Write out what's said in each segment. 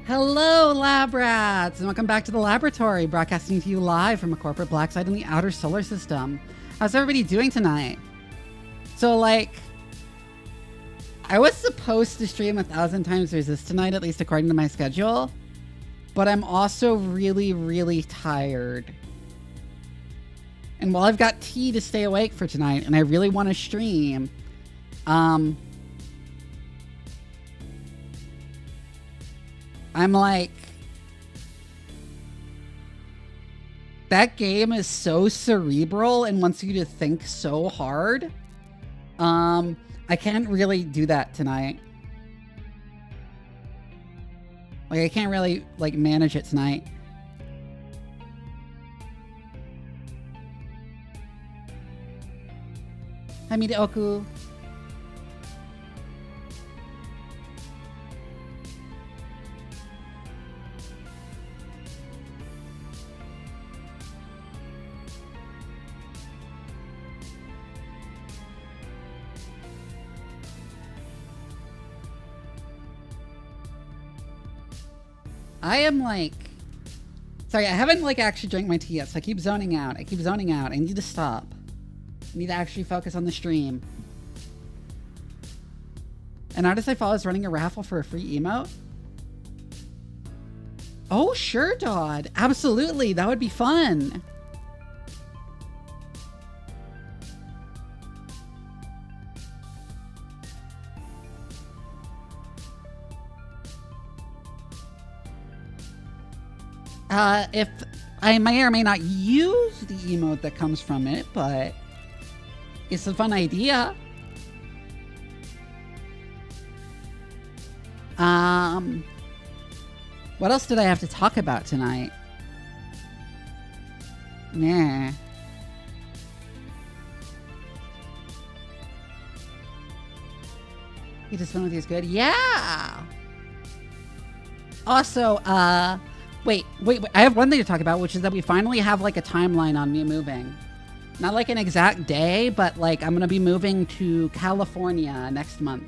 Hello, lab rats, and welcome back to the laboratory, broadcasting to you live from a corporate black site in the outer solar system. How's everybody doing tonight? So, like, I was supposed to stream 1,000 times resist tonight, at least according to my schedule, but I'm also really, really tired. And while I've got tea to stay awake for tonight, and I really want to stream, I'm like, that game is so cerebral and wants you to think so hard. I can't really do that tonight. Like, I can't really, like, manage it tonight. Hamida Oku. I am like, sorry, I haven't like actually drank my tea yet, so I keep zoning out. I need to stop. I need to actually focus on the stream. An artist I follow is running a raffle for a free emote. Oh, sure, Dodd. Absolutely. That would be fun. If I may or may not use the emote that comes from it, but it's a fun idea. What else did I have to talk about tonight? Nah. You just went with these good? Yeah! Also, Wait. I have one thing to talk about, which is that we finally have, like, a timeline on me moving. Not, like, an exact day, but, like, I'm gonna be moving to California next month.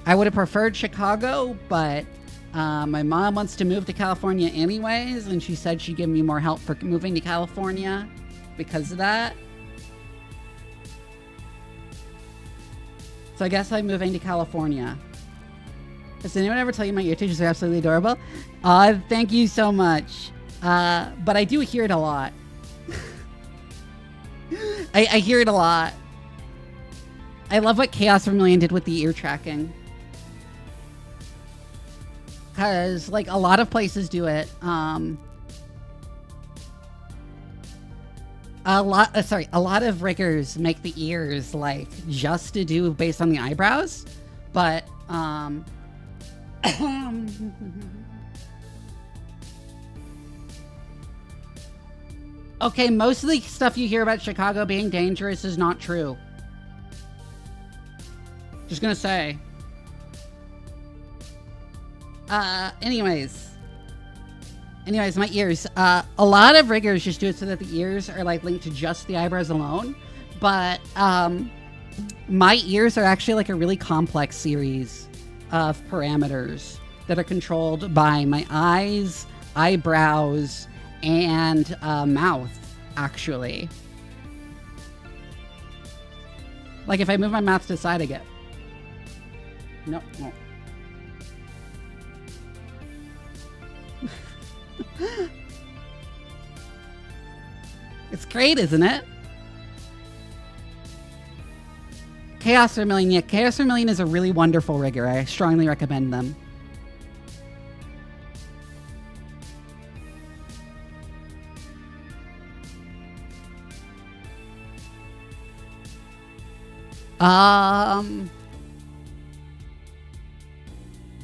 I would have preferred Chicago, but my mom wants to move to California anyways, and she said she'd give me more help for moving to California because of that. So I guess I'm moving to California. Does anyone ever tell you my ear teachers are absolutely adorable? Thank you so much. But I do hear it a lot. I hear it a lot. I love what Chaos Vermilion did with the ear tracking. Because, like, a lot of places do it. A lot of riggers make the ears, like, just to do based on the eyebrows. But, okay, most of the stuff you hear about Chicago being dangerous is not true. Just gonna say. Anyways, my ears. A lot of riggers just do it so that the ears are, like, linked to just the eyebrows alone. But, my ears are actually, like, a really complex series of parameters that are controlled by my eyes, eyebrows, and mouth, actually. Like, if I move my mouth to the side, I get... No. It's great, isn't it? Chaos Vermilion. Yeah, Chaos Vermilion is a really wonderful rigger. I strongly recommend them.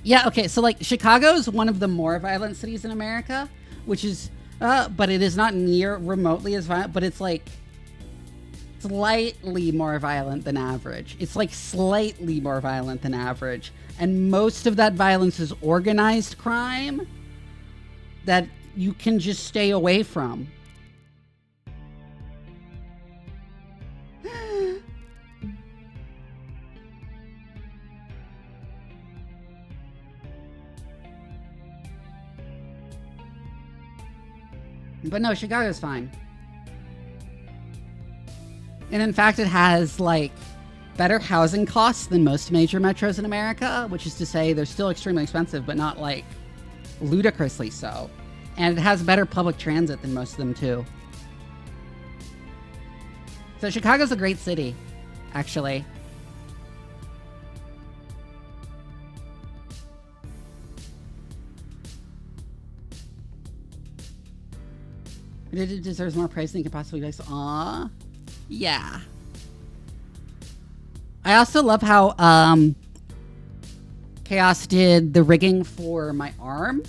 Yeah, okay, so, like, Chicago is one of the more violent cities in America, which is, but it is not near remotely as violent, but it's, like, slightly more violent than average. It's, like, slightly more violent than average. And most of that violence is organized crime that you can just stay away from. But no, Chicago's fine. And in fact, it has like better housing costs than most major metros in America, which is to say they're still extremely expensive, but not like ludicrously so. And it has better public transit than most of them too. So Chicago's a great city, actually. It deserves more praise than you could possibly be. Aww. Yeah. I also love how Chaos did the rigging for my arm.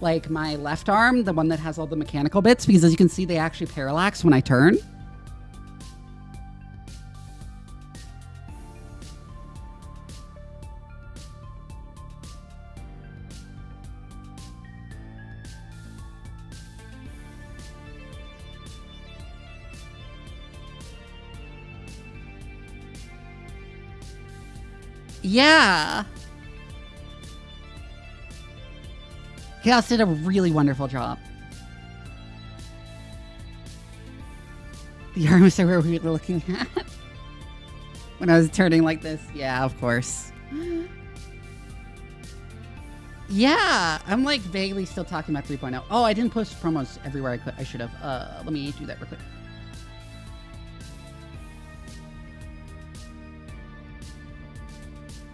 Like my left arm, the one that has all the mechanical bits, because as you can see, they actually parallax when I turn. Yeah. Chaos did a really wonderful job. The arm is where we were looking at when I was turning like this. Yeah, of course. Yeah, I'm like vaguely still talking about 3.0. Oh, I didn't post promos everywhere I could. I should have. Let me do that real quick.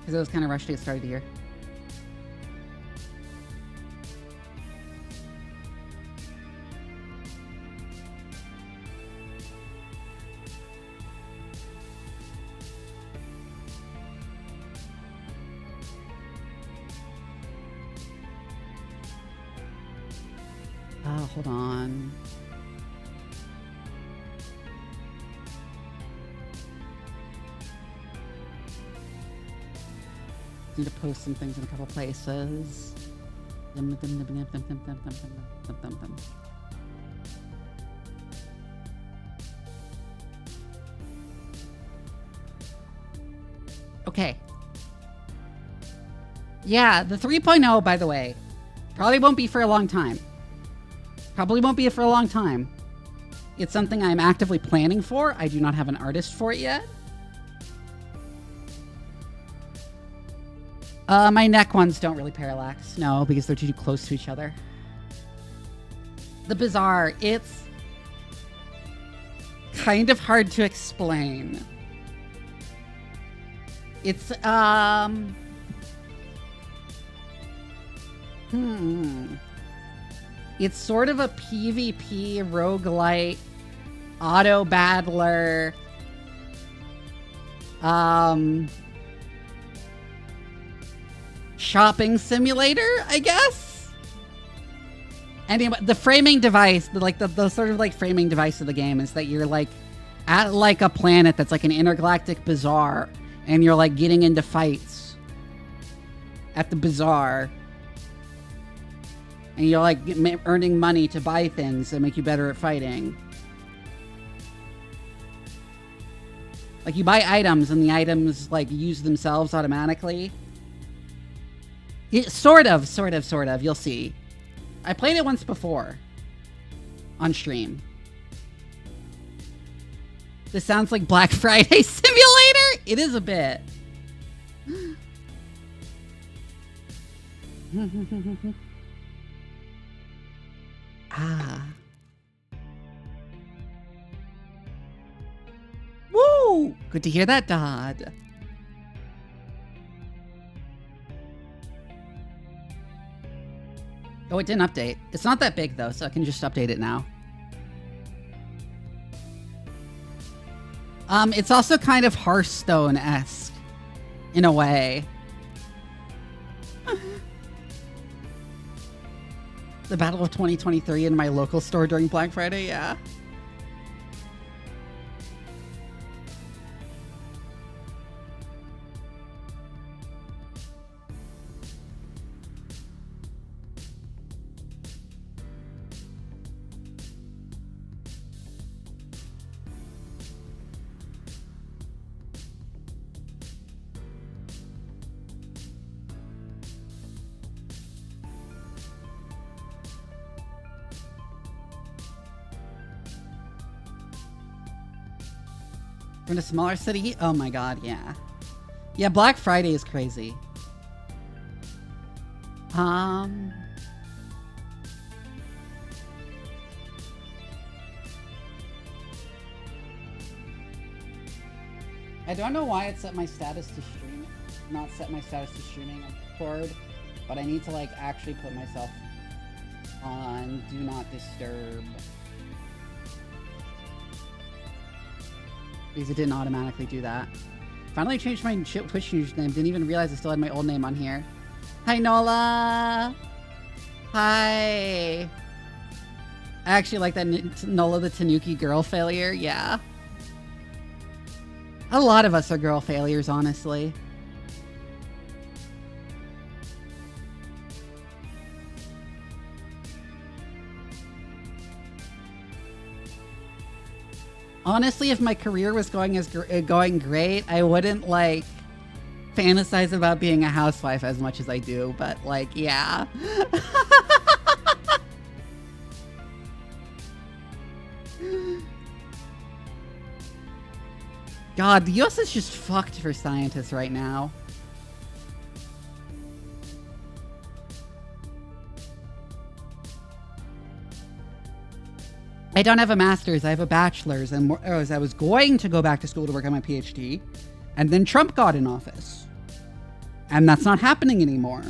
Because I was kind of rushed to get started here. Hold on. Need to post some things in a couple places. Okay. Yeah, the 3.0, by the way, probably won't be for a long time. Probably won't be for a long time. It's something I'm actively planning for. I do not have an artist for it yet. My neck ones don't really parallax. No, because they're too close to each other. The Bazaar, it's kind of hard to explain. It's, It's sort of a PvP roguelite auto battler. Shopping simulator, I guess. Anyway, the framing device, the sort of like framing device of the game is that you're like at like a planet that's like an intergalactic bazaar, and you're like getting into fights at the bazaar. And you're like earning money to buy things that make you better at fighting. Like you buy items and the items like use themselves automatically. Sort of. You'll see. I played it once before. On stream. This sounds like Black Friday Simulator. It is a bit. Woo! Good to hear that, Dodd. Oh, it didn't update. It's not that big, though, so I can just update it now. It's also kind of Hearthstone-esque, in a way. The Battle of 2023 in my local store during Black Friday, yeah. We're in a smaller city? Oh my god, yeah. Yeah, Black Friday is crazy. I don't know why it set my status to stream, not set my status to streaming on Discord, but I need to like actually put myself on Do Not Disturb. Because it didn't automatically do that. Finally changed my Twitch username, didn't even realize I still had my old name on here. Hi Nola! Hi! I actually like that Nola the Tanuki girl failure, yeah. A lot of us are girl failures, honestly. Honestly, if my career was going great, I wouldn't like fantasize about being a housewife as much as I do, but like, yeah. God, the US is just fucked for scientists right now. I don't have a master's, I have a bachelor's, and I was going to go back to school to work on my PhD, and then Trump got in office. And that's not happening anymore.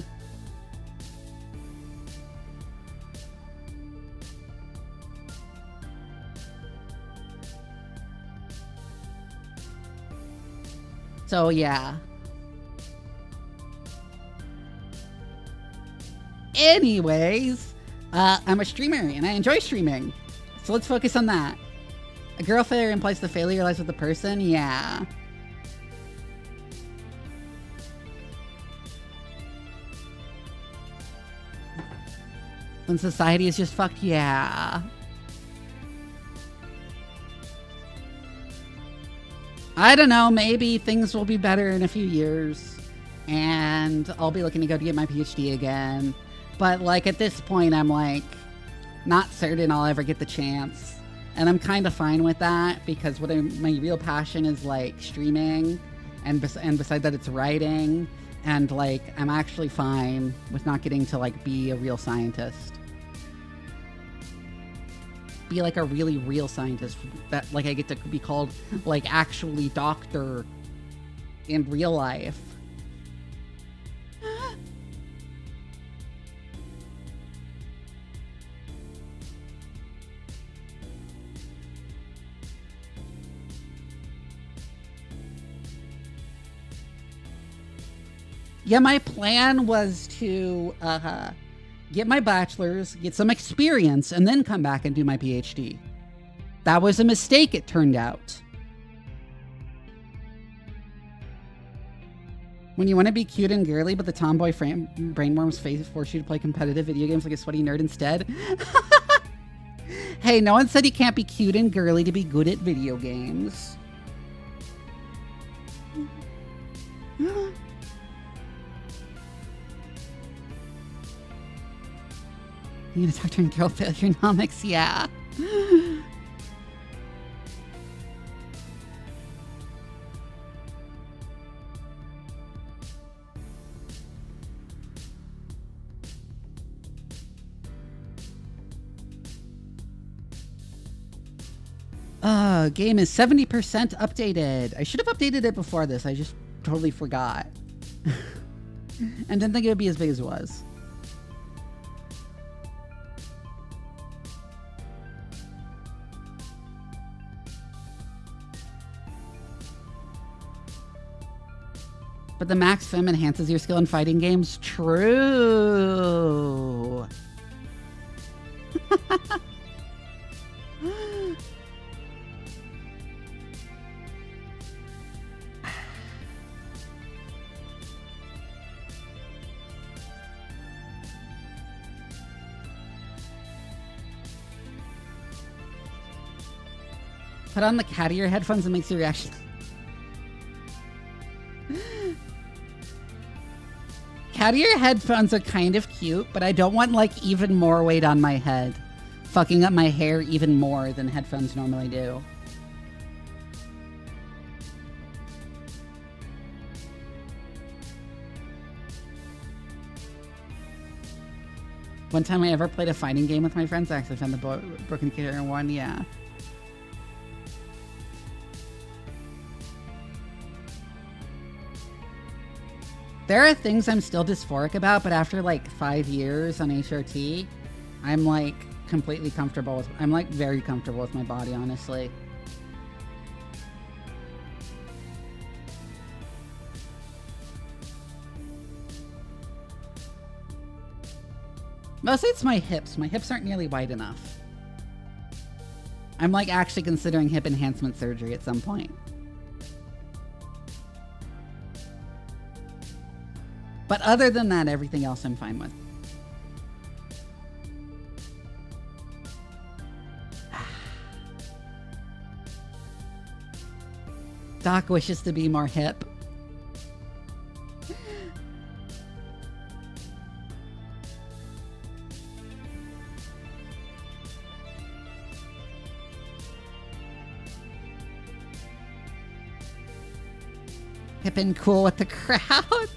So, yeah. Anyways, I'm a streamer, and I enjoy streaming. So let's focus on that. A girl failure implies the failure lies with the person? Yeah. When society is just fucked? Yeah. I don't know, maybe things will be better in a few years and I'll be looking to go to get my PhD again. But like at this point, I'm like not certain I'll ever get the chance. And I'm kind of fine with that because my real passion is like streaming and besides that it's writing, and like I'm actually fine with not getting to like be a real scientist. Be like a really real scientist that like I get to be called like actually doctor in real life. Yeah, my plan was to get my bachelor's, get some experience, and then come back and do my PhD. That was a mistake, it turned out. When you want to be cute and girly, but the tomboy brainworm's face force you to play competitive video games like a sweaty nerd instead. Hey, no one said you can't be cute and girly to be good at video games. You gonna talk to her girl failurenomics? Yeah. Game is 70% updated. I should have updated it before this. I just totally forgot. And didn't think it would be as big as it was. But the max fem enhances your skill in fighting games? True. Put on the cat ear headphones and makes your reaction. Cat ear headphones are kind of cute, but I don't want like even more weight on my head, fucking up my hair even more than headphones normally do. One time I ever played a fighting game with my friends, I actually found the broken computer one, yeah. There are things I'm still dysphoric about, but after like 5 years on HRT, I'm like completely comfortable with, I'm like very comfortable with my body, honestly. Mostly it's my hips. My hips aren't nearly wide enough. I'm like actually considering hip enhancement surgery at some point. But other than that, everything else I'm fine with. Doc wishes to be more hip. Hip and cool with the crowds.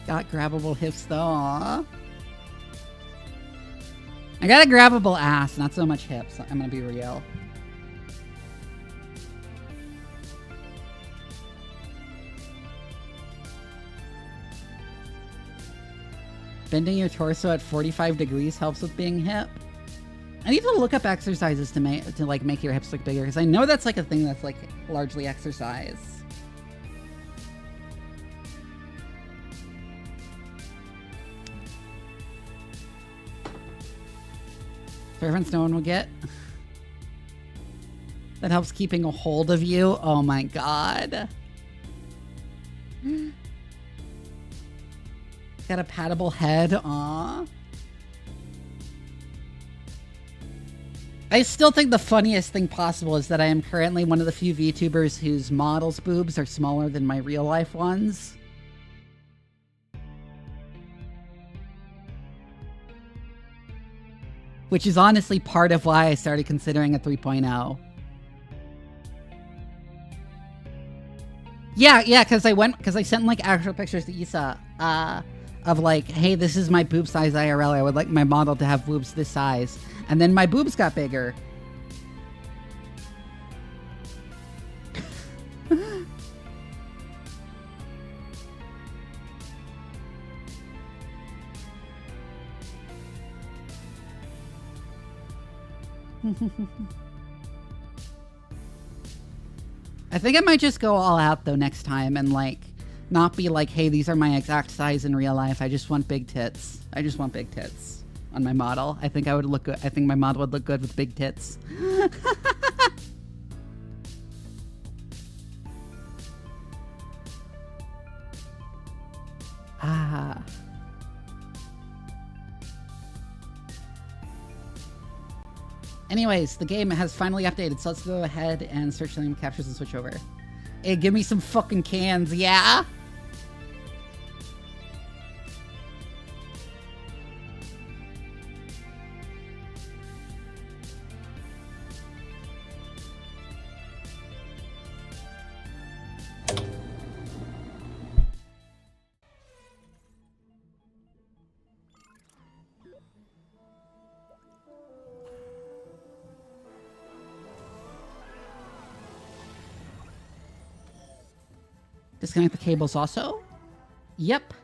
Got grabbable hips though, aww. I got a grabbable ass, not so much hips. I'm gonna be real. Bending your torso at 45 degrees helps with being hip. I need to look up exercises to make your hips look bigger, because I know that's like a thing that's like largely exercise. Reference no one will get. That helps keeping a hold of you. Oh my god. Got a paddable head. Aw. I still think the funniest thing possible is that I am currently one of the few VTubers whose models' boobs are smaller than my real life ones. Which is honestly part of why I started considering a 3.0. Yeah, because I sent like actual pictures to Isa of like, hey, this is my boob size IRL. I would like my model to have boobs this size. And then my boobs got bigger. I think I might just go all out though next time and like not be like, hey, these are my exact size in real life. I just want big tits. I just want big tits on my model. I think I would look good. I think my model would look good with big tits. Ah. Anyways, the game has finally updated, so let's go ahead and search the name captures and switch over. Hey, give me some fucking cans, yeah? Disconnect the cables also? Yep.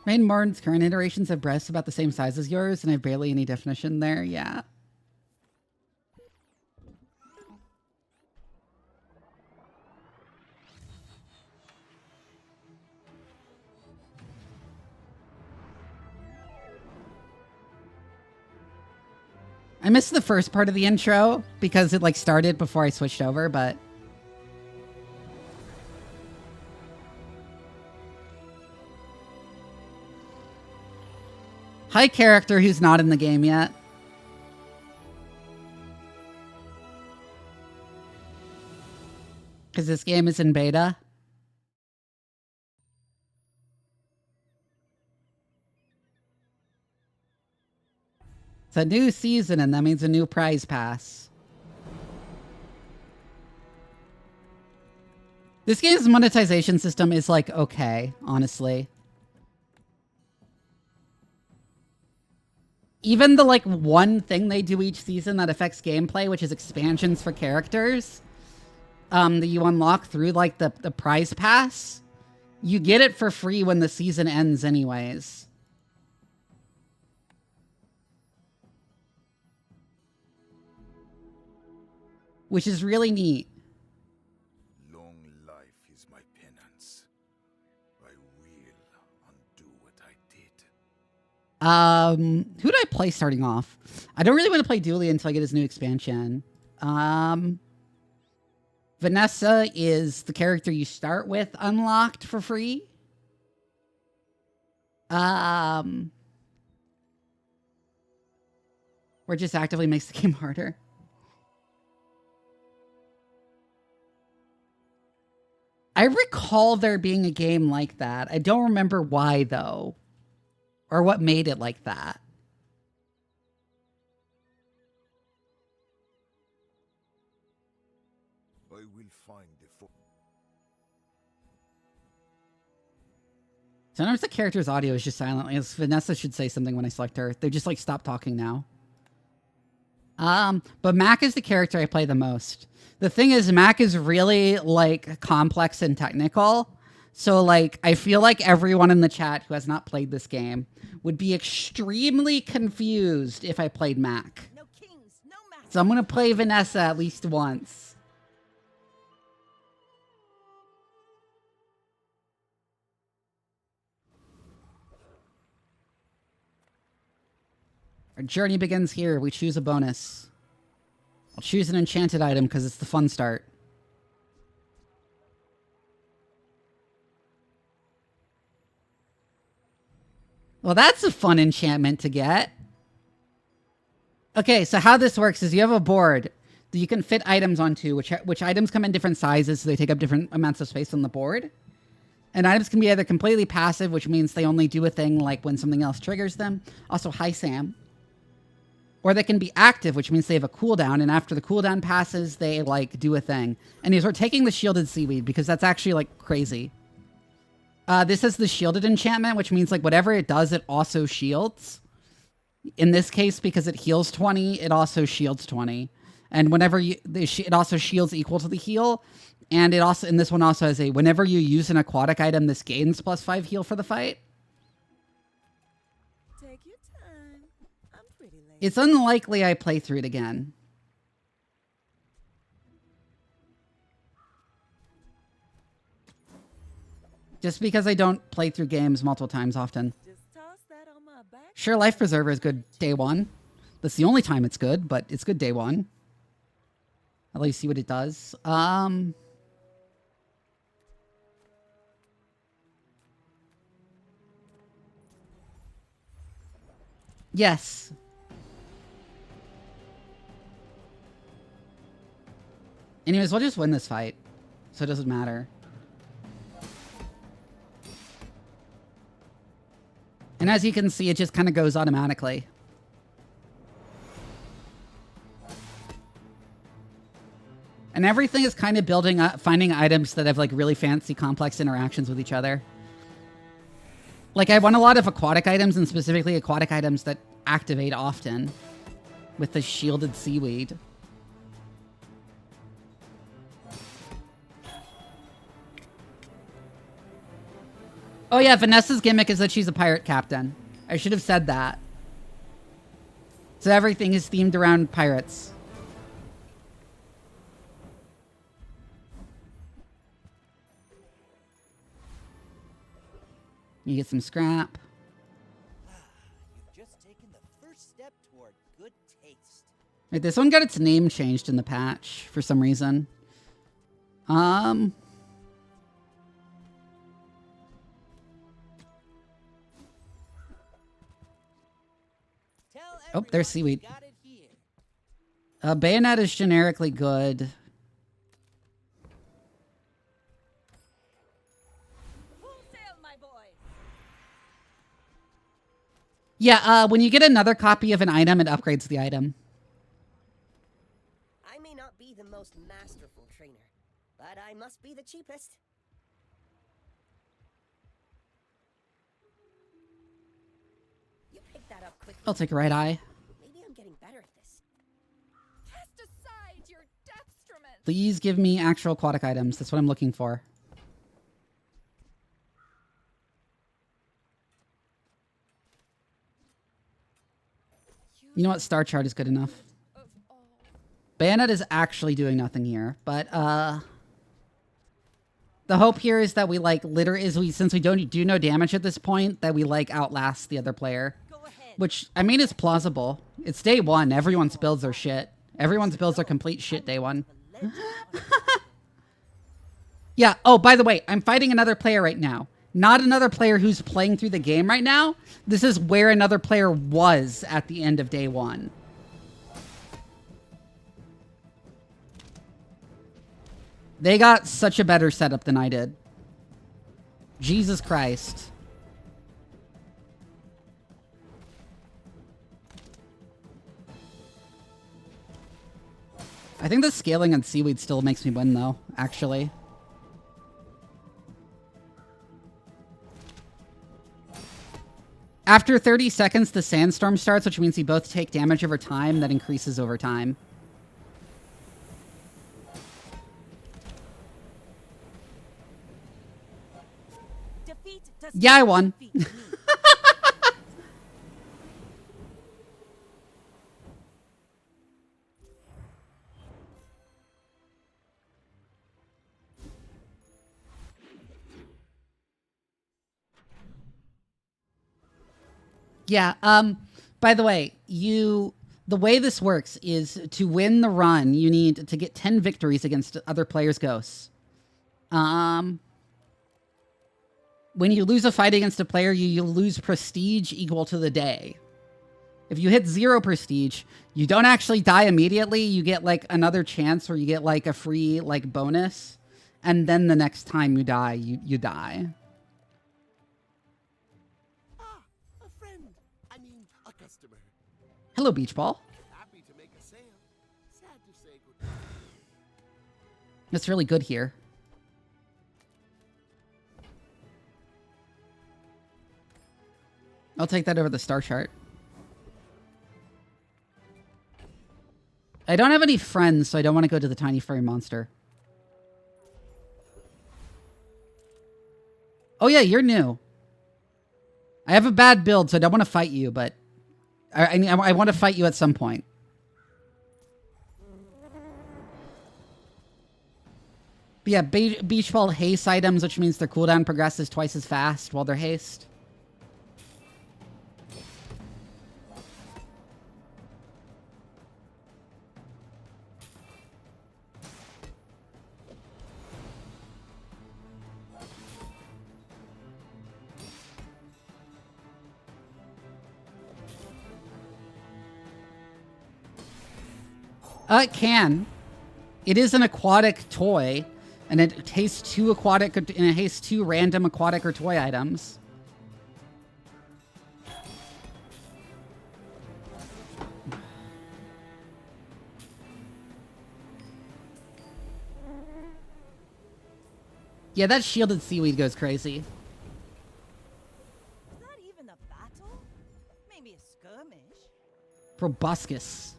Main Martin's current iterations have breasts about the same size as yours, and I have barely any definition there, yeah. I missed the first part of the intro because it like started before I switched over, but hi character who's not in the game yet. Because this game is in beta. It's a new season, and that means a new prize pass. This game's monetization system is like okay, honestly. Even the like one thing they do each season that affects gameplay, which is expansions for characters, that you unlock through like the prize pass, you get it for free when the season ends anyways. Which is really neat. Long life is my penance. I will undo what I did. Who do I play starting off? I don't really want to play Dooley until I get his new expansion. Vanessa is the character you start with unlocked for free. Or just actively makes the game harder. I recall there being a game like that. I don't remember why, though. Or what made it like that. I will find the Sometimes the character's audio is just silent. As Vanessa should say something when I select her. They just like stop talking now. But Mac is the character I play the most. The thing is, Mac is really like complex and technical. So like, I feel like everyone in the chat who has not played this game would be extremely confused if I played Mac. No kings, no matter. So I'm going to play Vanessa at least once. Our journey begins here. We choose a bonus. I'll choose an enchanted item because it's the fun start. Well, that's a fun enchantment to get. Okay, so how this works is you have a board that you can fit items onto, which items come in different sizes, so they take up different amounts of space on the board. And items can be either completely passive, which means they only do a thing like when something else triggers them. Also, hi, Sam. Or they can be active, which means they have a cooldown, and after the cooldown passes, they, like, do a thing. And we're taking the shielded seaweed, because that's actually, like, crazy. This is the shielded enchantment, which means, like, whatever it does, it also shields. In this case, because it heals 20, it also shields 20. And whenever it also shields equal to the heal. And it also, in this one also has a, whenever you use an aquatic item, this gains +5 heal for the fight. It's unlikely I play through it again. Just because I don't play through games multiple times often. Sure, Life Preserver is good day one. That's the only time it's good, but it's good day one. I'll let you see what it does. Yes. Anyways, we'll just win this fight. So it doesn't matter. And as you can see, it just kind of goes automatically. And everything is kind of building up, finding items that have like really fancy, complex interactions with each other. Like I want a lot of aquatic items, and specifically aquatic items that activate often with the shielded seaweed. Oh yeah, Vanessa's gimmick is that she's a pirate captain. I should have said that. So everything is themed around pirates. You get some scrap. You've just taken the first step toward good taste. Right, this one got its name changed in the patch for some reason. Oh, there's seaweed. Bayonet is generically good. Yeah, when you get another copy of an item, it upgrades the item. I may not be the most masterful trainer, But I must be the cheapest. You picked that up quickly. I'll take a right eye. Maybe I'm getting better at this. Cast aside your destruments. Please give me actual aquatic items. That's what I'm looking for. You know what? Star chart is good enough. Of all. Bayonet is actually doing nothing here, but the hope here is that we since we don't do no damage at this point, that we like outlast the other player. Go ahead. Which I mean is plausible. It's day one. Everyone's builds are shit. Everyone's builds are complete shit day one. Yeah. Oh, by the way, I'm fighting another player right now. Not another player who's playing through the game right now. This is where another player was at the end of day one. They got such a better setup than I did. Jesus Christ. I think the scaling on seaweed still makes me win, though, actually. After 30 seconds, the sandstorm starts, which means you both take damage over time. That increases over time. Defeat does Yeah, I not won. defeat me. Yeah, by the way, the way this works is to win the run, you need to get 10 victories against other players' ghosts. When you lose a fight against a player, you lose prestige equal to the day. If you hit 0 prestige, you don't actually die immediately. You get, like, another chance where you get, like, a free, like, bonus. And then the next time you die, you die. A friend. I mean, a customer. Hello, Beach Ball. Happy to make a sale. Sad to say goodbye. It's really good here. I'll take that over the star chart. I don't have any friends, so I don't want to go to the tiny furry monster. Oh yeah, you're new. I have a bad build, so I don't want to fight you, but I want to fight you at some point. But yeah, beach ball haste items, which means their cooldown progresses twice as fast while they're haste. It can. It is an aquatic toy, and it hastes 2 aquatic, and it hastes 2 random aquatic or toy items. Yeah, that shielded seaweed goes crazy. Is that even a battle? Maybe a skirmish. Proboscis.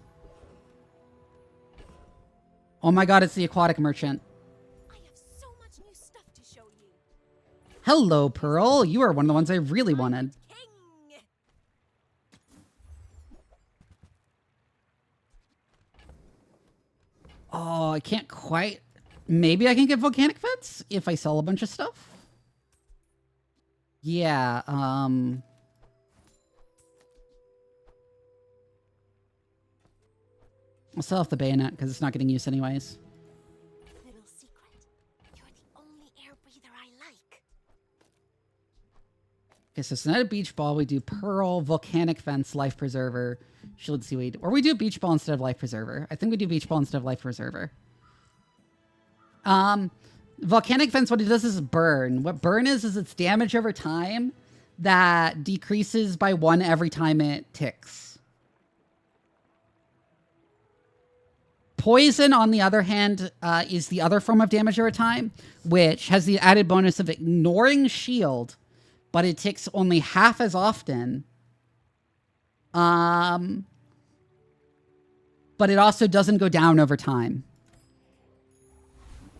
Oh my god, it's the aquatic merchant. I have so much new stuff to show you. Hello, Pearl. You are one of the ones I really wanted. King. Oh, I can't quite... Maybe I can get volcanic vents if I sell a bunch of stuff? Yeah, I'll sell off the bayonet because it's not getting used anyways. Little secret. You're the only air breather I like. Okay, so it's not a beach ball. We do pearl, volcanic vents, life preserver, shielded seaweed. Or we do beach ball instead of life preserver. I think we do beach ball instead of life preserver. Volcanic vents, what it does is burn. What burn is it's damage over time that decreases by 1 every time it ticks. Poison, on the other hand, is the other form of damage over time, which has the added bonus of ignoring shield, but it ticks only half as often. But it also doesn't go down over time.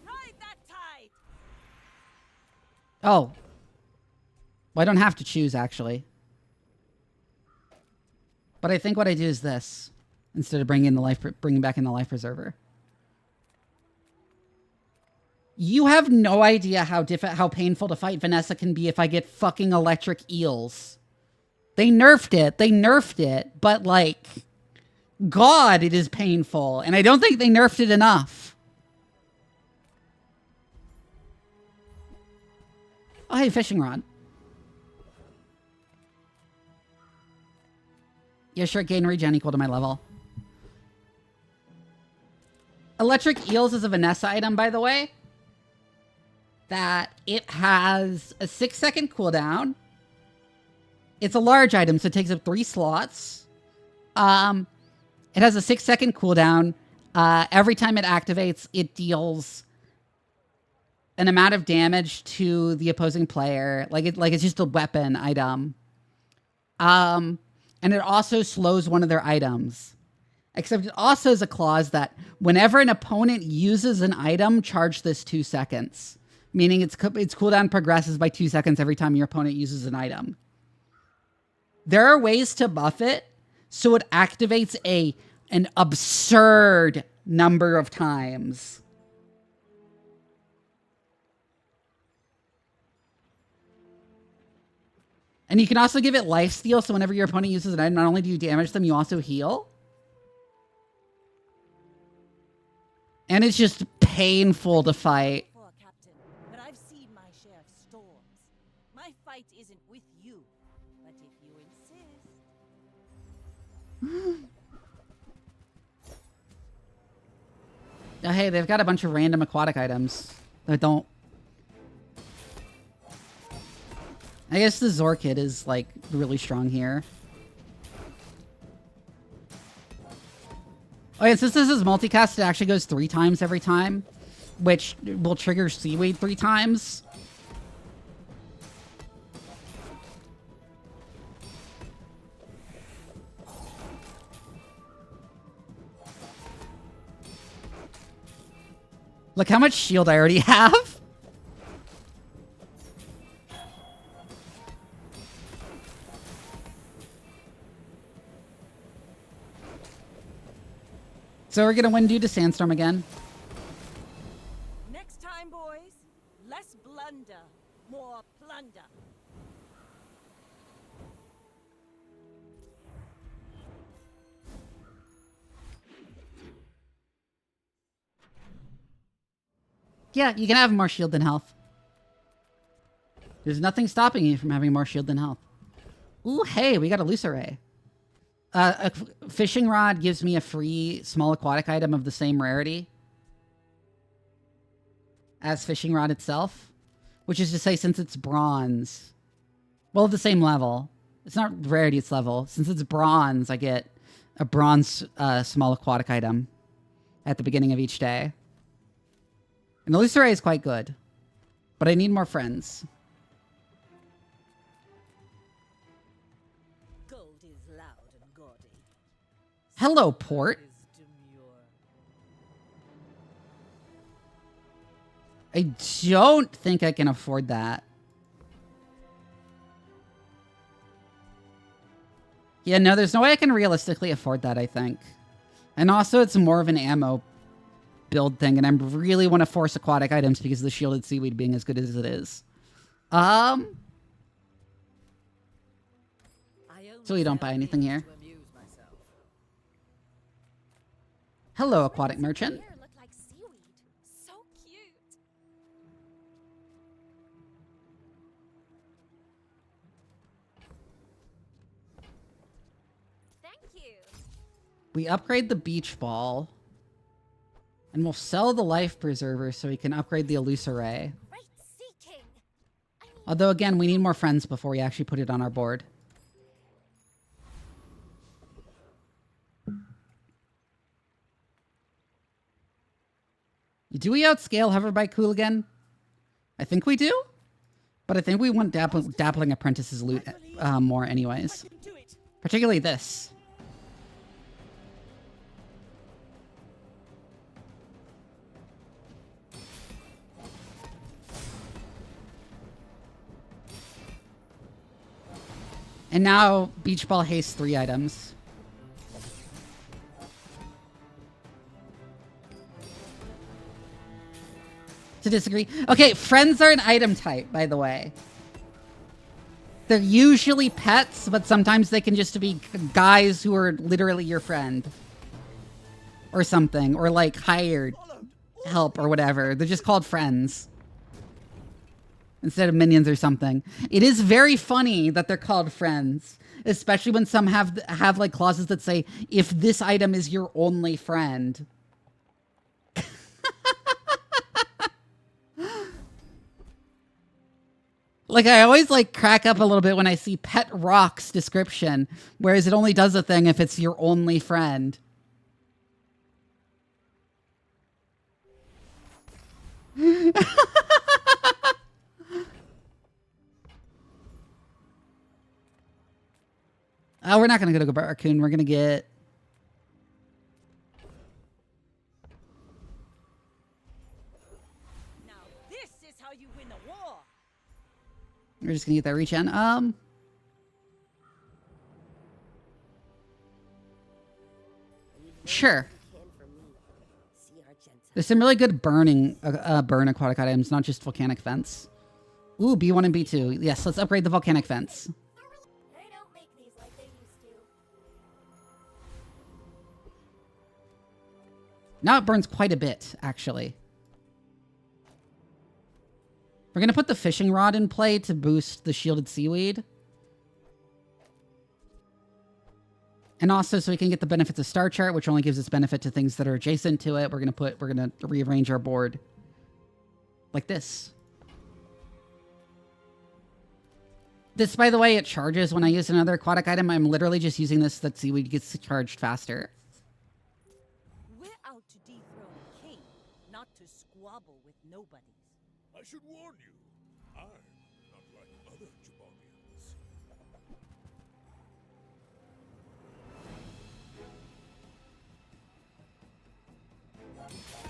Ride that tide. Oh. Well, I don't have to choose, actually. But I think what I do is this. Instead of bringing back in the life preserver. You have no idea how painful to fight Vanessa can be if I get fucking electric eels. They nerfed it, but like, God, it is painful. And I don't think they nerfed it enough. Oh, hey, fishing rod. Yeah, sure, gain regen equal to my level. Electric Eels is a Vanessa item, by the way. That it has a 6-second cooldown. It's a large item, so it takes up 3 slots. It has a 6-second cooldown. Every time it activates, it deals an amount of damage to the opposing player. Like it's just a weapon item. And it also slows one of their items. Except it also has a clause that whenever an opponent uses an item, charge this 2 seconds. Meaning its cooldown progresses by 2 seconds every time your opponent uses an item. There are ways to buff it so it activates an absurd number of times. And you can also give it lifesteal, so whenever your opponent uses an item, not only do you damage them, you also heal. And it's just painful to fight. Poor Captain, but I've seen my share of storms. My fight isn't with you, but if you insist. Oh, hey, they've got a bunch of random aquatic items that don't... I guess the Zorkid is, like, really strong here. Oh, yeah, since this is multicast, it actually goes 3 times every time, which will trigger Seaweed 3 times. Look how much shield I already have. So we're gonna win due to Sandstorm again. Next time, boys, less blunder, more plunder. Yeah, you can have more shield than health. There's nothing stopping you from having more shield than health. Ooh, hey, we got a loose array. A fishing rod gives me a free small aquatic item of the same rarity as fishing rod itself, which is to say, since it's bronze, well, the same level. It's not rarity, it's level. Since it's bronze, I get a bronze small aquatic item at the beginning of each day. And the loose array is quite good, but I need more friends. Gold is loud and gaudy. Hello, Port. Is demure. I don't think I can afford that. Yeah, no, there's no way I can realistically afford that, I think. And also, it's more of an ammo build thing, and I really want to force aquatic items because of the shielded seaweed being as good as it is. So you don't buy anything here. Hello, aquatic merchant. Hair looked like seaweed. So cute. Thank you. We upgrade the beach ball. And we'll sell the life preserver so we can upgrade the elusive array. Great seeking. Although, again, we need more friends before we actually put it on our board. Do we outscale Hoverbike Hooligan? I think we do. But I think we want Dappling Apprentice's loot more anyways. Particularly this. And now Beach Ball Haste 3 items. To disagree. Okay, friends are an item type, by the way. They're usually pets, but sometimes they can just be guys who are literally your friend. Or something. Or like hired help or whatever. They're just called friends. Instead of minions or something. It is very funny that they're called friends. Especially when some have like clauses that say, if this item is your only friend. Like, I always, like, crack up a little bit when I see Pet Rock's description, whereas it only does a thing if it's your only friend. Oh, we're not going to go to Raccoon. We're going to get... Now this is how you win a war. We're just gonna get that regen. Sure. There's some really good burn aquatic items, not just volcanic fence. Ooh, B1 and B2. Yes, let's upgrade the volcanic fence. They don't make these like they used to. Now it burns quite a bit, actually. We're going to put the fishing rod in play to boost the shielded seaweed. And also so we can get the benefits of Star Chart, which only gives us benefit to things that are adjacent to it. We're going to rearrange our board like this. This, by the way, it charges when I use another aquatic item. I'm literally just using this so that seaweed gets charged faster. We're out to dethrone a king, not to squabble with nobodies. I should warn you, I'm not like other Jabongians.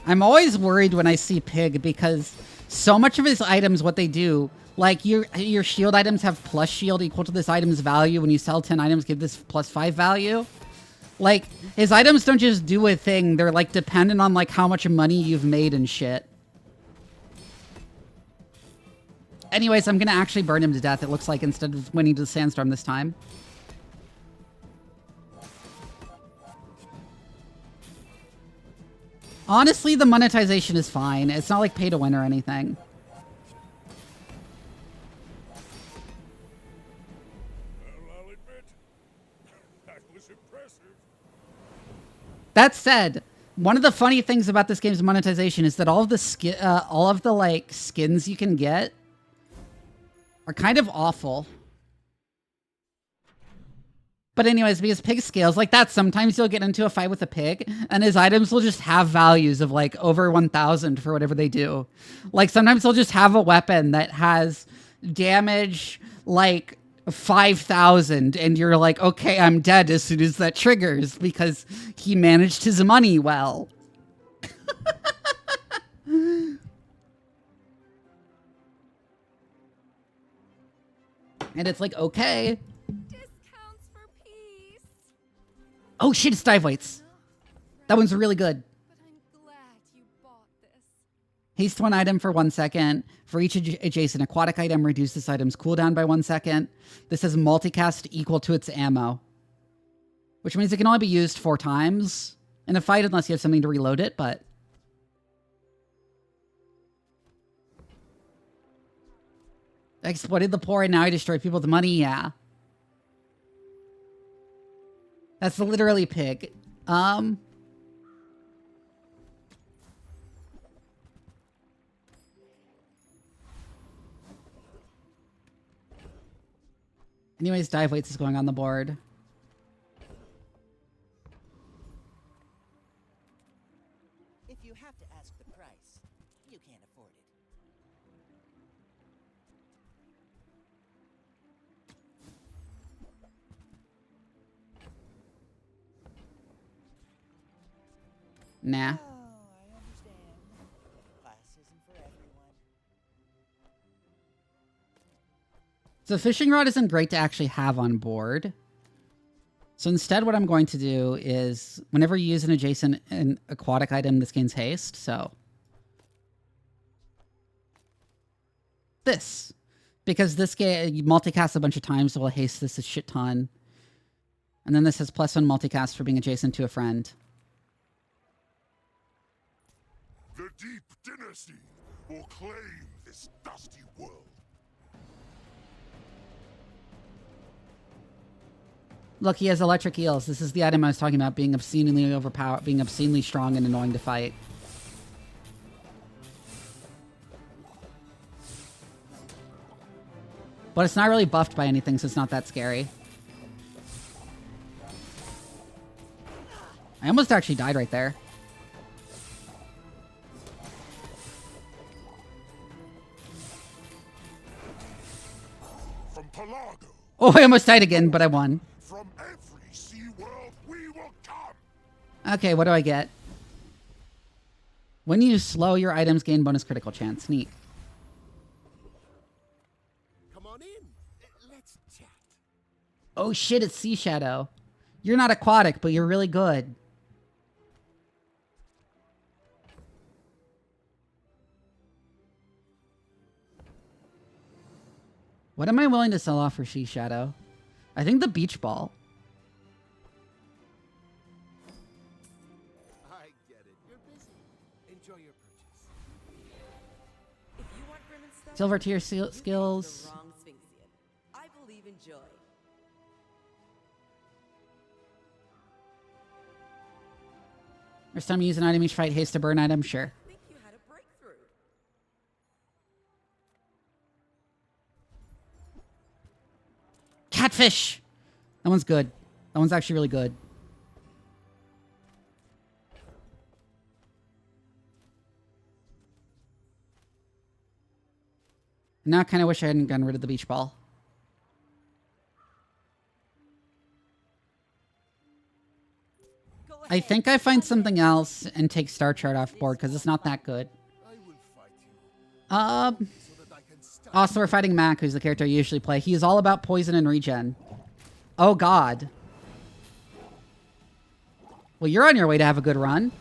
I'm always worried when I see Pig because so much of his items, what they do, like your shield items have plus shield equal to this item's value. When you sell 10 items, give this plus 5 value. Like, his items don't just do a thing. They're like dependent on like how much money you've made and shit. Anyways, I'm going to actually burn him to death, it looks like, instead of winning to the sandstorm this time. Honestly, the monetization is fine. It's not like pay to win or anything. Well, I'll admit, that was impressive. That said, one of the funny things about this game's monetization is that all of the like skins you can get are kind of awful. But anyways, because Pig scales like that, sometimes you'll get into a fight with a pig, and his items will just have values of like over 1,000 for whatever they do. Like sometimes he'll just have a weapon that has damage like 5,000, and you're like, okay, I'm dead as soon as that triggers because he managed his money well. And it's like, okay. Discounts for peace. Oh shit, it's dive weights. That one's really good. But I'm glad you bought this. Haste one item for 1 second. For each adjacent aquatic item, reduce this item's cooldown by 1 second. This has multicast equal to its ammo, which means it can only be used 4 times in a fight unless you have something to reload it, but... I exploited the poor and now I destroy people with money? Yeah. That's literally Pig. Anyways, dive weights is going on the board. If you have to ask the price, Nah. Oh, I understand. Class isn't for everyone. So fishing rod isn't great to actually have on board. So instead what I'm going to do is whenever you use an adjacent and aquatic item, this gains haste. So this. Because this game, you multicast a bunch of times, so we'll haste this a shit ton. And then this has +1 multicast for being adjacent to a friend. The Deep Dynasty will claim this dusty world. Look, he has electric eels. This is the item I was talking about, being obscenely overpowered, being obscenely strong and annoying to fight. But it's not really buffed by anything, so it's not that scary. I almost actually died right there. From Pelago, Oh, I almost died again, but I won. from every sea world, we will come. Okay, what do I get? When you slow, your items gain bonus critical chance. Neat. Come on in. Let's chat. Oh shit, it's Sea Shadow. You're not aquatic, but you're really good. What am I willing to sell off for Sea Shadow? I think the beach ball. I get it. You're busy. Enjoy your purchase. If you want grim and stuff, Silver tier you skills. picked the wrong Sphinxian. I believe in joy. First time you use an item each fight, haste to burn item, sure. I think you had a breakthrough. Catfish! That one's good. That one's actually really good. Now I kind of wish I hadn't gotten rid of the beach ball. Go I ahead. think I find something else and take Star Chart off board because it's not that good. I will fight you so that I can stop. Also, we're fighting Mac, who's the character I usually play. He is all about poison and regen. Oh, God. Well, you're on your way to have a good run.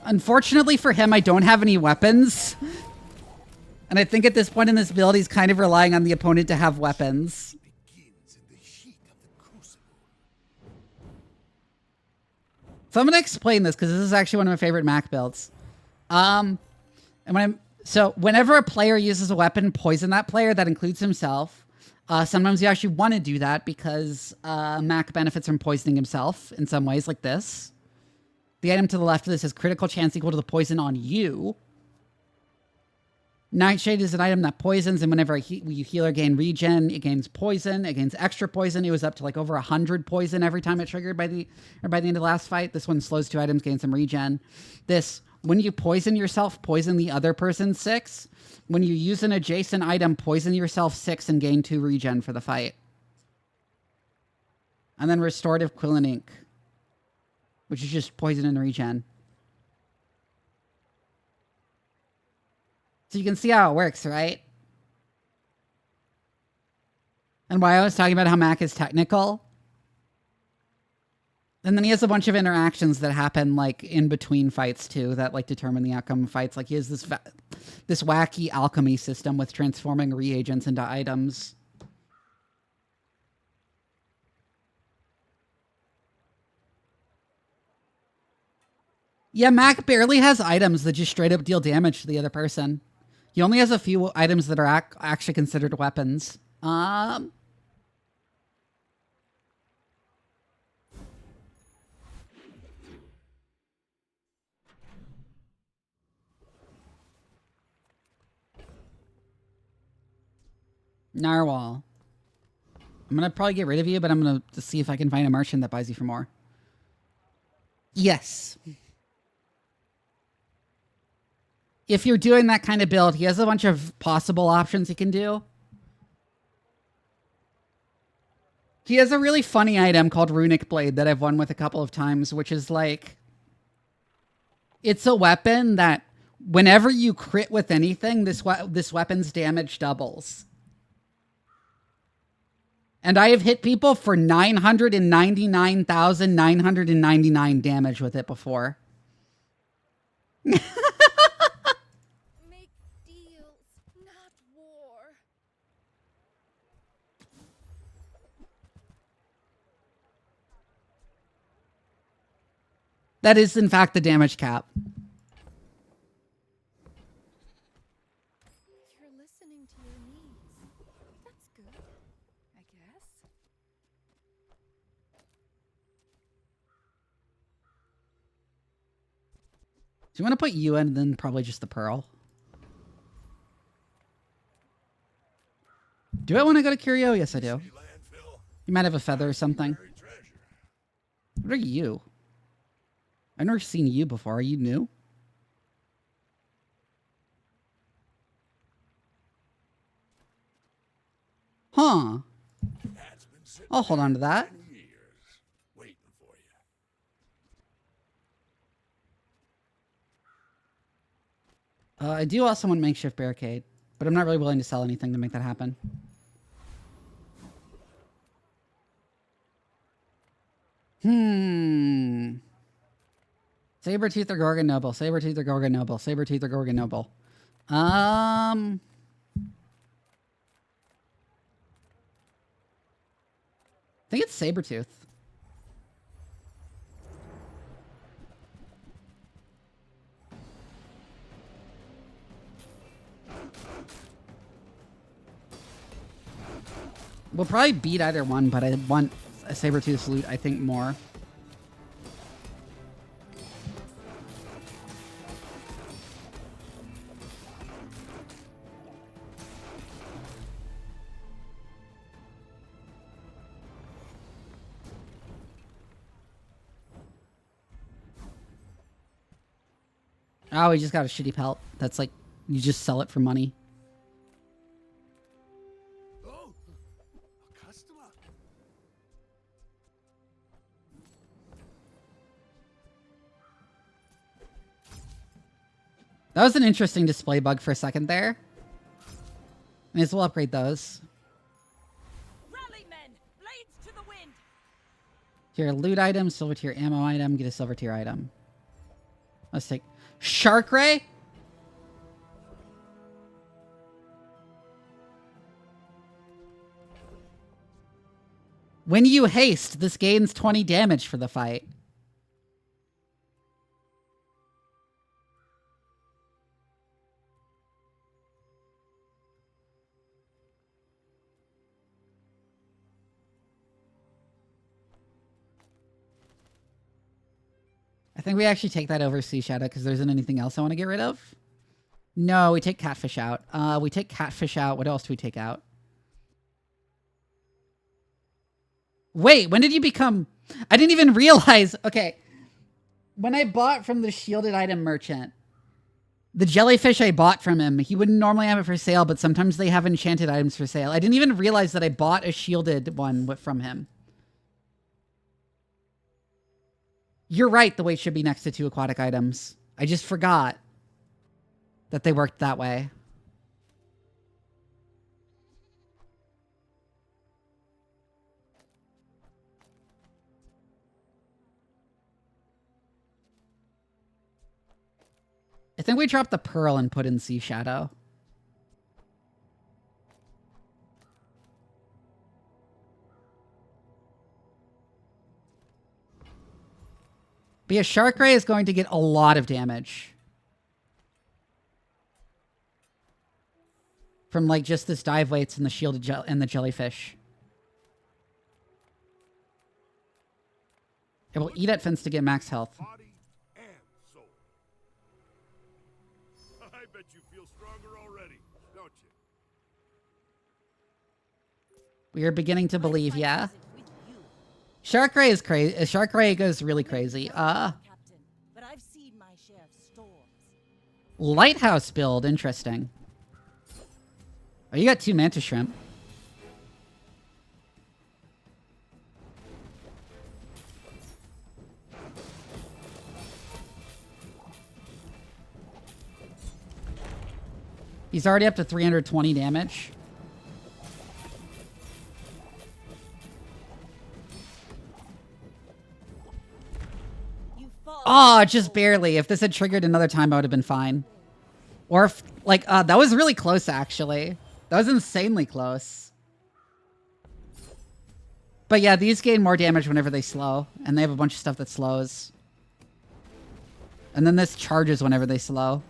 Unfortunately for him, I don't have any weapons. And I think at this point in this build, he's kind of relying on the opponent to have weapons. Begins in the heat of the crucible. So I'm going to explain this because this is actually one of my favorite Mac builds. So whenever a player uses a weapon, poison that player, that includes himself. Sometimes you actually want to do that because Mac benefits from poisoning himself in some ways, like this. The item to the left of this has critical chance equal to the poison on you. Nightshade is an item that poisons, and whenever you heal or gain regen, it gains poison. It gains extra poison. It was up to like over 100 poison every time it triggered by the end of the last fight. This one slows 2 items, gains some regen. This, when you poison yourself, poison the other person 6. When you use an adjacent item, poison yourself 6 and gain 2 regen for the fight. And then restorative Quillen Ink, which is just poison and regen. So you can see how it works, right? And why I was talking about how Mac is technical. And then he has a bunch of interactions that happen like in between fights too that like determine the outcome of fights. Like he has this wacky alchemy system with transforming reagents into items. Yeah, Mac barely has items that just straight up deal damage to the other person. He only has a few items that are actually considered weapons. Narwhal. I'm going to probably get rid of you, but I'm going to see if I can find a merchant that buys you for more. Yes. if you're doing that kind of build, he has a bunch of possible options he can do. He has a really funny item called Runic Blade that I've won with a couple of times, which is like, it's a weapon that whenever you crit with anything, this weapon's damage doubles. And I have hit people for 999,999 damage with it before. Make deals, not war. That is, in fact, the damage cap. You're listening to your needs. That's good, I guess. Do you want to put you in, and then probably just the pearl? Do I want to go to Curio? Yes, I do. You might have a feather or something. What are you? I've never seen you before. Are you new? Huh. I'll hold on to that. I do also want makeshift barricade, but I'm not really willing to sell anything to make that happen. Sabertooth or Gorgon Noble, Sabertooth or Gorgon Noble, Sabertooth or Gorgon Noble. I think it's Sabertooth. We'll probably beat either one, but I want a Sabertooth's loot, I think, more. Oh, we just got a shitty pelt. That's like, you just sell it for money. Oh, a customer. That was an interesting display bug for a second there. May as well upgrade those. Rally, men! Blades to the wind! Here, loot item, silver tier ammo item, get a silver tier item. Let's take Shark Ray. When you haste, this gains 20 damage for the fight. I think we actually take that over Sea Shadow because there isn't anything else I want to get rid of. No, we take Catfish out. We take Catfish out. What else do we take out? Wait, when did you become... I didn't even realize... Okay. When I bought from the shielded item merchant, the jellyfish I bought from him, he wouldn't normally have it for sale, but sometimes they have enchanted items for sale. I didn't even realize that I bought a shielded one from him. You're right, the weight should be next to 2 aquatic items. I just forgot that they worked that way. I think we dropped the pearl and put in Sea Shadow. But yeah, Shark Ray is going to get a lot of damage. From like just this dive weights and the shielded and the jellyfish. It will eat at Fence to get max health. Body and soul. I bet you feel stronger already, don't you? We are beginning to believe, My fight yeah. isn't with you, Shark Ray is crazy. Shark Ray goes really crazy. Captain, but I've seen my share of storms. Lighthouse build, interesting. Oh, you got 2 mantis shrimp. He's already up to 320 damage. Oh, just barely. If this had triggered another time, I would have been fine. Or if, like, that was really close, actually. That was insanely close. But yeah, these gain more damage whenever they slow. And they have a bunch of stuff that slows. And then this charges whenever they slow.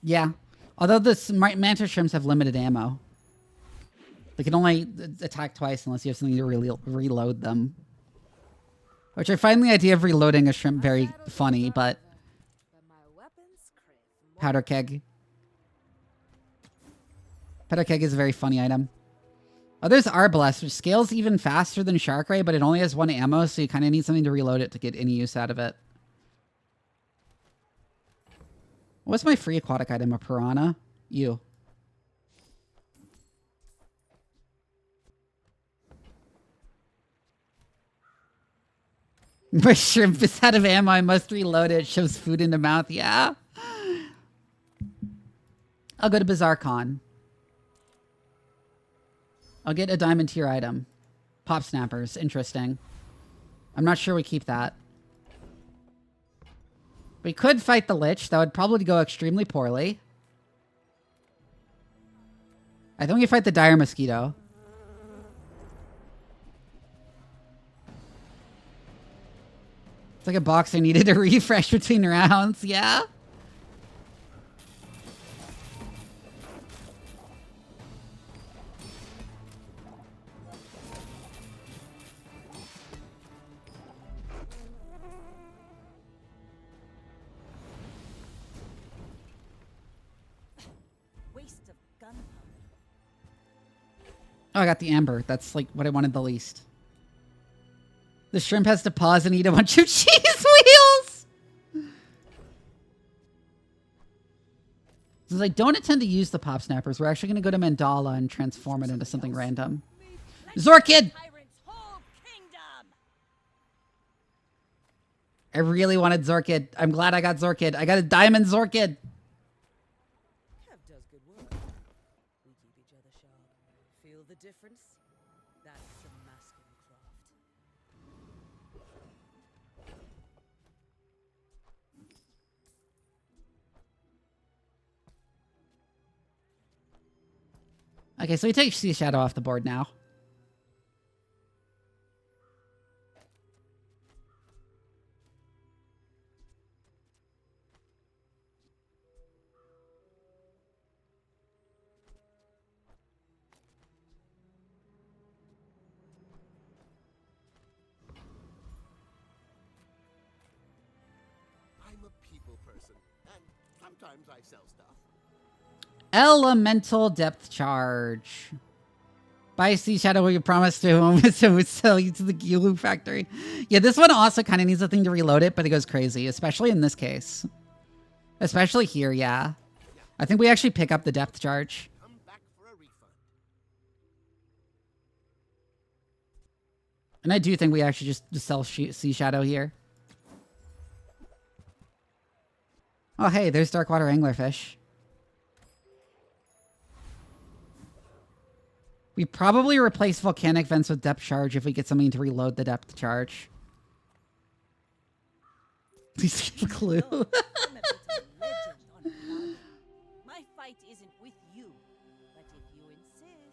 Yeah. Although the mantis shrimps have limited ammo. They can only attack twice unless you have something to reload them. Which I find the idea of reloading a shrimp very funny, but... Powder keg. Powder keg is a very funny item. Oh, there's Arbalest, which scales even faster than Shark Ray, but it only has 1 ammo, so you kind of need something to reload it to get any use out of it. What's my free aquatic item? A piranha? You. My shrimp is out of ammo. I must reload it. Shoves food into mouth. Yeah. I'll go to Bazaar Con. I'll get a diamond tier item. Pop snappers. Interesting. I'm not sure we keep that. We could fight the Lich. That would probably go extremely poorly. I think we fight the dire mosquito. It's like a box I needed to refresh between rounds. Yeah? Oh, I got the amber. That's like what I wanted the least. The shrimp has to pause and eat a bunch of cheese wheels. Since I don't intend to use the pop snappers, we're actually going to go to Mandala and transform it into something random. Zorkid! I really wanted Zorkid. I'm glad I got Zorkid. I got a diamond Zorkid. Difference? That's some masculine craft. Okay, so we take Sea Shadow off the board now. Sometimes I sell stuff. Elemental depth charge. Buy Sea Shadow, will you promise to sell you to the Gulu factory? Yeah, this one also kind of needs a thing to reload it, but it goes crazy, especially in this case. Especially here, yeah. I think we actually pick up the depth charge. Come back for a refund. And I do think we actually just sell Sea Shadow here. Oh, hey, there's Darkwater Anglerfish. We probably replace Volcanic Vents with Depth Charge if we get something to reload the Depth Charge. Please give a clue. My fight isn't with you, but if you insist.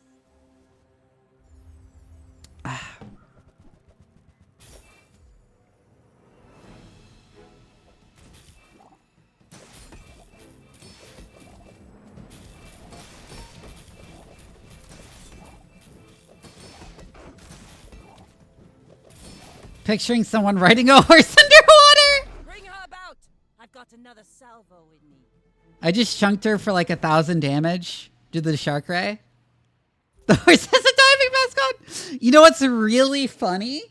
Picturing someone riding a horse underwater. Bring her about! I've got another salvo in me. I just chunked her for like 1,000 damage. Did the shark ray? The horse has a diving mask on. You know what's really funny?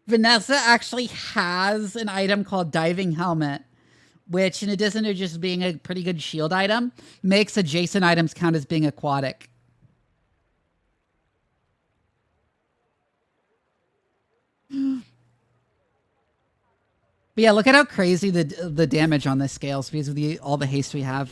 Vanessa actually has an item called diving helmet, which in addition to just being a pretty good shield item, makes adjacent items count as being aquatic. But yeah, look at how crazy the damage on this scales because of all the haste we have.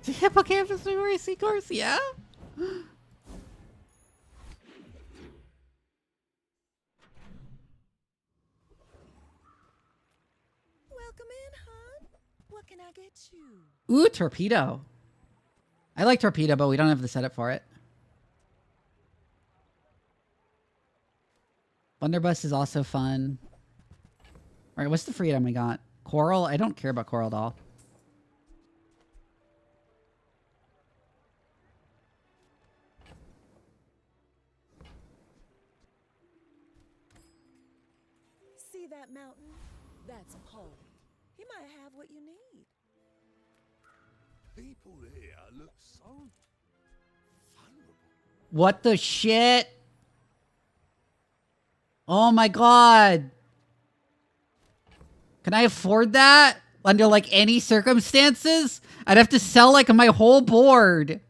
The hippocampus memory course, yeah? Welcome in, hon. What can I get you? Ooh, torpedo. I like torpedo, but we don't have the setup for it. Blunderbuss is also fun. All right, what's the free item we got? Coral? I don't care about coral at all. See that mountain? That's Paul. He might have what you need. People here look so vulnerable. What the shit? Oh my god. Can I afford that? Under like any circumstances? I'd have to sell like my whole board.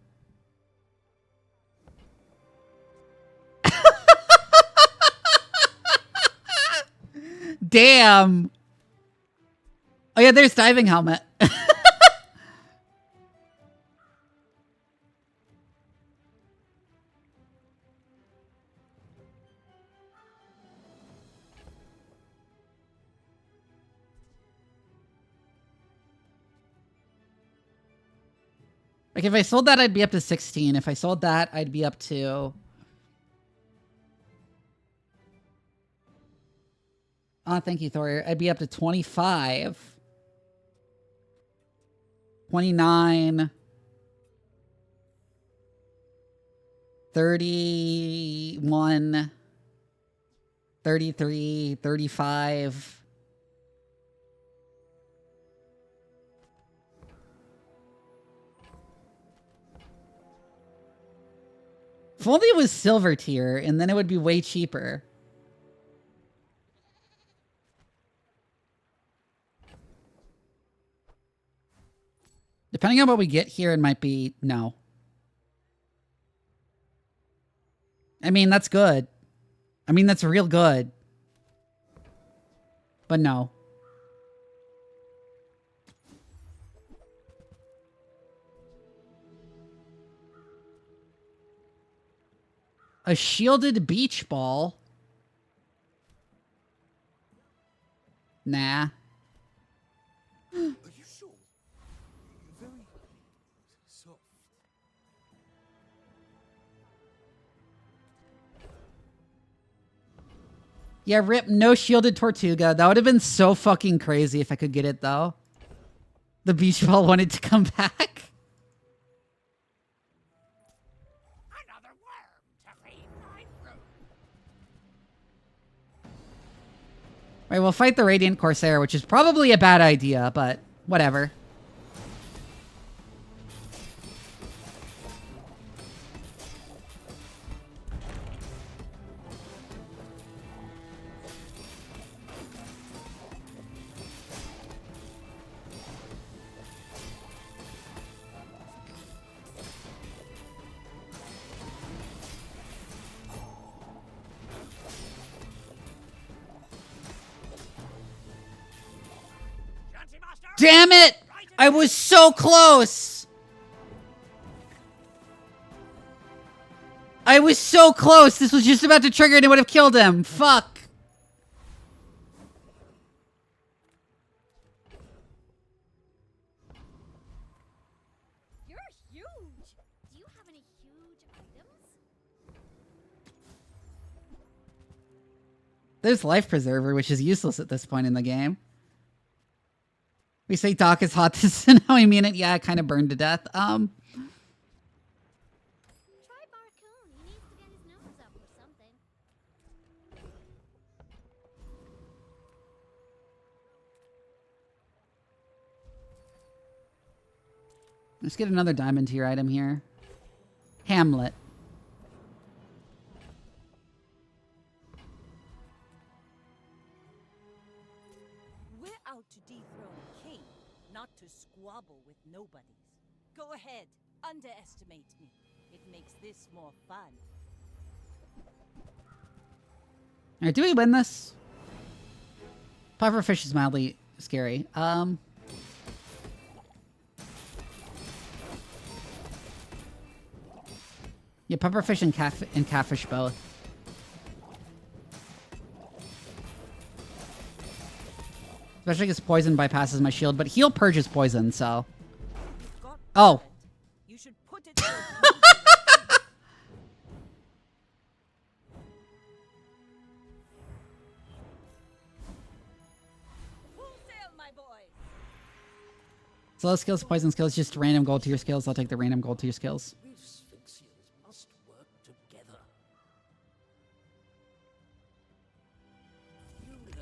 Damn. Oh yeah, there's diving helmet. Like if I sold that, I'd be up to 16. If I sold that, I'd be up to... Oh, thank you, Thor. I'd be up to 25. 29. 31. 33. 35. If only it was silver tier, and then it would be way cheaper. Depending on what we get here, it might be no. I mean, that's good. I mean, that's real good. But no. A shielded beach ball? Nah. Are you sure? Very soft. Yeah, rip, no shielded Tortuga. That would have been so fucking crazy if I could get it, though. The beach ball wanted to come back. Another worm to feed my brood. Right, we'll fight the Radiant Corsair, which is probably a bad idea, but whatever. Damn it! I was so close! I was so close! This was just about to trigger and it would have killed him. Fuck. You're huge. Do you have any huge items? There's Life Preserver, which is useless at this point in the game. We say Doc is hot. This is how I mean it. Yeah, it kind of burned to death. Try Barcoon. He needs to get his nose up or something. Let's get another diamond tier item here. Hamlet. We're out to dethrone a king, not to squabble with nobodies. Go ahead, underestimate me. It makes this more fun. Alright, do we win this? Pufferfish is mildly scary. Yeah, pufferfish and catfish both. Especially because poison bypasses my shield, but heal purges poison, so. You've got Oh. talent. You should put it towards Full sail, my boys. Slow skills, poison skills, just random gold tier skills. I'll take the random gold tier skills. We Sphinxians must work together.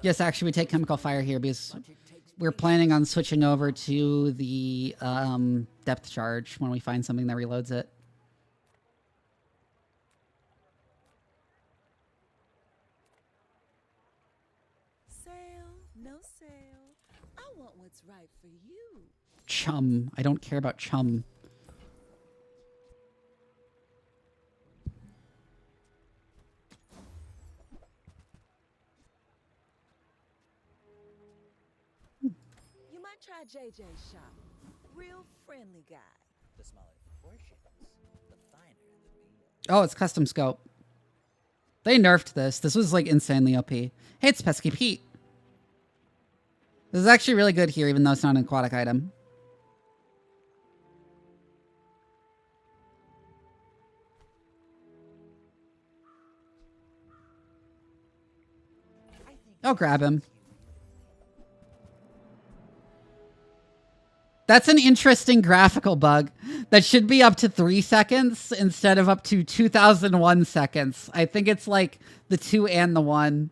Yes, actually, we take chemical fire here because we're planning on switching over to the depth charge when we find something that reloads it. Sail, no sail. I want what's right for you. Chum. I don't care about chum. You might try JJ's shop. Real friendly guy. The smaller the portions, the finer the meal. Oh, it's custom scope. They nerfed this. This was like insanely OP. Hey, it's Pesky Pete. This is actually really good here, even though it's not an aquatic item. I'll grab him. That's an interesting graphical bug. That should be up to 3 seconds instead of up to 2001 seconds. I think it's like the 2 and the 1.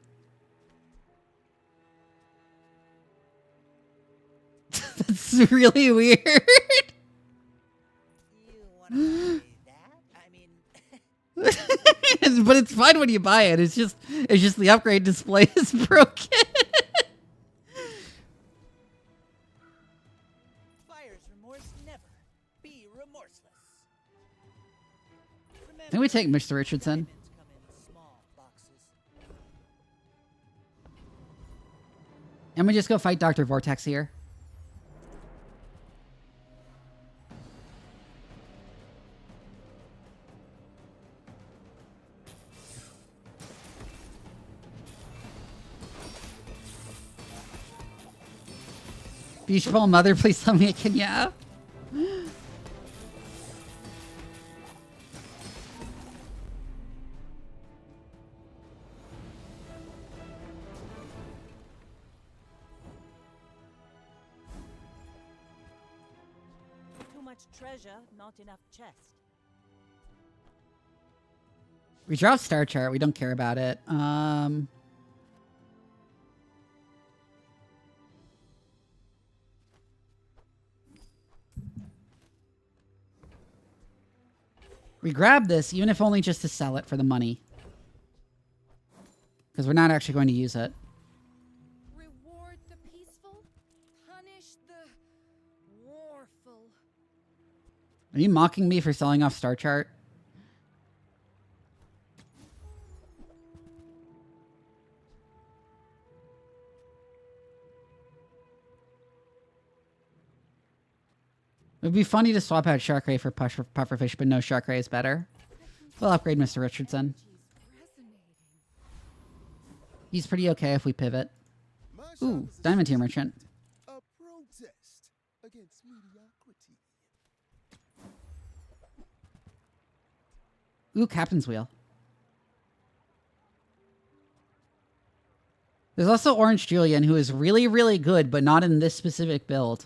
That's really weird. You want to buy that? I mean, But it's fine when you buy it. It's just the upgrade display is broken. buyer's remorse never. Be remorseless. Remember, Can we take Mr. Richardson? diamonds come in small boxes. And we just go fight Dr. Vortex here. Beautiful mother, please tell me it can, yeah. Too much treasure, not enough chest. We draw star chart. We don't care about it. We grab this, even if only just to sell it for the money. Because we're not actually going to use it. Reward the peaceful, punish the warful. Are you mocking me for selling off star chart? It would be funny to swap out Sharkray for Pufferfish, but no, Sharkray is better. We'll upgrade Mr. Richardson. He's pretty okay if we pivot. My shop Ooh, is a Diamond Tier solution, Merchant. a protest against mediocrity. Ooh, Captain's Wheel. There's also Orange Julian, who is really, really good, but not in this specific build.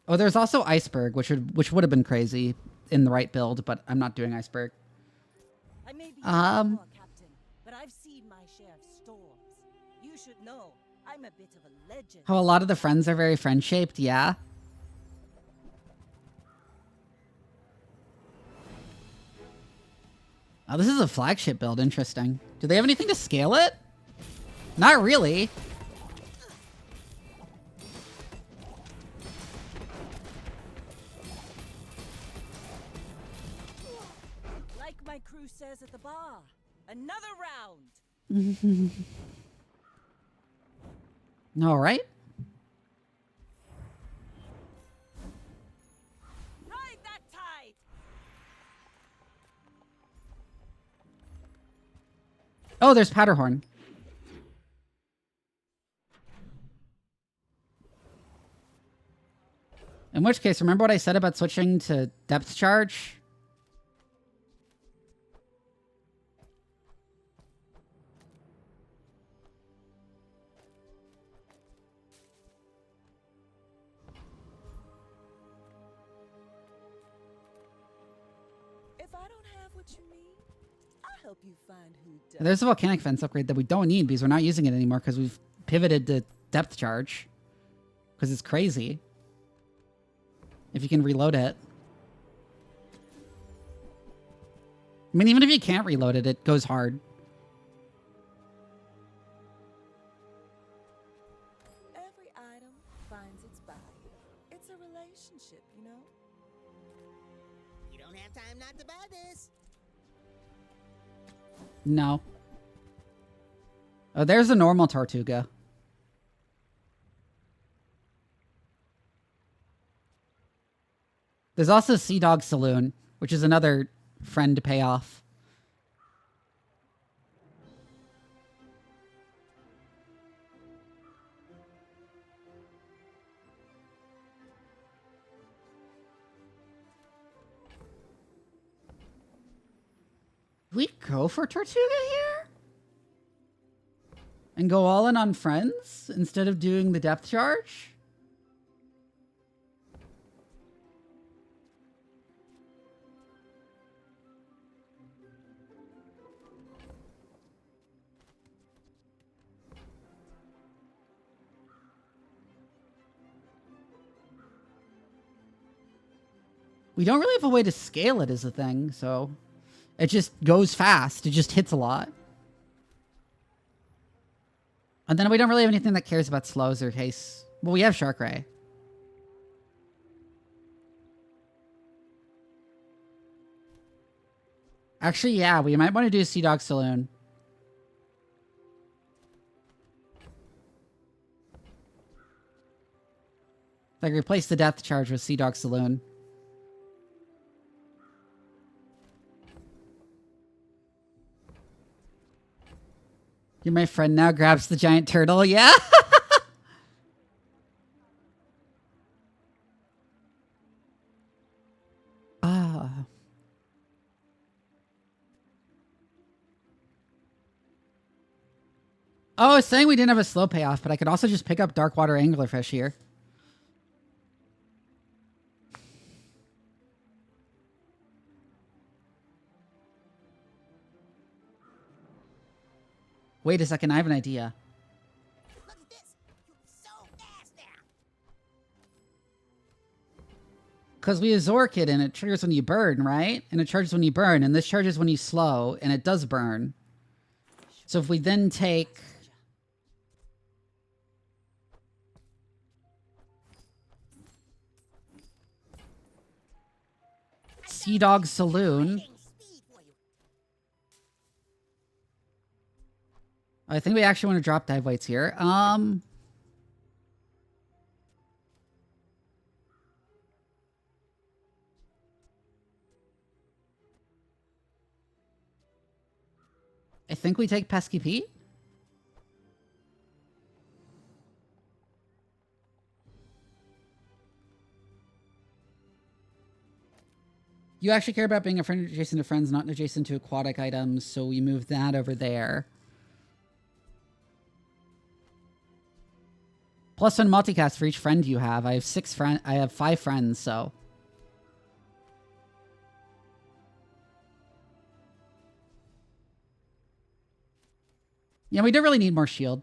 Oh, there's also Iceberg, which would have been crazy in the right build, but I'm not doing Iceberg. I may be poor, Captain, but I've seen my share of storms. You should know, I'm a bit of a legend. How a lot of the friends are very friend-shaped, yeah. Oh, this is a flagship build. Interesting. Do they have anything to scale it? Not really. Like my crew says at the bar, another round. All right. Ride that tide. Oh, there's Powderhorn. In which case, remember what I said about switching to depth charge? If I don't have what you need, I'll help you find who does. There's a volcanic fence upgrade that we don't need because we're not using it anymore because we've pivoted to depth charge. Because it's crazy. If you can reload it. I mean, even if you can't reload it, it goes hard. Every item finds its buyer. It's a relationship, you know? You don't have time not to buy this. No. Oh, there's a normal Tortuga. There's also Sea Dog Saloon, which is another friend to pay off. We go for Tortuga here? And go all in on friends instead of doing the depth charge? We don't really have a way to scale it is the thing, so... It just goes fast. It just hits a lot. And then we don't really have anything that cares about slows or haste. Well, we have Shark Ray. Actually, yeah, we might want to do Sea Dog Saloon. Like, replace the depth charge with Sea Dog Saloon. You're my friend now, grabs the giant turtle, yeah? Ah. Oh, I was saying we didn't have a slow payoff, but I could also just pick up dark water anglerfish here. Wait a second, I have an idea. Look at this. You're so fast now. Because we use Orchid and it triggers when you burn, right? And it charges when you burn, and this charges when you slow, and it does burn. So if we then take... Sea Dog Saloon. Speed for you. I think we actually want to drop dive weights here. I think we take Pesky Pete. You actually care about being a friend adjacent to friends, not adjacent to aquatic items, so we move that over there. Plus one multicast for each friend you have. I have 5 friends, so. Yeah, we do really need more shield.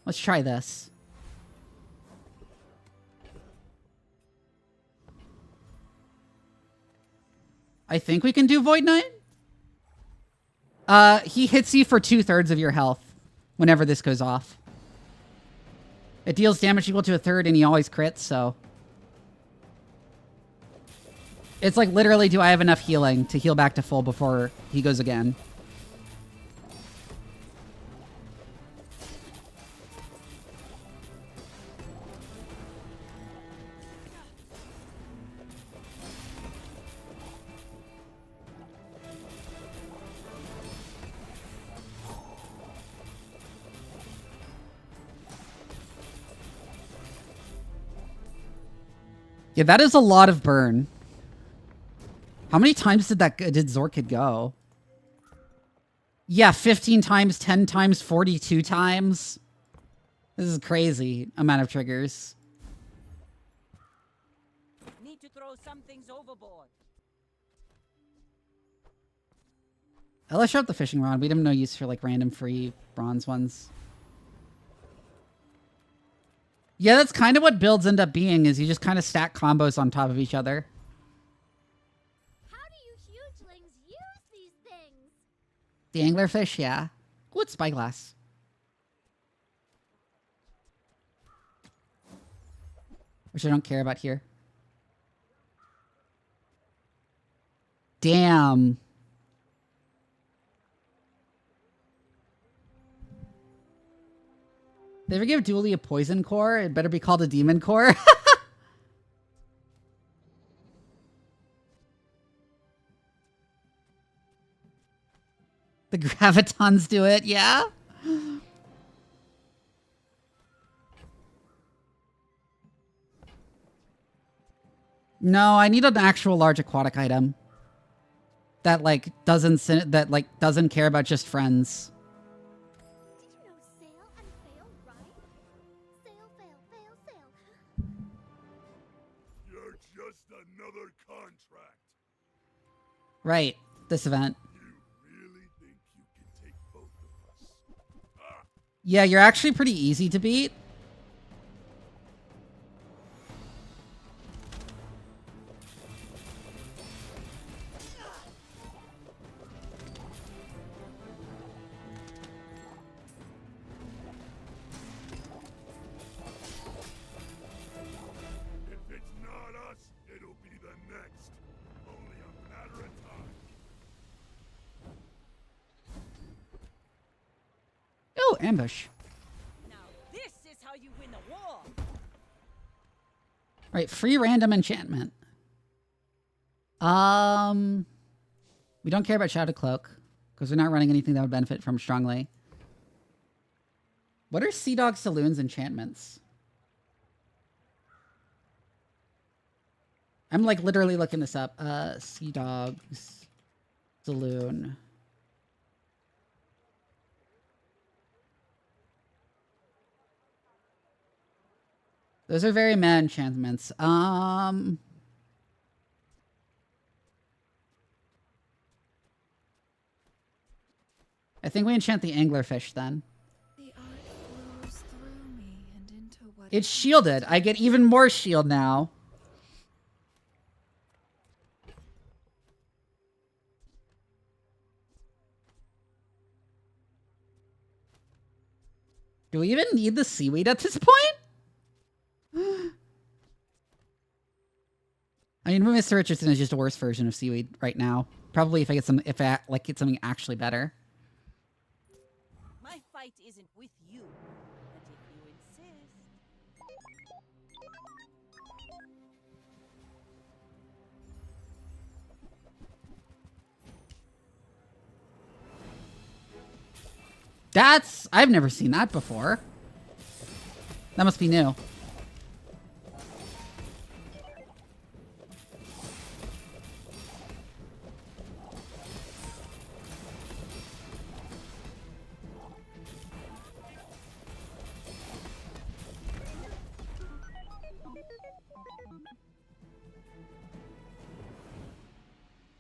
Let's try this. I think we can do Void Knight. He hits you for 2/3 of your health whenever this goes off. It deals damage equal to 1/3 and he always crits, so. It's like literally, do I have enough healing to heal back to full before he goes again? Yeah, that is a lot of burn. How many times did Zorkid go? Yeah, 15 times, 10 times, 42 times. This is crazy amount of triggers. Need to throw some things overboard. Let's show up the fishing rod. We have no use for like random free bronze ones. Yeah, that's kind of what builds end up being, is you just kind of stack combos on top of each other. How do you hugelings use these things? The anglerfish, yeah. Ooh, it's spyglass. Which I don't care about here. Damn. They ever give Dooley a poison core? It better be called a demon core. The gravitons do it, yeah? No, I need an actual large aquatic item that doesn't care about just friends. Did you know sail and fail rhyme? Sail, fail, fail, sail. You're just another contract. Right, this event. You really think you can take both of us? Yeah, you're actually pretty easy to beat. If it's not us, it'll be the next. Only a matter of time. Oh, ambush. Now this is how you win a war. Right, free random enchantment. We don't care about Shadow Cloak because we're not running anything that would benefit from strongly. What are Sea Dog Saloon's enchantments? I'm like literally looking this up. Sea Dog's Saloon. Those are very mad enchantments. I think we enchant the anglerfish then. The art flows through me and into what It's shielded. I get even more shield now. Do we even need the seaweed at this point? I mean, Mr. Richardson is just a worse version of seaweed right now. Probably if I get get something actually better. My fight isn't with you, but if you insist. I've never seen that before. That must be new.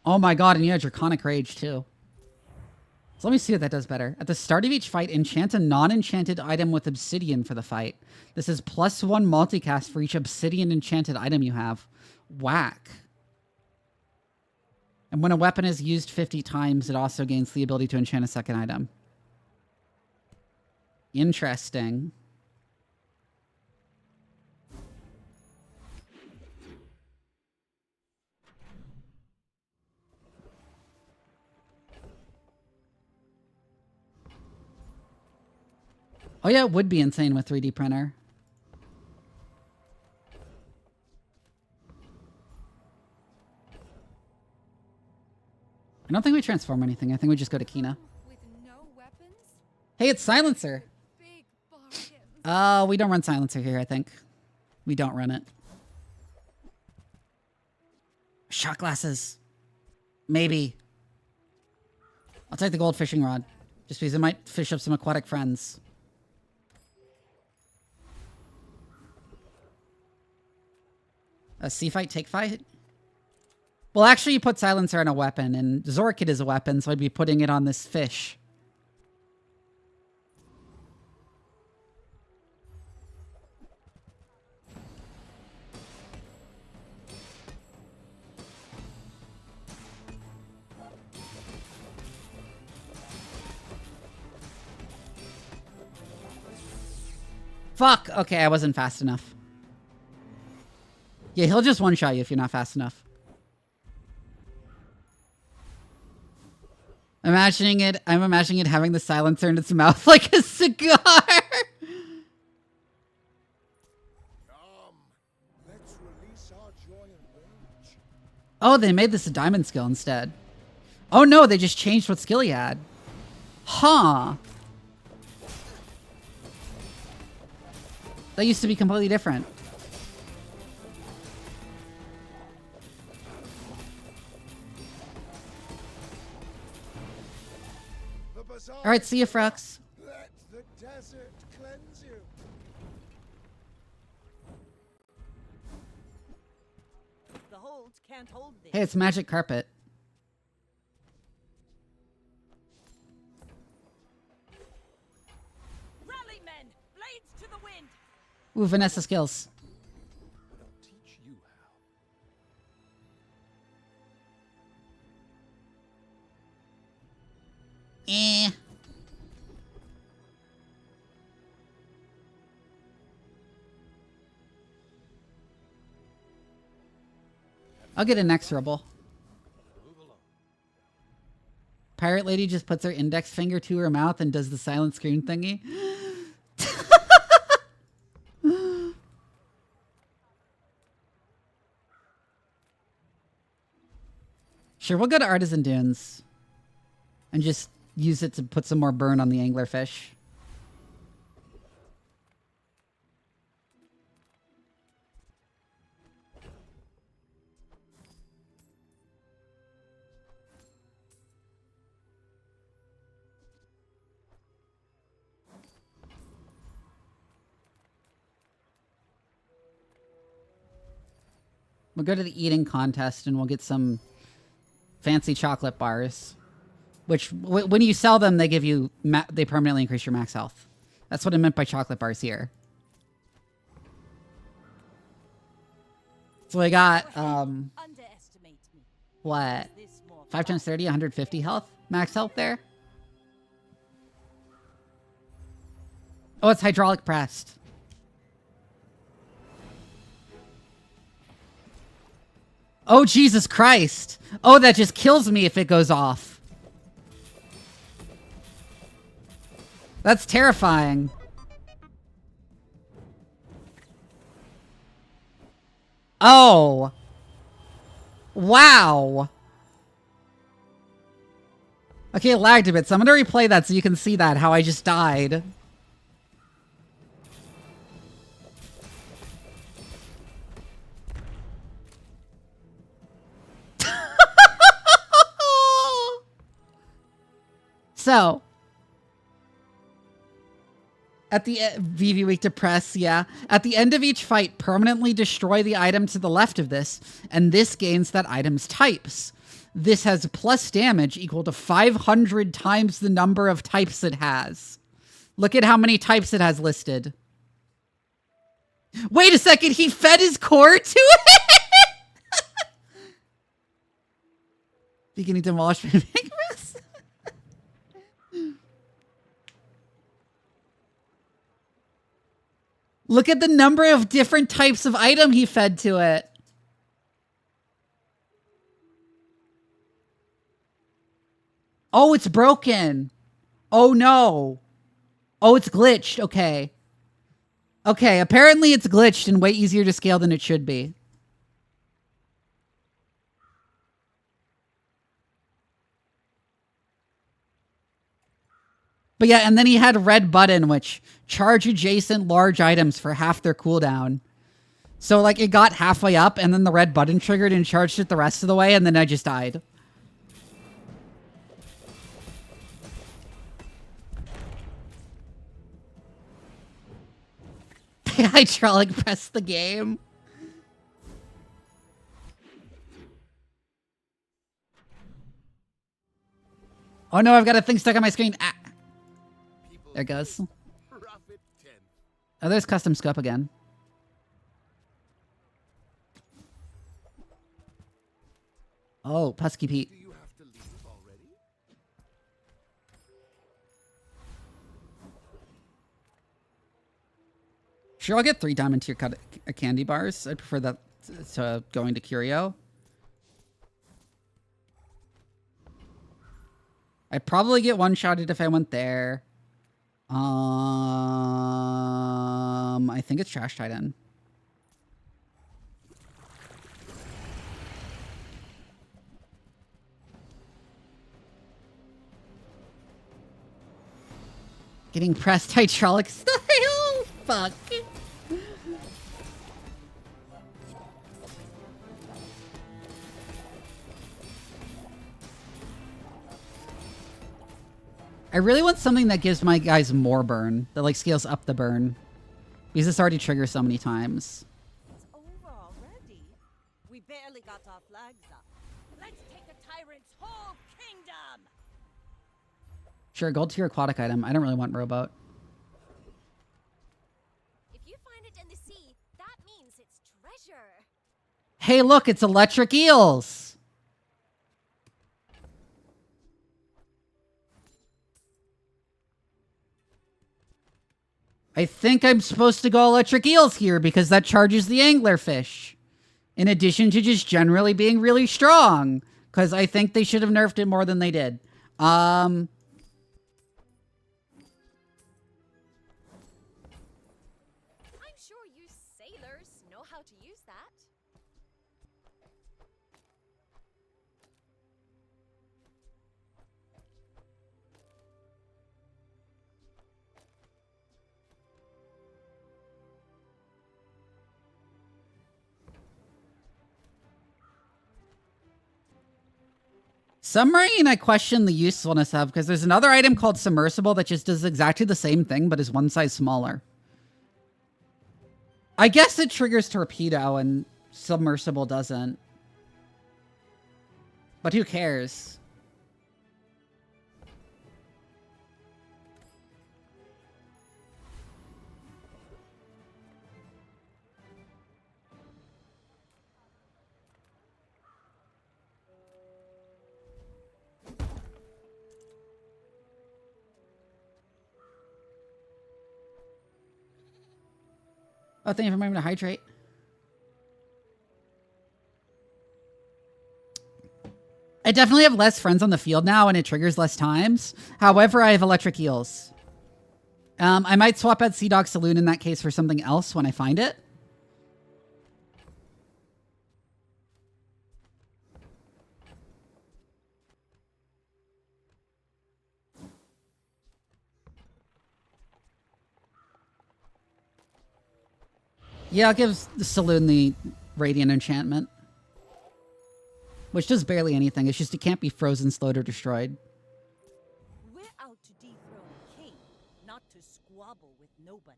Oh my god, and you had Draconic Rage too. So let me see what that does better. At the start of each fight, enchant a non-enchanted item with obsidian for the fight. This is +1 multicast for each obsidian enchanted item you have. Whack. And when a weapon is used 50 times, it also gains the ability to enchant a second item. Interesting. Oh yeah, it would be insane with 3D printer. I don't think we transform anything. I think we just go to Kina. With no weapons? Hey, it's Silencer. Big bargain. We don't run Silencer here, I think. We don't run it. Shot glasses. Maybe. I'll take the gold fishing rod. Just because it might fish up some aquatic friends. A sea fight, take fight? Well, actually, you put Silencer on a weapon, and Zorkid is a weapon, so I'd be putting it on this fish. Fuck! Okay, I wasn't fast enough. Yeah, he'll just one-shot you if you're not fast enough. I'm imagining it having the silencer in its mouth like a cigar. Let's release our joy and rage. Oh, they made this a diamond skill instead. Oh no, they just changed what skill he had. Huh. That used to be completely different. All right, see you, Frux. Let the desert cleanse you. The hold can't hold this. Hey, it's magic carpet. Rally, men! Blades to the wind! Ooh, Vanessa skills. I'll teach you how. Eh. I'll get an exorable. Pirate lady just puts her index finger to her mouth and does the silent scream thingy. Sure, we'll go to Artisan Dunes and just use it to put some more burn on the anglerfish. We'll go to the eating contest and we'll get some fancy chocolate bars. Which, when you sell them, they give you, they permanently increase your max health. That's what I meant by chocolate bars here. So I got, Underestimate me. what? This more 5 times 30, 150 health? Max health there? Oh, it's hydraulic pressed. Oh, Jesus Christ. Oh, that just kills me if it goes off. That's terrifying. Oh. Wow. Okay, it lagged a bit, so I'm going to replay that so you can see that, how I just died. So, at the Vivi Week to press, yeah. At the end of each fight, permanently destroy the item to the left of this, and this gains that item's types. This has plus damage equal to 500 times the number of types it has. Look at how many types it has listed. Wait a second, he fed his core to it? Beginning demolishment vigorous. Look at the number of different types of item he fed to it. Oh, it's broken. Oh, no. Oh, it's glitched. Okay. Okay, apparently it's glitched and way easier to scale than it should be. But yeah, and then he had red button, which charge adjacent large items for half their cooldown. So, like, it got halfway up, and then the red button triggered and charged it the rest of the way, and then I just died. Hydraulic press the game. Oh no, I've got a thing stuck on my screen. Ah. There it goes. Oh, there's custom scope again. Oh, Pusky Pete. Sure, I'll get 3 diamond tier cut candy bars. I prefer that to going to Curio. I'd probably get one-shotted if I went there. I think it's Trash Titan. Getting pressed hydraulic style? Fuck. I really want something that gives my guys more burn. That, like, scales up the burn. Because this already triggers so many times. It's over already. We barely got our flags up. Let's take the tyrant's whole kingdom! Sure, gold tier aquatic item. I don't really want rowboat. If you find it in the sea, that means it's treasure. Hey, look, it's electric eels! I think I'm supposed to go electric eels here because that charges the anglerfish. In addition to just generally being really strong. Because I think they should have nerfed it more than they did. I'm sure you sailors know how to use that. Submarine, I question the usefulness of, because there's another item called Submersible that just does exactly the same thing, but is one size smaller. I guess it triggers Torpedo, and Submersible doesn't. But who cares? Oh, thank you for remembering to hydrate. I definitely have less friends on the field now and it triggers less times. However, I have electric eels. I might swap out Sea Dog Saloon in that case for something else when I find it. Yeah, I'll give the Saloon the Radiant Enchantment. Which does barely anything. It's just it can't be frozen, slowed, or destroyed. We're out to dethrone a king, not to squabble with nobodies.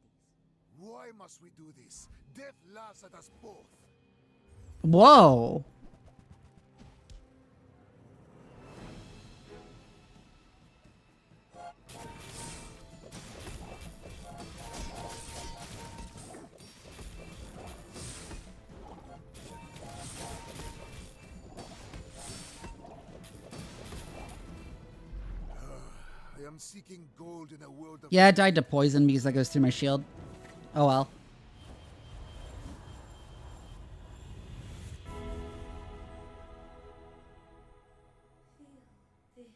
Why must we do this? Death laughs at us both. Whoa. am seeking gold in a world of Yeah, I died to poison because that goes through my shield. Oh well. Feel this.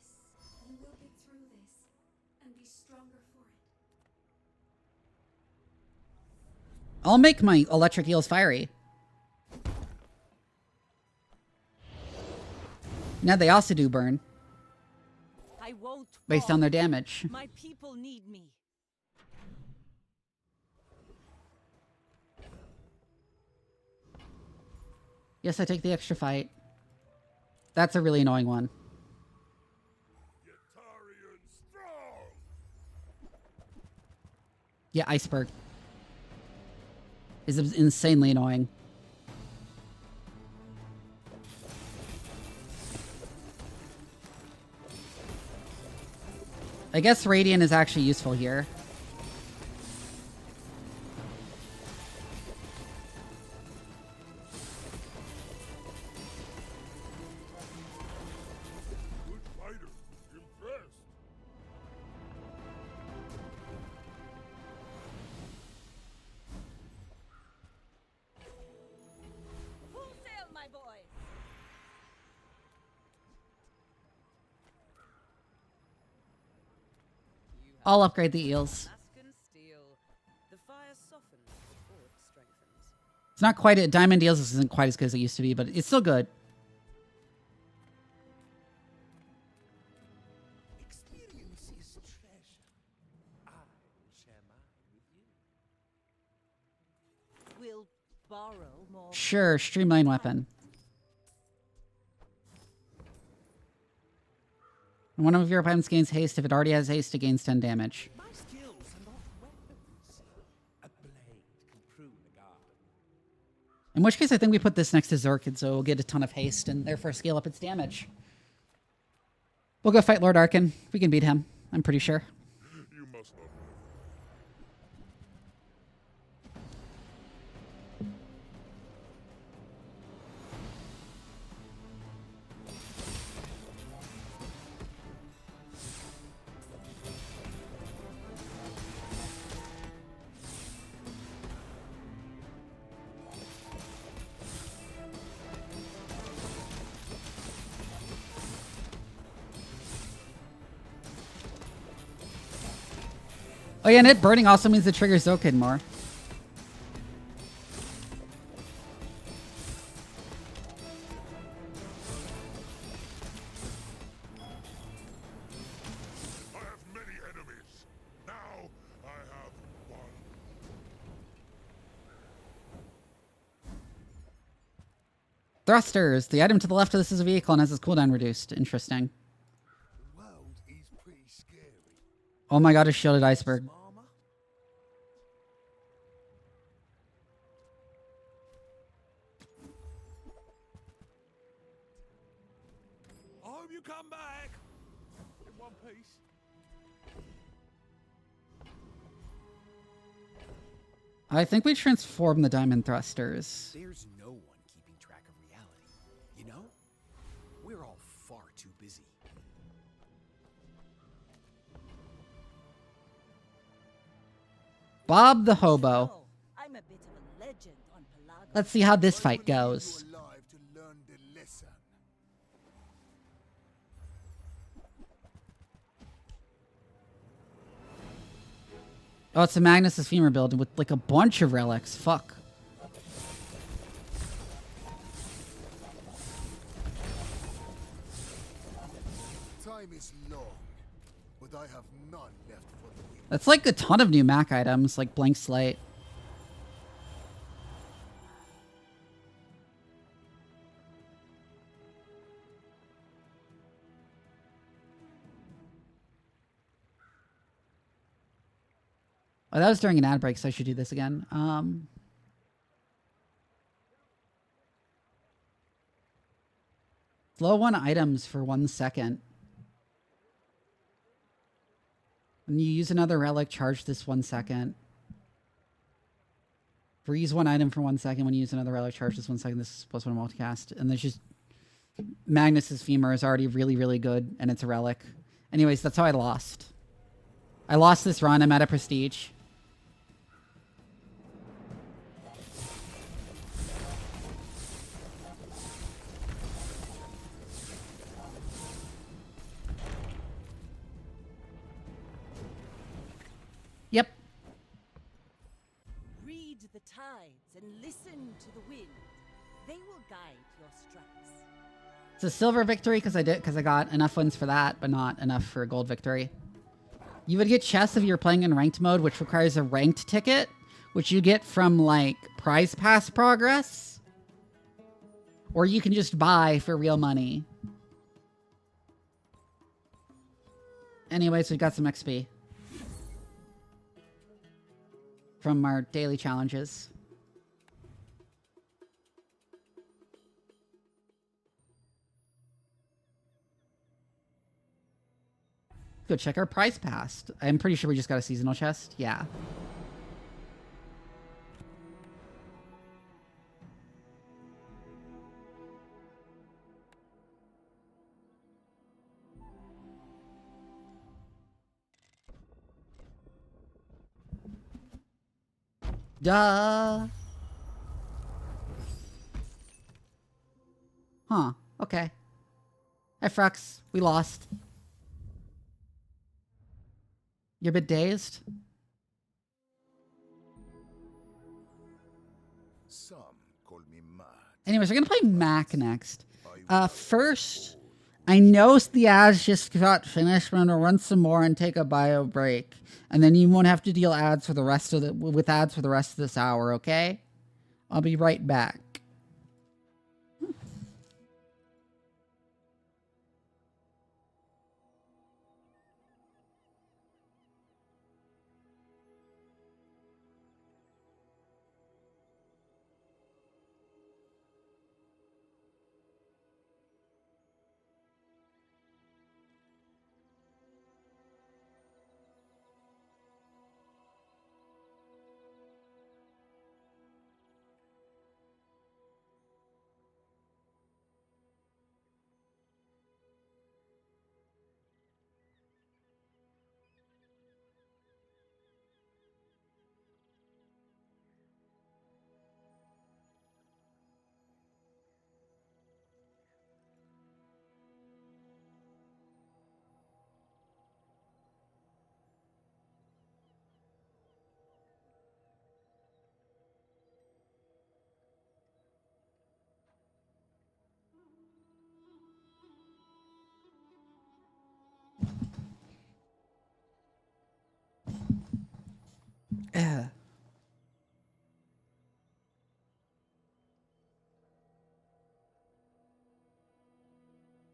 You will get through this and be stronger for it. I'll make my electric eels fiery. Now they also do burn I won't based fall. on their damage. My people need me. Yes, I take the extra fight. That's a really annoying one. Yetarian strong. Yeah, iceberg is insanely annoying. I guess Radiant is actually useful here. Good fighter. Impressed. Full sail, my boy. I'll upgrade the eels. Mascan steel. The fire softens, or strengthens. It's not quite it. Diamond eels isn't quite as good as it used to be, but it's still good. Experience is treasure. I will share mine with you. We'll borrow more. Sure, streamline weapon. When one of your opponents gains haste, if it already has haste, it gains 10 damage. My skills are not weapons. A blade can prune the garden. In which case, I think we put this next to Zerkin, so we'll get a ton of haste and therefore scale up its damage. We'll go fight Lord Arkin. We can beat him, I'm pretty sure. You must not know. Oh yeah, and it burning also means it triggers Zokid more. I have many enemies. Now I have one. Thrusters. The item to the left of this is a vehicle and has its cooldown reduced. Interesting. The world is pretty scary. Oh my god, a shielded iceberg. Armor? I hope you come back in one piece. I think we transform the diamond thrusters. There's no one keeping track of reality. You know? We're all far too busy. Bob the Hobo. Oh, I'm a bit of a legend on Pelago. Let's see how this fight goes. You alive to learn the lesson. Oh, it's a Magnus's femur build with like a bunch of relics. Fuck. Time is long, but I have none left for the weak. That's like a ton of new Mac items, like blank slate. Oh, that was during an ad break, so I should do this again. Slow one items for 1 second. When you use another relic, charge this 1 second. Freeze one item for 1 second. When you use another relic, charge this 1 second. This is +1 multicast. And there's just... Magnus's femur is already really, really good, and it's a relic. Anyways, that's how I lost. I lost this run. I'm out of prestige. Yep. Read the tides and listen to the wind. They will guide your strikes. It's a silver victory because I got enough wins for that, but not enough for a gold victory. You would get chests if you're playing in ranked mode, which requires a ranked ticket, which you get from, like, prize pass progress. Or you can just buy for real money. Anyways, we got some XP. From our daily challenges. Go check our prize pass. I'm pretty sure we just got a seasonal chest. Yeah. Duh. Huh. Okay. Hey, Frux. We lost. You're a bit dazed? Some call me mad. Anyways, we're gonna play Mac next. First, I know the ads just got finished, but I'm gonna run some more and take a bio break. And then you won't have to deal ads for the rest of with ads for the rest of this hour, okay? I'll be right back.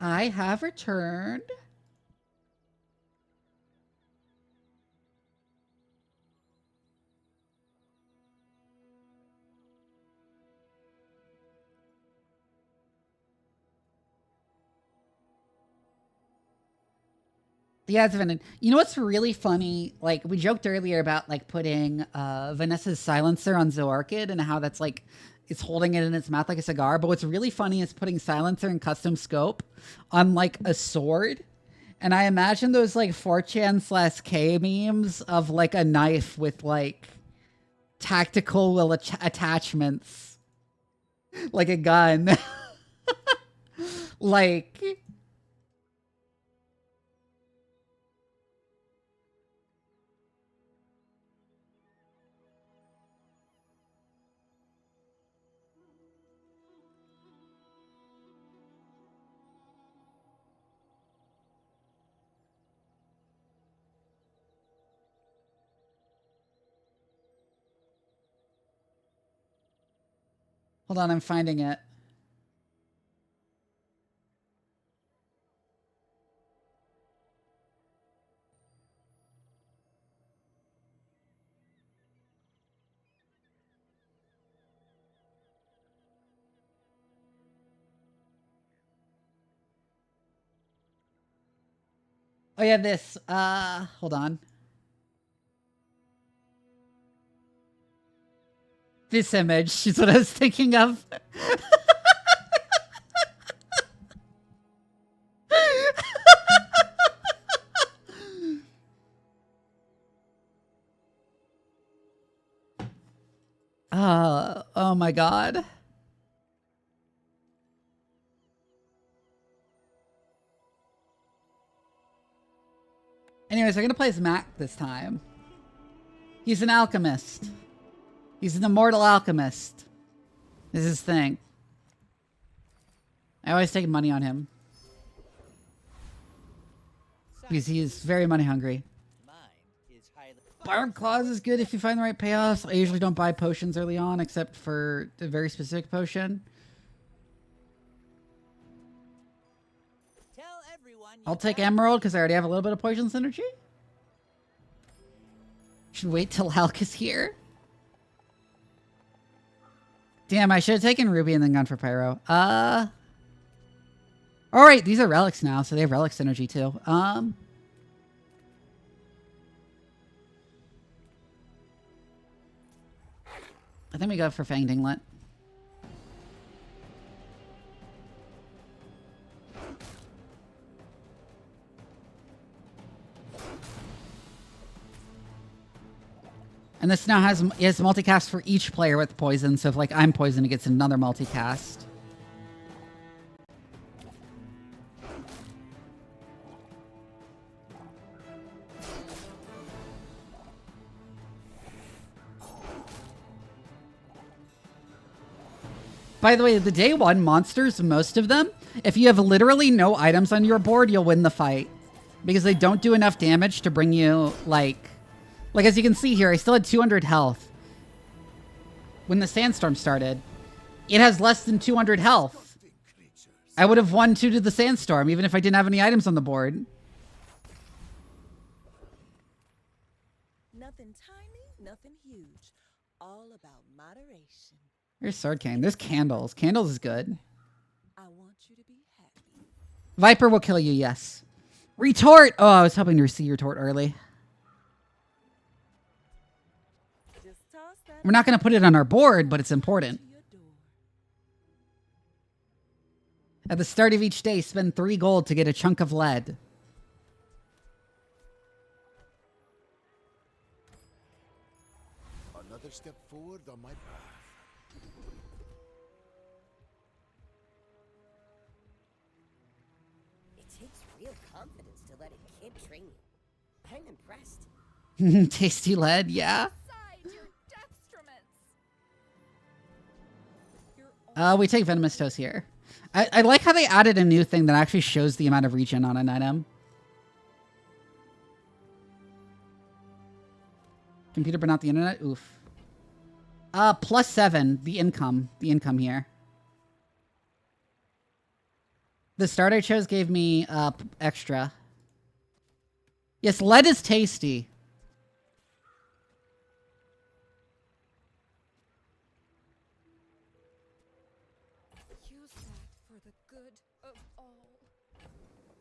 I have returned. Yeah, it's Venom. You know what's really funny? Like, we joked earlier about, like, putting Vanessa's silencer on Zoarkid and how that's, like, it's holding it in its mouth like a cigar. But what's really funny is putting silencer and custom scope on, like, a sword. And I imagine those, like, 4chan/K memes of, like, a knife with, like, tactical attachments. Like a gun. Like... Hold on, I'm finding it. Oh yeah, this. Hold on. This image is what I was thinking of. Oh my god. Anyways, we're gonna play as Mac this time. He's an alchemist. He's an immortal alchemist. This is his thing. I always take money on him. Because he is very money hungry. Barb Claws is good if you find the right payoffs. I usually don't buy potions early on, except for a very specific potion. I'll take Emerald because I already have a little bit of poison synergy. Should wait till Hulk is here. Damn, I should have taken Ruby and then gone for Pyro. Alright, these are relics now, so they have relic synergy too. I think we go for Fang Dinglet. And this now has multicast for each player with poison, so if like I'm poisoned, it gets another multicast. By the way, the day one monsters, most of them, if you have literally no items on your board, you'll win the fight. Because they don't do enough damage to bring you, like as you can see here, I still had 200 health when the sandstorm started. It has less than 200 health. I would have won 2 to the sandstorm, even if I didn't have any items on the board. Nothing tiny, nothing huge. All about moderation. There's Sword Cane. There's Candles. Candles is good. I want you to be happy. Viper will kill you, yes. Retort! Oh, I was hoping to see Retort early. Just toss that We're not going to put it on our board, but it's important. to your door. At the start of each day, spend 3 gold to get a chunk of lead. Another step forward on my path. It takes real confidence to let a kid train you. I'm impressed. Tasty lead, yeah. Side your dextroments. We take Venomous Toast here. I like how they added a new thing that actually shows the amount of regen on an item. Computer but not the internet? Oof. +7, the income here. The start I chose gave me extra. Yes, lead is tasty. Use that for the good of all.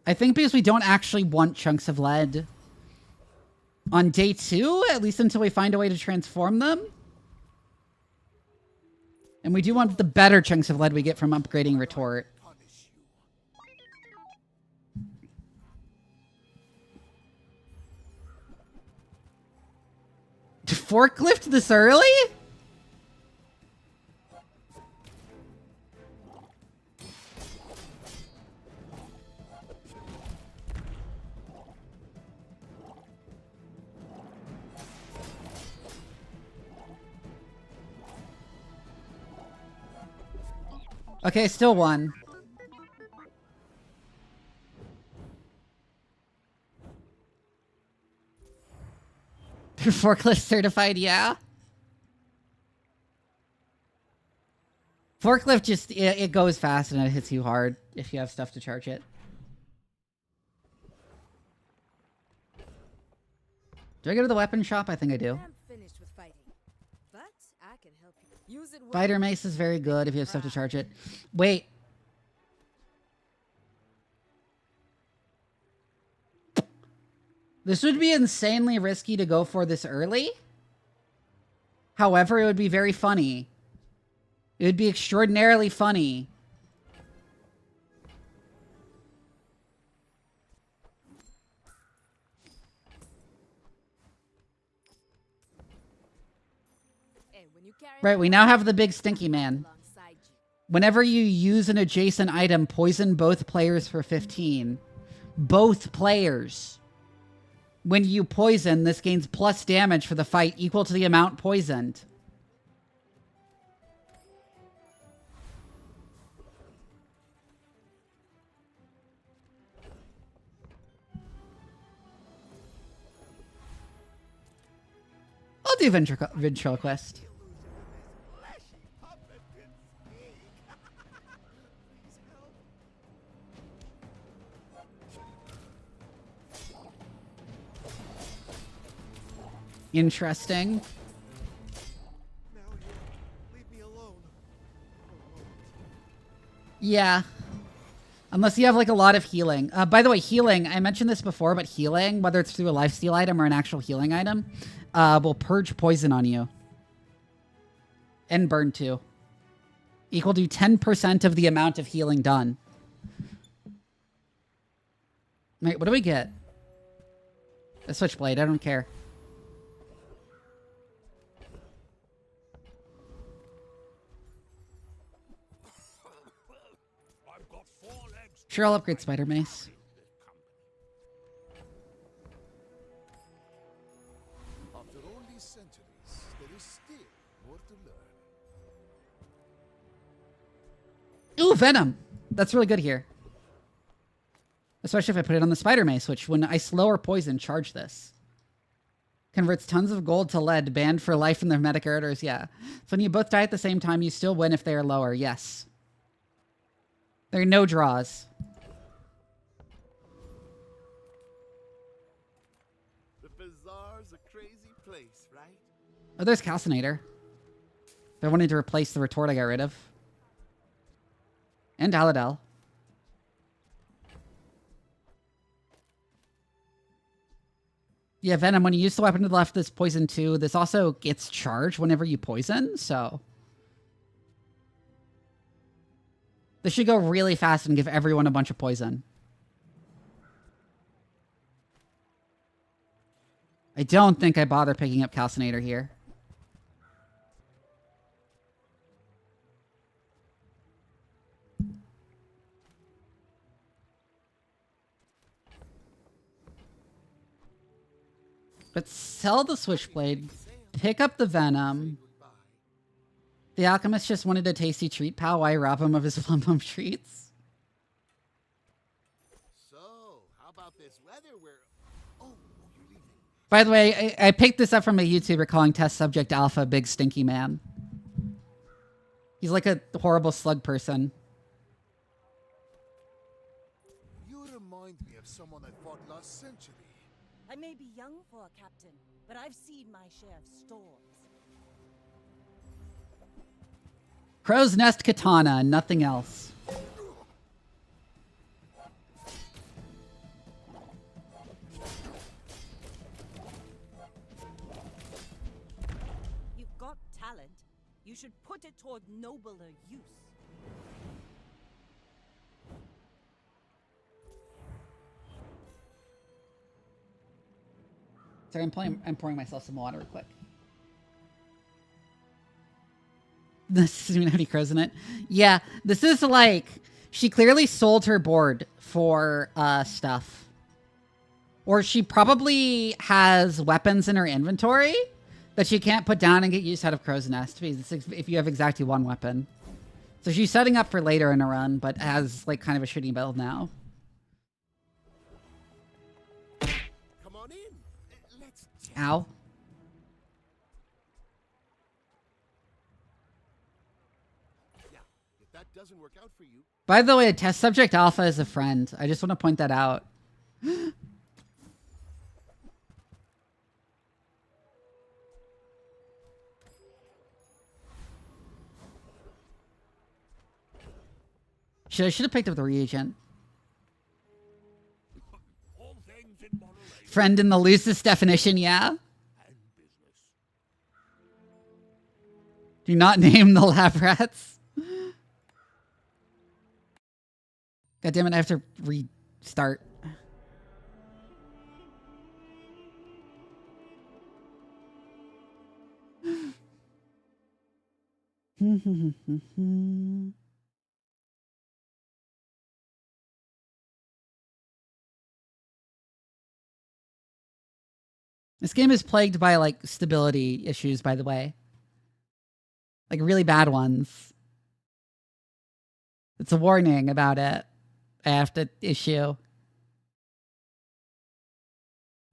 I think because we don't actually want chunks of lead on day 2, at least until we find a way to transform them. And we do want the better chunks of lead we get from upgrading Retort. Forklift this early? Okay, still 1. Forklift certified, yeah. Forklift just, it goes fast and it hits you hard if you have stuff to charge it. Do I go to the weapon shop? I think I do. I'm finished with fighting, but I can help you. Use it well. Fighter Mace is very good if you have stuff to charge it. Wait. This would be insanely risky to go for this early. However, it would be very funny. It would be extraordinarily funny. And when you carry Right, we now have the big stinky man. Alongside you. Whenever you use an adjacent item, poison both players for 15. Both players. When you poison, this gains plus damage for the fight equal to the amount poisoned. I'll do ventriloquist. Interesting. Leave me alone. Yeah. Unless you have like a lot of healing. By the way, healing, I mentioned this before, but healing, whether it's through a lifesteal item or an actual healing item, will purge poison on you. And burn too. Equal to 10% of the amount of healing done. Wait, what do we get? A switchblade, I don't care. Sure, I'll upgrade Spider Mace. After all these centuries, there is still more to learn. Ooh, Venom! That's really good here. Especially if I put it on the Spider Mace, which when I slow or poison, charge this. Converts tons of gold to lead, banned for life from the hermetic orders, yeah. So when you both die at the same time, you still win if they are lower, yes. There are no draws. The bazaar's a crazy place, right? Oh, there's Calcinator. If I wanted to replace the retort I got rid of. And Aladel. Yeah, Venom, when you use the weapon to the left, this poison too. This also gets charged whenever you poison, so... This should go really fast and give everyone a bunch of poison. I don't think I bother picking up Calcinator here. But sell the Switchblade, pick up the Venom. The Alchemist just wanted a tasty treat, pal. Why rob him of his Plum Plum treats? So, how about this weather where... Oh, you're leaving. By the way, I picked this up from a YouTuber calling Test Subject Alpha Big Stinky Man. He's like a horrible slug person. You remind me of someone I fought last century. I may be young for a captain, but I've seen my share of storms. Crow's Nest Katana, nothing else. You've got talent. You should put it toward nobler use. Sorry, I'm pouring myself some water real quick. This doesn't even have any crows in it. Yeah, this is like... She clearly sold her board for stuff. Or she probably has weapons in her inventory that she can't put down and get used out of Crow's Nest if you have exactly one weapon. So she's setting up for later in a run, but has like kind of a shitty build now. Come on in. Let's chat. Ow. Yeah, if that doesn't work out for you, By the way, Test Subject Alpha is a friend. I just want to point that out. I should have picked up the reagent. All things in moderation Friend in the loosest definition, yeah? and business. Do not name the lab rats. God damn it, I have to restart. This game is plagued by like stability issues, by the way. Like really bad ones. It's a warning about it. I have to issue.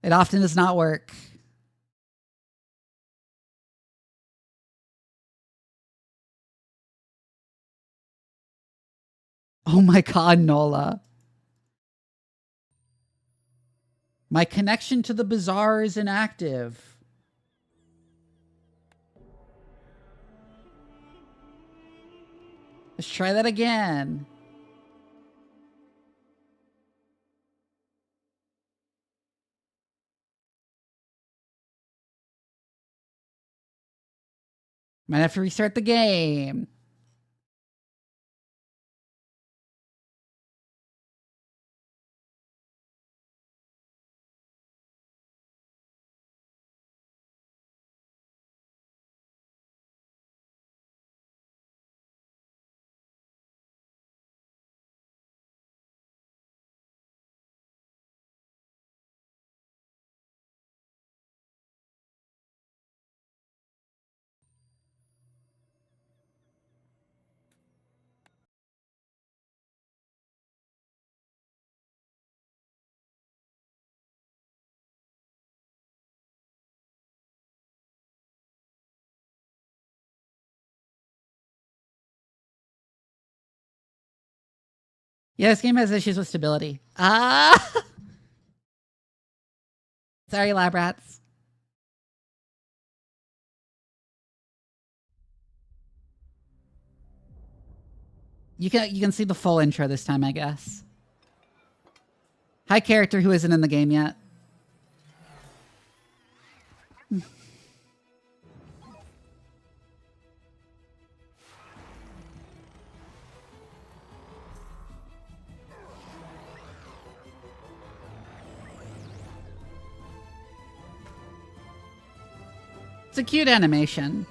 It often does not work. Oh my god, Nola. My connection to the bazaar is inactive. Let's try that again. Might have to restart the game. Yeah, this game has issues with stability. Ah! Sorry, lab rats. You can see the full intro this time, I guess. Hi, character who isn't in the game yet. It's a cute animation.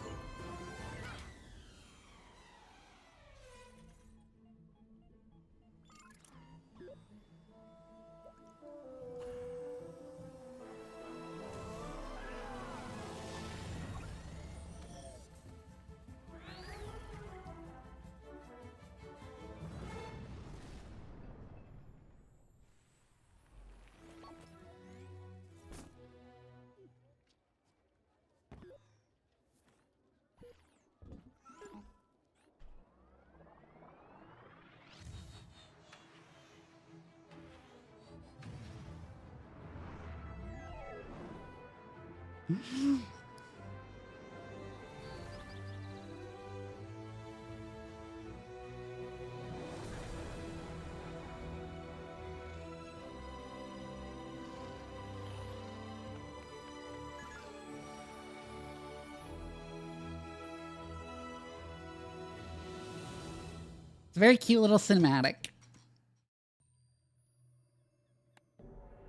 It's a very cute little cinematic.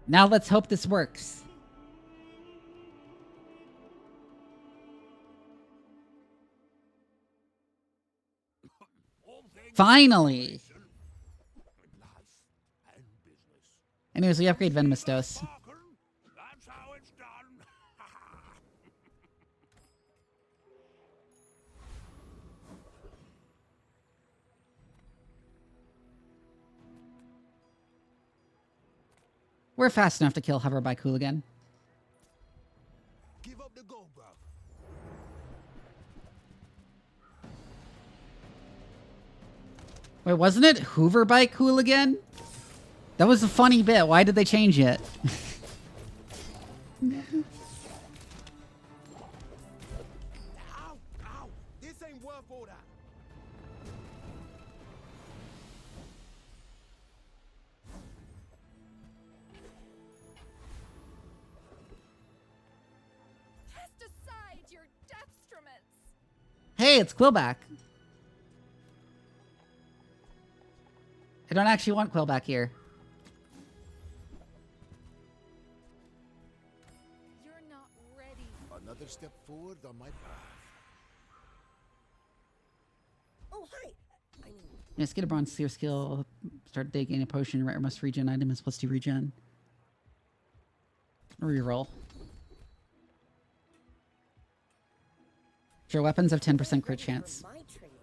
Now let's hope this works. Finally! Anyways, we upgrade Venomous Dose. That's how it's done. We're fast enough to kill Hoverbike Hooligan. Give up the go, bro. Wait, wasn't it Hooverbike Hooligan? That was a funny bit. Why did they change it? Ow, ow. This ain't worth all that. Cast aside your deathstruments. Hey, it's Quillback. I don't actually want Quillback here. You're not ready. Another step forward on my path. Yes, get a bronze tier skill. Start day, gain a potion. Rare must regen item is +2 regen. Reroll. Your weapons have 10% crit chance. My training.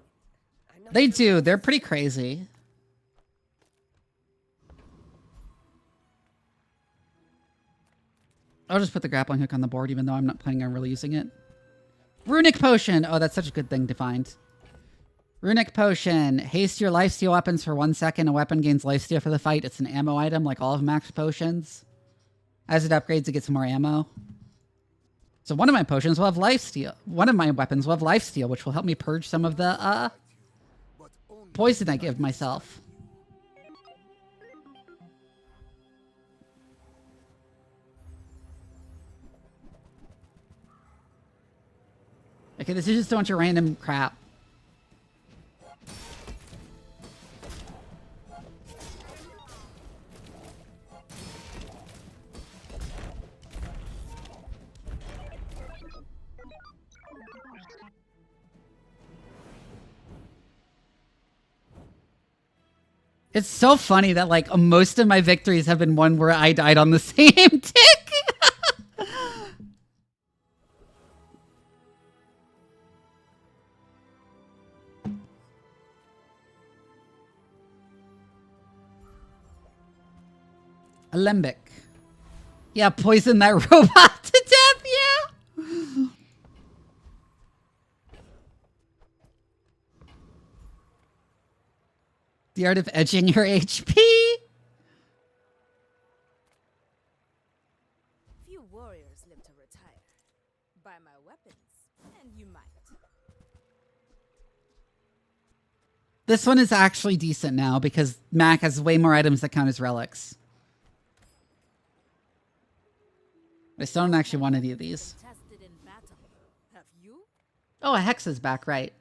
I'm not They sure do. what They're to pretty say. crazy. I'll just put the grappling hook on the board, even though I'm not planning on really using it. Runic Potion! Oh, that's such a good thing to find. Runic Potion. Haste your lifesteal weapons for 1 second. A weapon gains lifesteal for the fight. It's an ammo item, like all of Max potions. As it upgrades, it gets more ammo. So one of my potions will have lifesteal. One of my weapons will have lifesteal, which will help me purge some of the poison I give myself. Okay, this is just a bunch of random crap. It's so funny that, like, most of my victories have been one where I died on the same tick. Alembic. Yeah, poison that robot to death, yeah. The art of edging your HP. Few warriors live to retire. Buy my weapons, and you might. This one is actually decent now because Mac has way more items that count as relics. I still don't actually want any of these. Tested in battle. Have you? Oh, a Hex is back, right.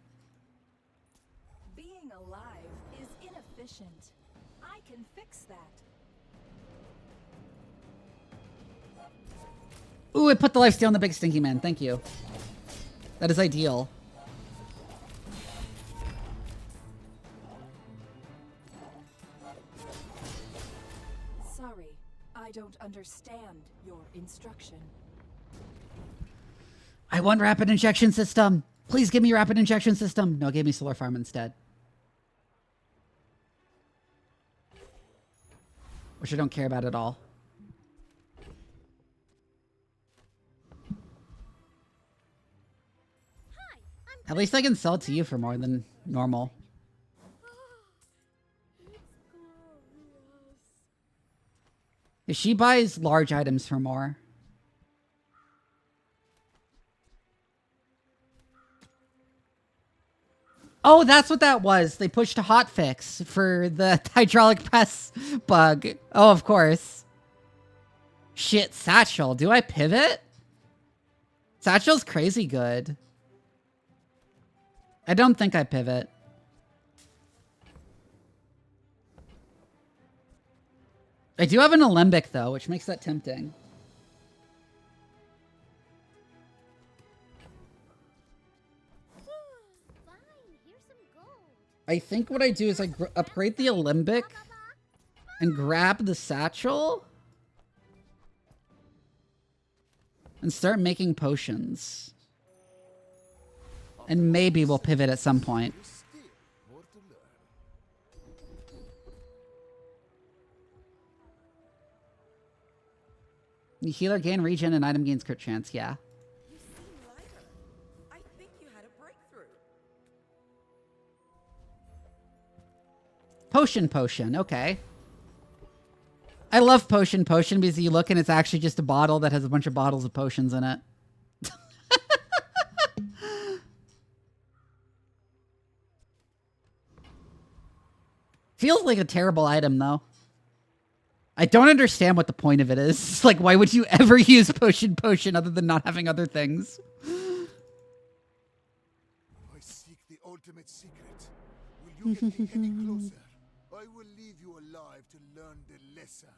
Being alive is inefficient. I can fix that. Ooh, it put the lifesteal on the big stinky man. Thank you. That is ideal. Sorry, I don't understand your instruction. I want rapid injection system. Please give me rapid injection system. No, it gave me solar farm instead. Which I don't care about at all. At least I can sell it to you for more than normal. If she buys large items for more. Oh, that's what that was. They pushed a hotfix for the hydraulic press bug. Oh, of course. Shit, Satchel. Do I pivot? Satchel's crazy good. I don't think I pivot. I do have an Alembic, though, which makes that tempting. Fine, here's some gold. I think what I do is I upgrade the Alembic and grab the Satchel and start making potions. And maybe we'll pivot at some point. Still more to learn. Healer gain regen and item gains crit chance, yeah. You seem lighter. I think you had a breakthrough. Potion, okay. I love potion because you look and it's actually just a bottle that has a bunch of bottles of potions in it. Feels like a terrible item, though. I don't understand what the point of it is. Like, why would you ever use potion other than not having other things? I seek the ultimate secret. Will you get me any closer? I will leave you alive to learn the lesson.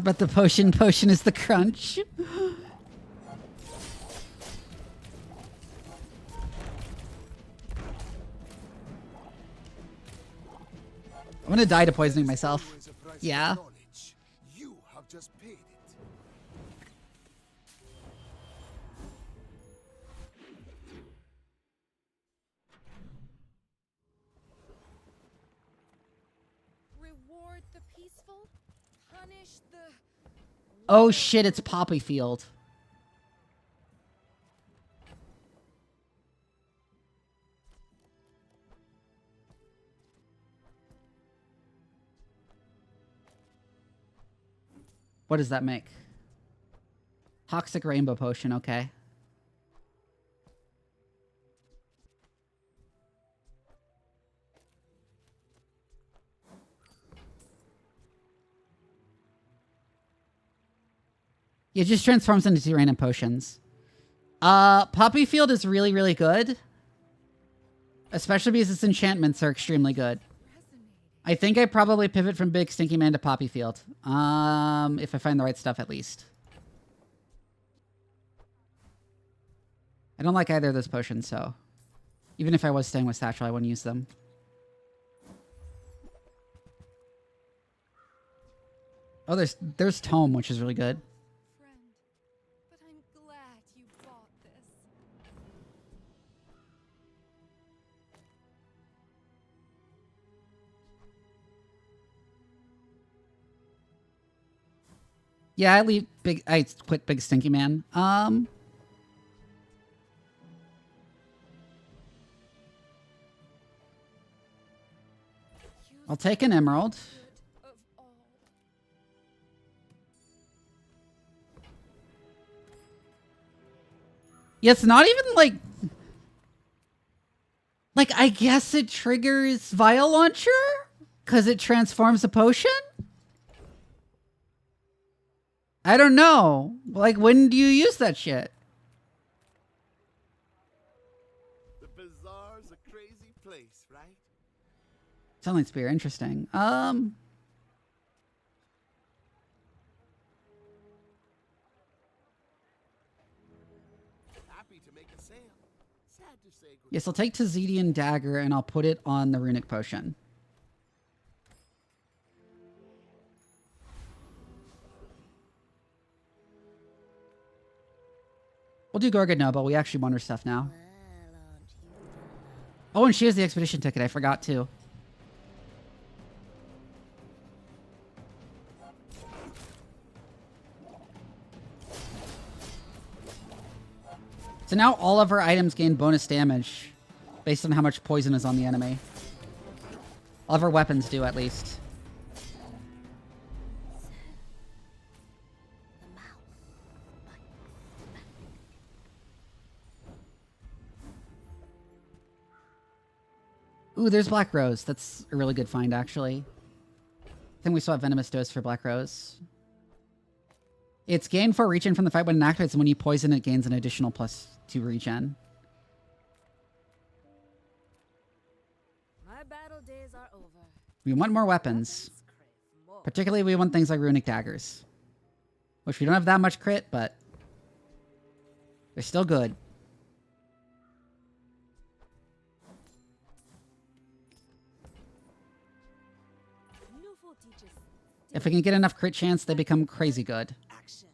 But the potion is the crunch. I'm gonna die to poisoning myself. Always a price for Yeah. knowledge. You have just paid it. Reward the peaceful, punish the... Oh shit, it's Poppy Field. What does that make? Toxic Rainbow Potion, okay. It just transforms into 2 random potions. Poppy Field is really, really good. Especially because its enchantments are extremely good. I think I probably pivot from Big Stinky Man to Poppy Field. If I find the right stuff at least. I don't like either of those potions, so... Even if I was staying with Satchel, I wouldn't use them. Oh, there's Tome, which is really good. Friend, but I'm glad you bought this. Yeah, I quit Big Stinky Man. I'll take an emerald. Of all. Yeah, it's not even like... Like, I guess it triggers Vial Launcher? Because it transforms a potion? I don't know. Like, when do you use that shit? The bazaar's a crazy place, right? Sunlight Spear, interesting. Happy to make a sale. Sad to say goodbye. Yes, I'll take Tazedian Dagger and I'll put it on the Runic Potion. We'll do Gorgon Noble. We actually want her stuff now. Oh, and she has the expedition ticket. I forgot too. So now all of her items gain bonus damage based on how much poison is on the enemy. All of her weapons do, at least. Ooh, there's Black Rose. That's a really good find, actually. I think we saw what Venomous Dose for Black Rose. It's gain 4 regen from the fight when it activates, and when you poison, it gains an additional +2 regen. My battle days are over. We want more weapons. Crave more. Particularly, we want things like Runic Daggers. Which we don't have that much crit, but... they're still good. Newful teaches If we can get enough crit chance, they become crazy good. action.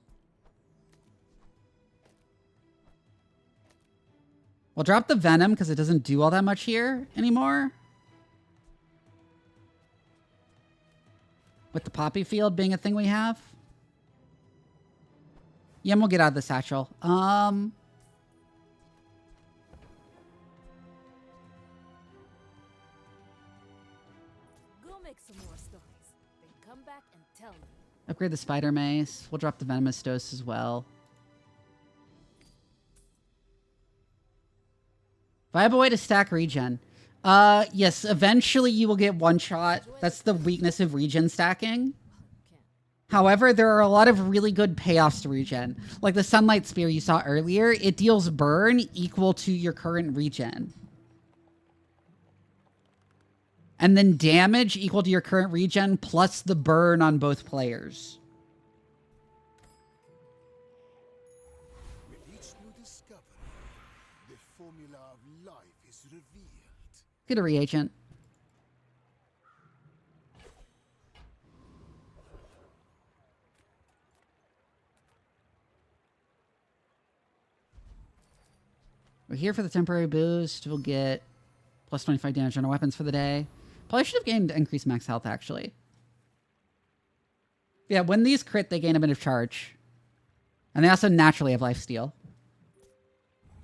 We'll drop the Venom, because it doesn't do all that much here anymore. With the Poppy Field being a thing we have. Yeah, and we'll get out of the satchel. Go make some more stories. Then come back and tell me. Upgrade the Spider Mace. We'll drop the Venomous Dose as well. Viable way to stack regen. Yes, eventually you will get one shot. That's the weakness of regen stacking. However, there are a lot of really good payoffs to regen. Like the Sunlight Spear you saw earlier, it deals burn equal to your current regen. And then damage equal to your current regen plus the burn on both players. With each new discovery, the formula of life is revealed. Get a reagent. We're here for the temporary boost. We'll get plus 25 damage on our weapons for the day. Probably should have gained increased max health, actually. Yeah, when these crit, they gain a bit of charge. And they also naturally have lifesteal.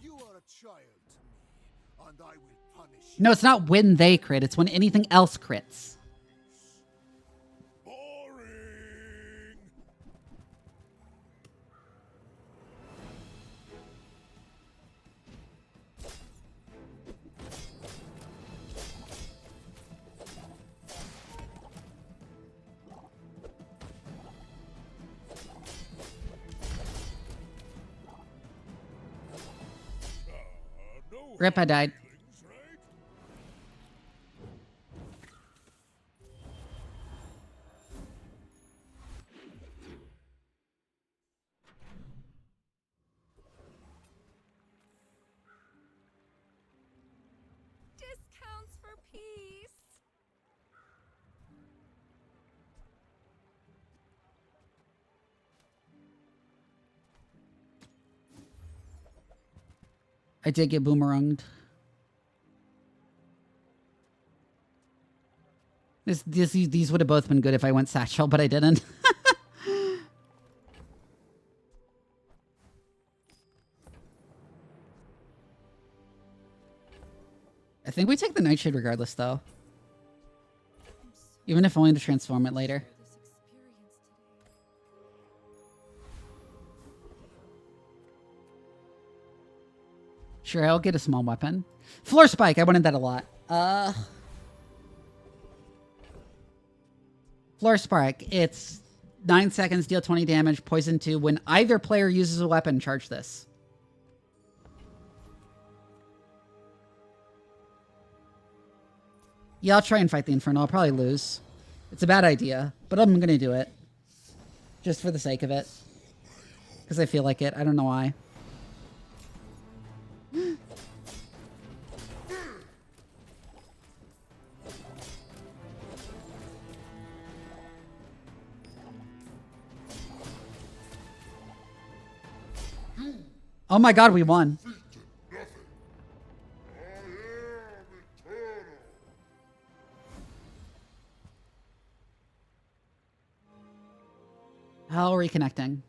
You are a child to me, and I will punish you. No, it's not when they crit. It's when anything else crits. Boring. Rip, I died. Discounts for peace. I did get boomeranged. These would have both been good if I went satchel, but I didn't. I think we take the nightshade regardless, though. Even if only to transform it later. Sure, I'll get a small weapon. Floor spike, I wanted that a lot. Floor spike, it's 9 seconds, deal 20 damage, poison 2. When either player uses a weapon, charge this. Yeah, I'll try and fight the Inferno. I'll probably lose. It's a bad idea, but I'm gonna do it. Just for the sake of it. Because I feel like it. I don't know why. Oh my god, we won. How are we connecting?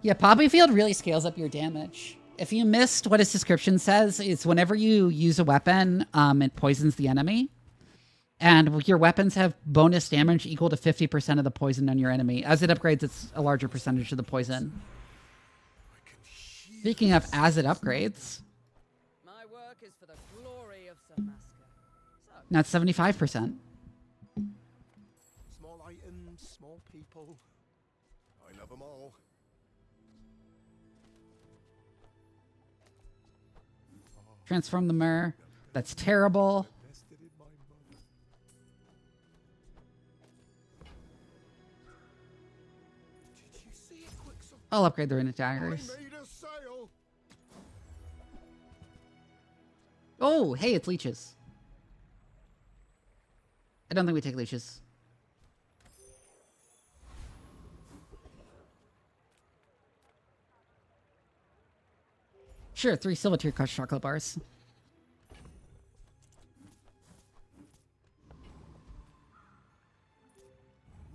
Yeah, Poppy Field really scales up your damage. If you missed what its description says, it's whenever you use a weapon, it poisons the enemy. And your weapons have bonus damage equal to 50% of the poison on your enemy. As it upgrades, it's a larger percentage of the poison. Speaking of as it upgrades, My work is for the glory of Samaska. now it's 75%. Small items, small people. I love them all. Transform the mirror. That's terrible. Invested in my mother. Did you see it, Quicksilver? I'll upgrade the runic I daggers. made a sale. Oh, hey, it's leeches. I don't think we take leeches. Sure, 3 silver tier crushed chocolate bars.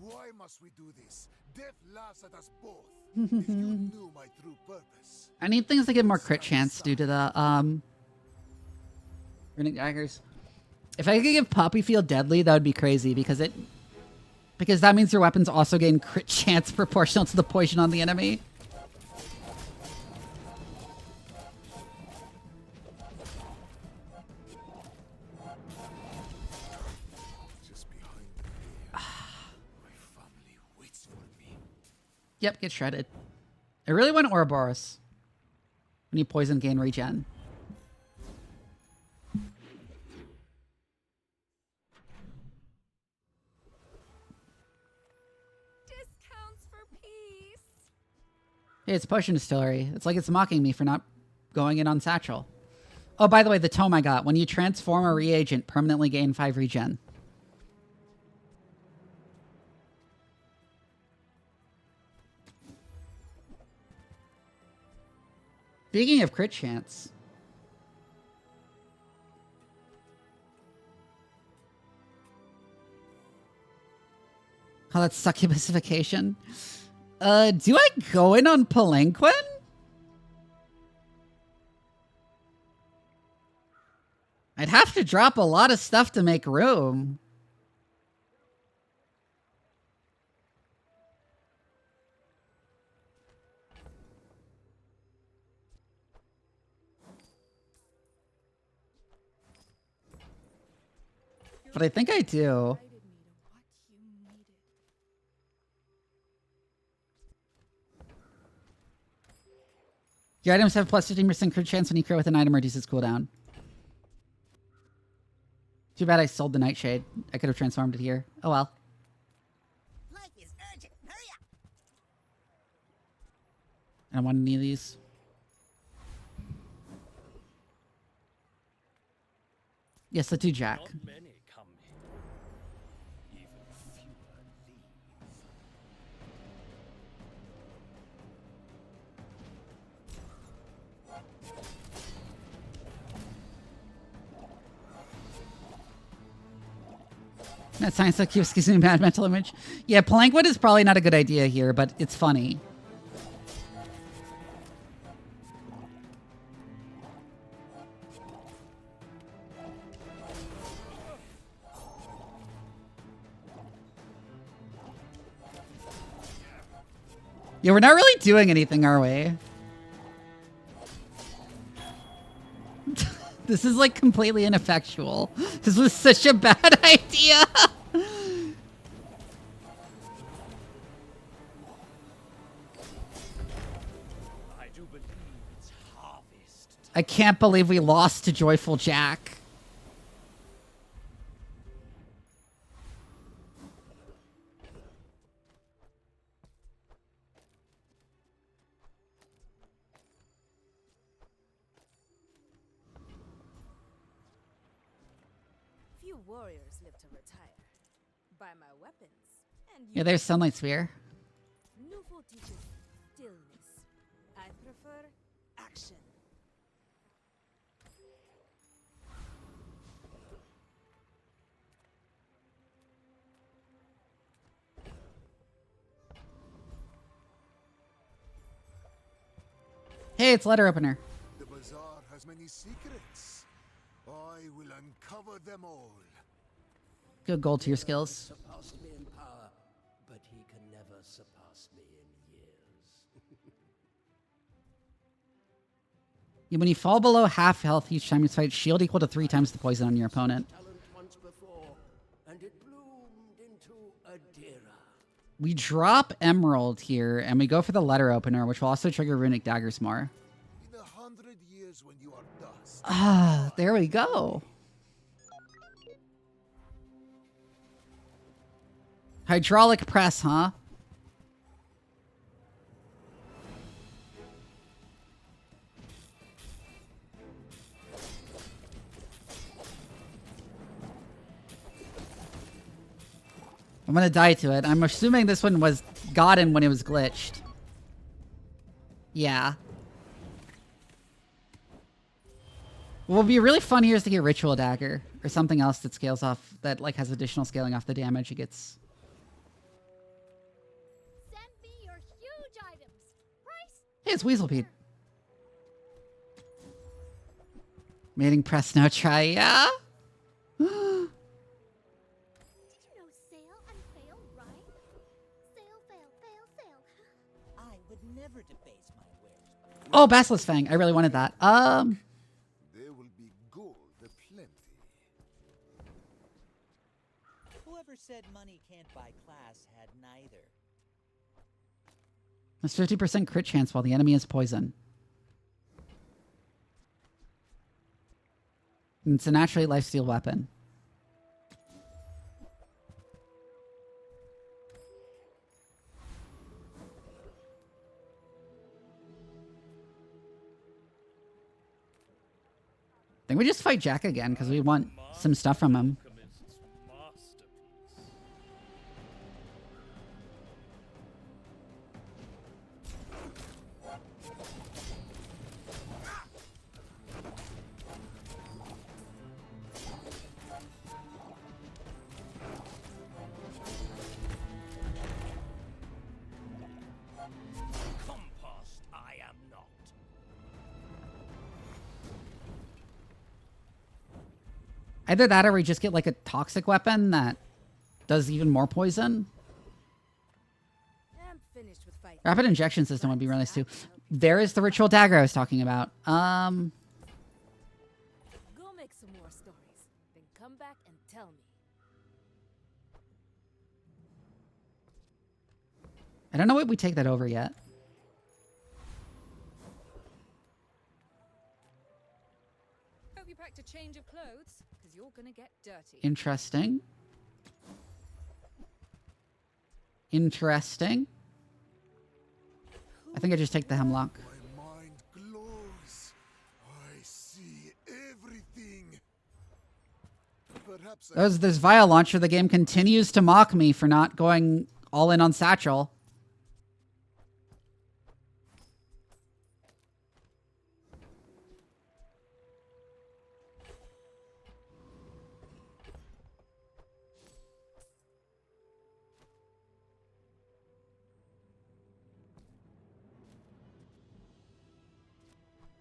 Why must we do this? Death laughs at us both. If you knew my true purpose. I need things that give more crit chance due to the runic daggers. If I could give Poppy Field Deadly, that would be crazy because that means your weapons also gain crit chance proportional to the poison on the enemy. Just behind me. My family waits for me. Yep, get shredded. I really want Ouroboros. We need poison gain regen. Discounts for peace. Hey, it's Potion Distillery. It's like it's mocking me for not going in on Satchel. Oh, by the way, the tome I got. When you transform a reagent, permanently gain 5 regen. Speaking of crit chance. Oh, that's succubusification. Do I go in on Palanquin? I'd have to drop a lot of stuff to make room. But I think I do. Your items have plus 15% crit chance when you crit with an item, reduces cooldown. Too bad I sold the Nightshade. I could have transformed it here. Oh well. Life is urgent. Hurry up. I don't want any of these. Yes, let's do Jack. Not many come here. Even fewer leave. That science that keeps giving me bad mental image. Yeah, Palanquin is probably not a good idea here, but it's funny. Yeah, we're not really doing anything, are we? This is like completely ineffectual. This was such a bad idea. I do believe it's harvest. I can't believe we lost to Joyful Jack. Few warriors live to retire. Buy my weapons, and Yeah, there's Sunlight Sphere. Nouveau teaches stillness. I prefer action. Hey, it's letter opener. The bazaar has many secrets. I will uncover them all. Good gold tier skills. Surpassed me in power, but he can never surpass me in years. Yeah, when you fall below half health each time you fight, shield equal to 3 times the poison on your opponent. Talent once before, and it bloomed into a Dira. We drop Emerald here, and we go for the letter opener, which will also trigger Runic Daggers more. In 100 years when you are dust, Ah, there we go. Hydraulic press, huh? I'm gonna die to it. I'm assuming this one was gotten when it was glitched. Yeah. What would be really fun here is to get Ritual Dagger or something else that scales off, that like has additional scaling off the damage it gets. Send me your huge items. Price? Hey, it's Weaselpede. Mating press no try, yeah? Did you know sail and fail rhyme? Sail, fail, fail, sail. I would never debase my wares. Oh, Basilisk Fang. I really wanted that. there will be gold aplenty. Whoever said money can't buy class had neither. That's 50% crit chance while the enemy is poison. And it's a naturally lifesteal weapon. I think we just fight Jack again because we want some stuff from him. Alchemist's masterpiece. Compost I am not. Either that or we just get like a toxic weapon that does even more poison. I'm finished with fighting. Rapid injection system would be really nice too. There is the ritual dagger I was talking about. Go make some more stories, then come back and tell me. I don't know if we take that over yet. Hope you packed a change of clothes, because you're gonna get dirty. Interesting. Interesting. I think I just take the hemlock. My mind glows. I see everything. Perhaps There's this vial launcher. The game continues to mock me for not going all in on Satchel.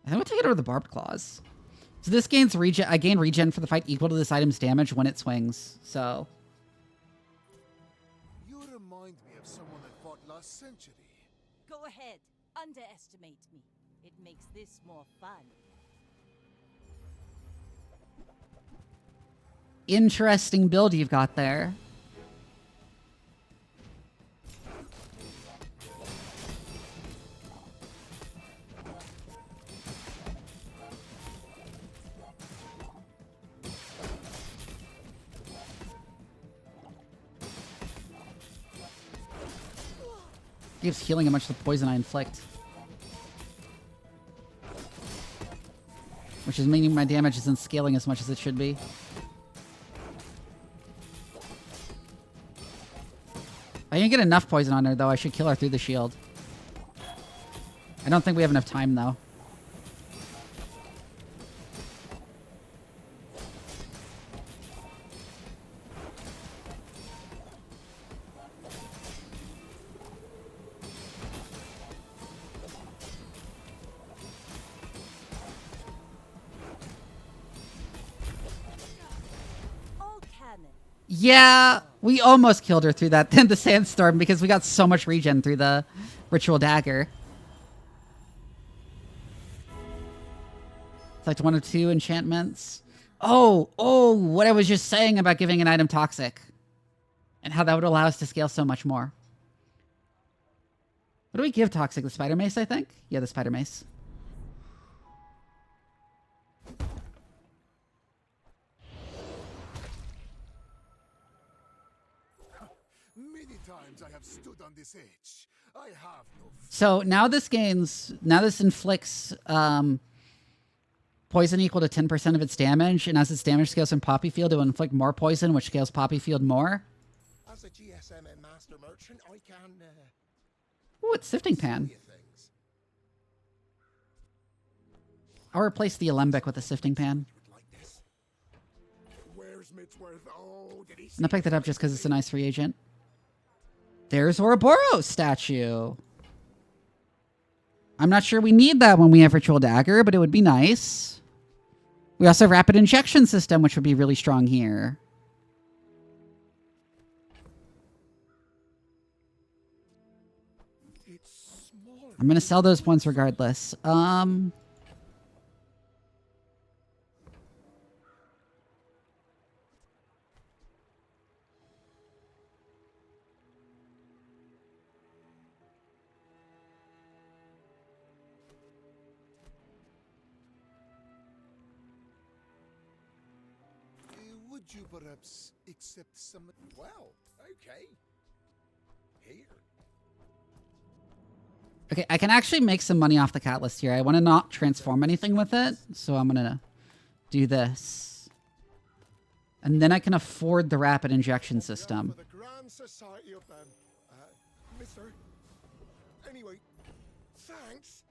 I think we'll take it over the barbed claws. So this gains regen. I gain regen for the fight equal to this item's damage when it swings. So you remind me of someone that fought last century. Go ahead, underestimate me. It makes this more fun. interesting build you've got there. Gives healing how much the poison I inflict. Which is meaning my damage isn't scaling as much as it should be. If I can get enough poison on her, though, I should kill her through the shield. I don't think we have enough time, though. Yeah, we almost killed her through that the sandstorm because we got so much regen through the ritual dagger. Select one of two enchantments. Oh, what I was just saying about giving an item toxic. And how that would allow us to scale so much more. What do we give toxic? The spider mace, I think? Yeah, the spider mace. I have stood on this edge. I have no So now this inflicts poison equal to 10% of its damage, and as its damage scales from Poppy Field, it will inflict more poison, which scales Poppy Field more. As a GSM and master merchant, I can Ooh, it's Sifting Pan. I'll replace the Alembic with a Sifting Pan. Where's Mitsworth? Oh, did he And I'll pick that up just because it's a nice reagent. There's Ouroboros statue. I'm not sure we need that when we have Ritual Dagger, but it would be nice. We also have Rapid Injection System, which would be really strong here. I'm going to sell those ones regardless. Would you perhaps accept some? Well, okay. Here. Okay, I can actually make some money off the cat list here. I want to not transform anything with it, so I'm going to do this. And then I can afford the rapid injection system. For the Grand Society of Mister. Anyway, thanks.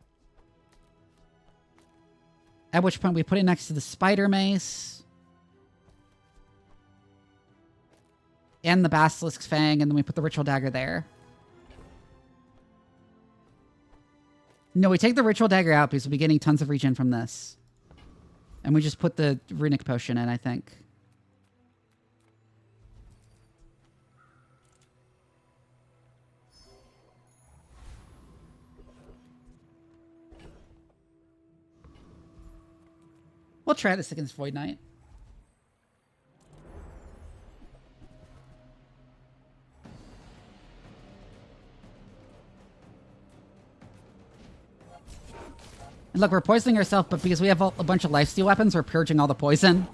At which point we put it next to the spider mace. And the Basilisk's Fang, and then we put the Ritual Dagger there. No, we take the ritual dagger out because we'll be getting tons of regen from this. And we just put the runic potion in, I think. We'll try this against Void Knight. And look, we're poisoning ourselves, but because we have a bunch of lifesteal weapons, we're purging all the poison.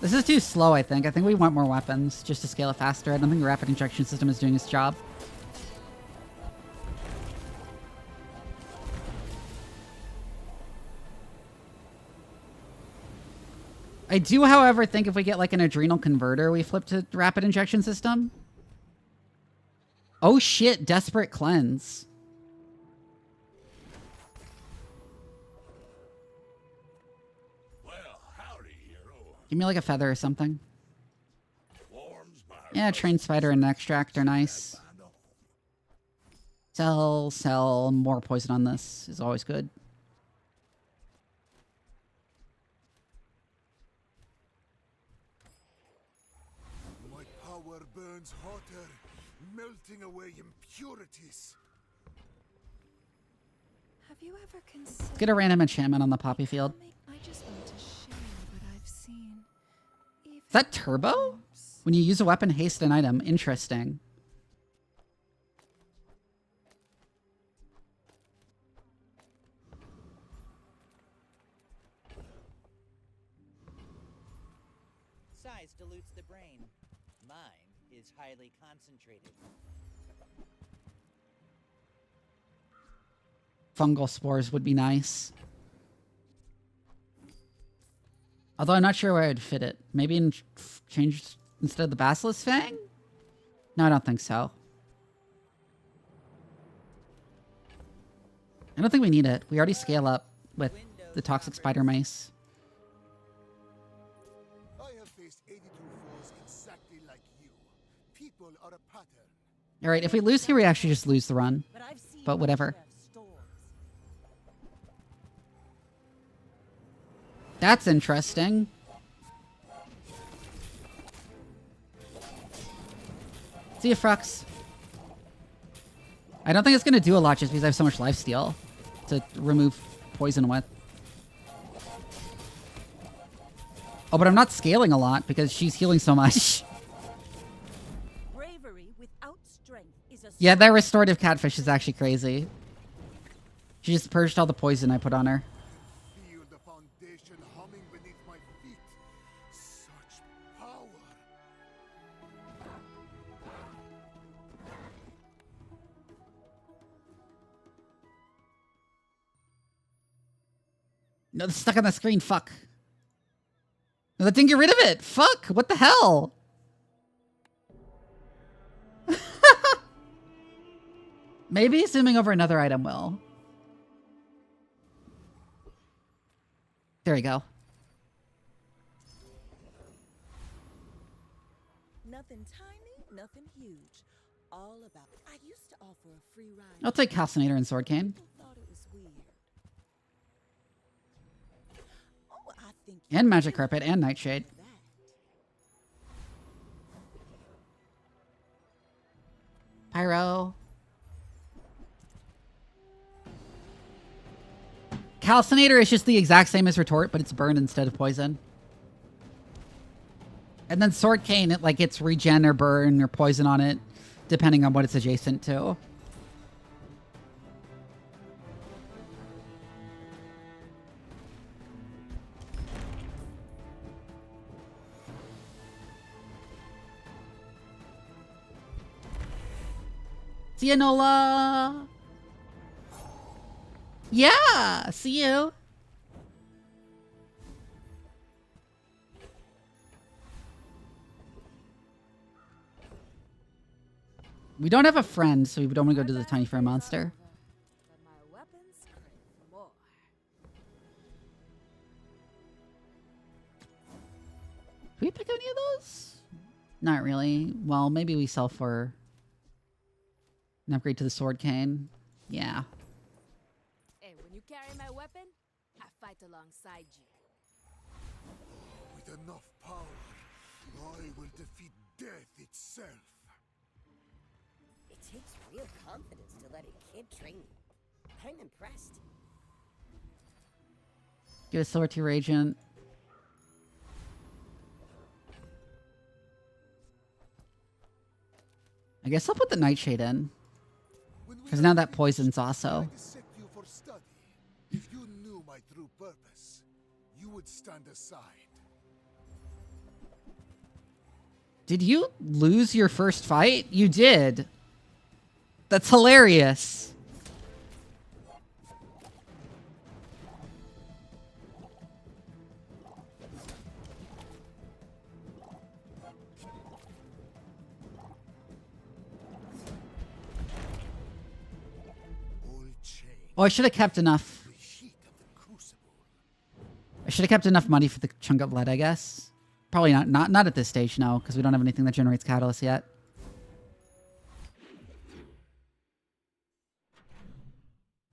This is too slow, I think. I think we want more weapons just to scale it faster. I don't think the rapid injection system is doing its job. I do, however, think if we get like an adrenal converter, we flip to rapid injection system. Oh shit, desperate cleanse. Give me like a feather or something. Yeah, trained spider and extract are nice. Sell more poison on this is always good. My power burns hotter, melting away impurities. Have you ever considered... Get a random enchantment on the poppy field. I just want to share what I've seen. Is that turbo? When you use a weapon, haste an item. Interesting. Size dilutes the brain. Mine is highly concentrated. Fungal spores would be nice. Although I'm not sure where I'd fit it. Maybe in change instead of the Basilisk Fang? No, I don't think so. I don't think we need it. We already scale up with the Toxic Spider Mace. I have faced 82 foes exactly like you. People are a pattern. Alright, if we lose here, we actually just lose the run. But whatever. That's interesting. See you, Frux. I don't think it's going to do a lot just because I have so much lifesteal to remove poison with. Oh, but I'm not scaling a lot because she's healing so much. Bravery without strength is a Yeah, that restorative catfish is actually crazy. She just purged all the poison I put on her. Feel the foundation humming beneath my feet. Such power. No, it's stuck on the screen. Fuck. No, that didn't get rid of it. Fuck. What the hell? Maybe zooming over another item will. There we go. nothing tiny, nothing huge. All about. I used to offer a free ride. I'll take Calcinator and Sword Cane. Thought it was weird. Oh, I think And Magic Carpet and Nightshade. Pyro. Calcinator is just the exact same as Retort, but it's burned instead of poison. And then Sword Cane, it like gets regen or burn or poison on it, depending on what it's adjacent to. See you, Nola. Yeah, see you. We don't have a friend, so we don't want to go to the tiny fur monster. But my weapons crave more. Can we pick any of those? Not really. Well, maybe we sell for an upgrade to the sword cane. Yeah. And when you carry my weapon, I fight alongside you. With enough power, I will defeat death itself. It takes real confidence to let a kid train you. I'm impressed. Get a silver tier agent. I guess I'll put the nightshade in. Because now that poison's also. You for study. If you knew my true purpose, you would stand aside. Did you lose your first fight? You did. That's hilarious. Oh, I should have kept enough. I should have kept enough money for the chunk of lead, I guess. Probably not at this stage, no, because we don't have anything that generates catalyst yet.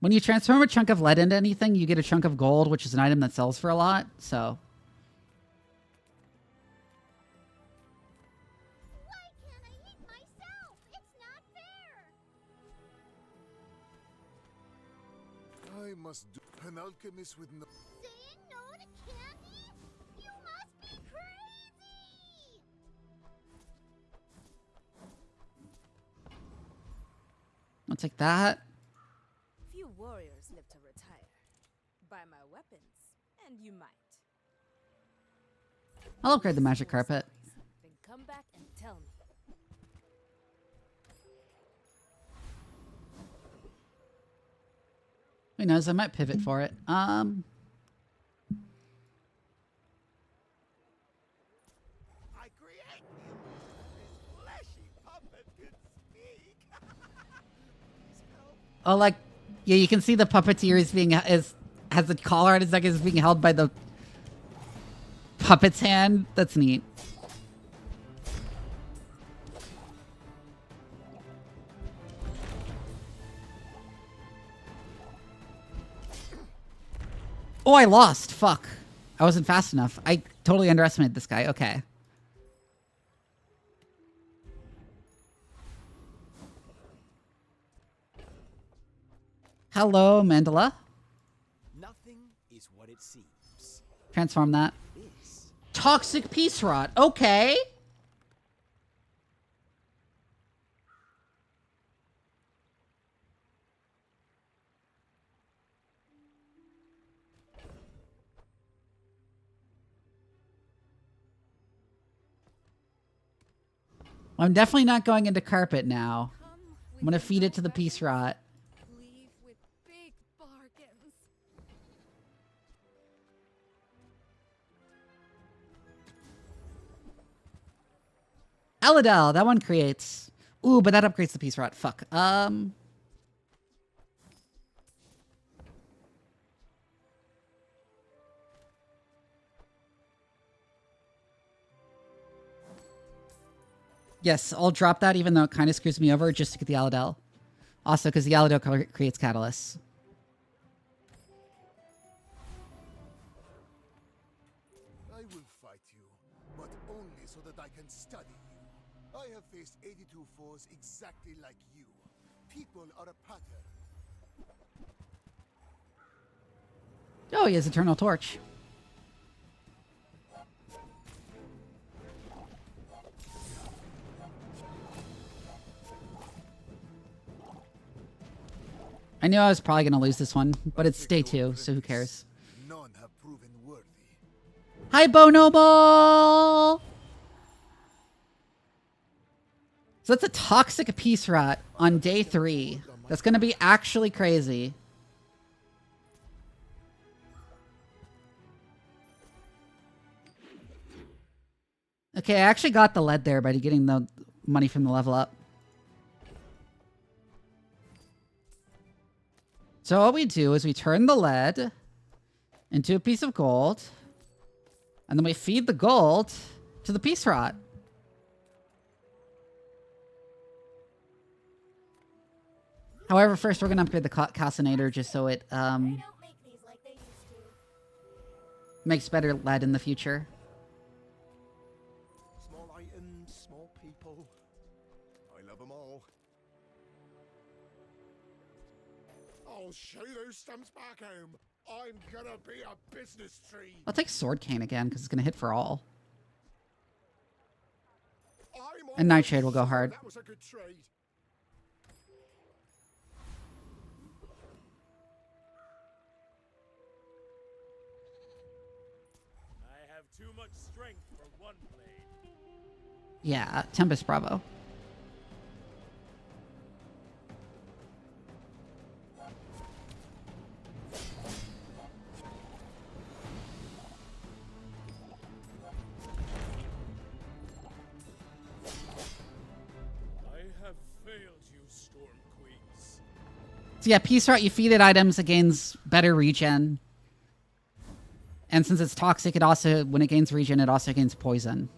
When you transform a chunk of lead into anything, you get a chunk of gold, which is an item that sells for a lot, so. Why can't I eat myself? It's not fair. I must do an alchemist with no. Saying no to candy? You must be crazy. I'll take that. Few warriors live to retire. Buy my weapons, and you might. I'll upgrade the magic carpet. Then come back and tell me. Who knows? I might pivot for it. I create you. This fleshy puppet can speak. Oh, like, yeah, you can see the puppeteer has the collar on his neck, is being held by the puppet's hand. That's neat. Oh, I lost. Fuck. I wasn't fast enough. I totally underestimated this guy. Okay. Hello, Mandala. Nothing is what it seems. Transform that. This Toxic peace rot. Okay. I'm definitely not going into carpet now. I'm going to feed it to the peace rot. Leave with big bargains. Aladel, that one creates. Ooh, but that upgrades the peace rot. Fuck. Yes, I'll drop that even though it kind of screws me over just to get the Aladel. Also, because the Aladel creates catalysts. I will fight you, but only so that I can study you. I have faced 82 foes exactly like you. People are a pattern. Oh, he has Eternal Torch. I knew I was probably going to lose this one, but it's day 2, so who cares? None have proven worthy. Hi, Bonobo! So that's a toxic peace rot on day 3. That's going to be actually crazy. Okay, I actually got the lead there by getting the money from the level up. So what we do is we turn the lead into a piece of gold, and then we feed the gold to the piece rot. However, first we're gonna upgrade the calcinator just so it makes better lead in the future. Small items, small people. I love them all. I'll show those stumps back home. I'm gonna be a business tree. I'll take sword cane again because it's gonna hit for all. I'm And Nightshade will go hard. That was a good trade. I have too much strength for one blade. Yeah, Tempest Bravo. So yeah, Peace Rot, you feed it items, it gains better regen. And since it's toxic, it also, when it gains regen, it also gains poison.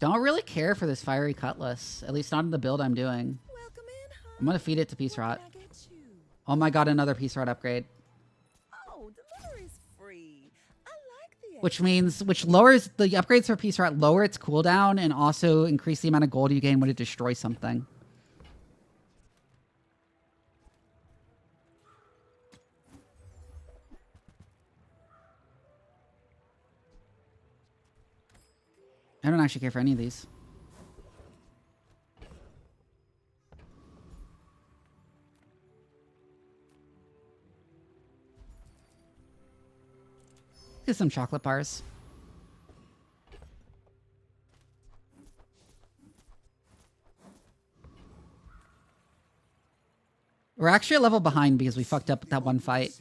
Don't really care for this fiery cutlass, at least not in the build I'm doing. I'm gonna feed it to Peace Rot. Oh my god, another Peace Rot upgrade. Oh, delivery's free. I like the Which lowers, the upgrades for Peace Rot lower its cooldown and also increase the amount of gold you gain when it destroys something. I don't actually care for any of these. Get some chocolate bars. We're actually a level behind because we fucked up that one fight.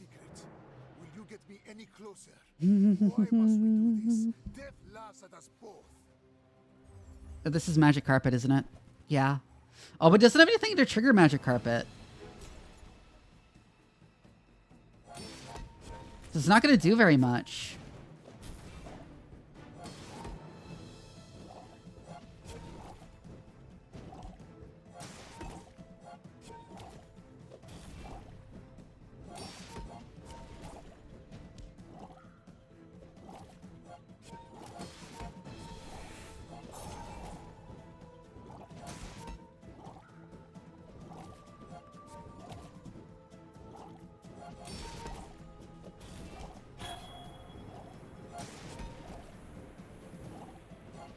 Will you get me any closer? Why must we do this? Death laughs at us both. This is Magic Carpet, isn't it? Yeah. Oh, but doesn't have anything to trigger Magic Carpet. So it's not going to do very much.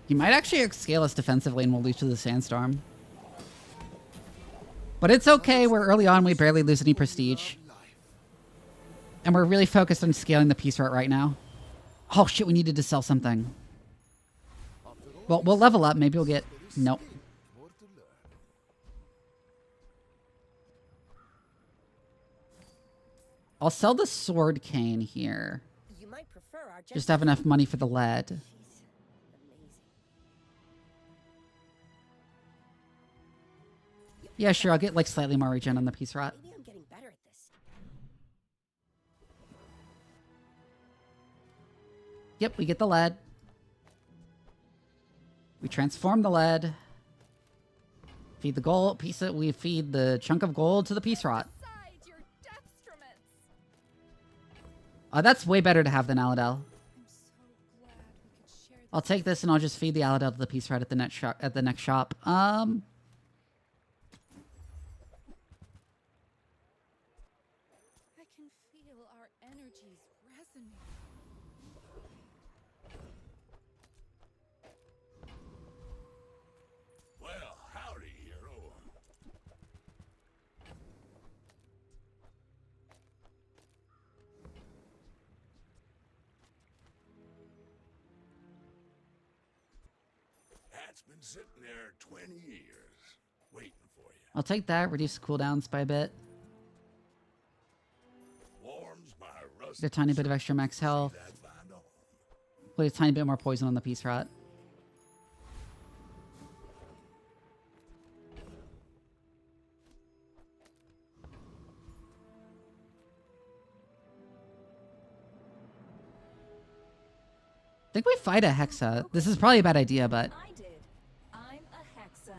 He might actually scale us defensively and we'll lose to the Sandstorm. But it's okay, we're early on, we barely lose any prestige. And we're really focused on scaling the Peace Rot right now. Oh shit, we needed to sell something. Well, we'll level up, maybe we'll get... Nope. I'll sell the sword cane here. You might prefer our Just to have enough money for the lead. Yeah, sure, I'll get like slightly more regen on the Peace Rot. Maybe I'm getting better at this. Yep, we get the lead. We transform the lead. Feed the gold piece. We feed the chunk of gold to the Peace Rot. That's way better to have than Aladel. I'll take this and I'll just feed the Aladel to the Peace Rot at the next shop. Well, howdy, hero. That's been sitting there 20 years, waiting for you. I'll take that. Reduce cooldowns by a bit. Warms my Get a tiny bit of extra max health. Put a tiny bit more poison on the Peace Rot. I think we fight a Hexa. This is probably a bad idea, but... I did. I'm a Hexa.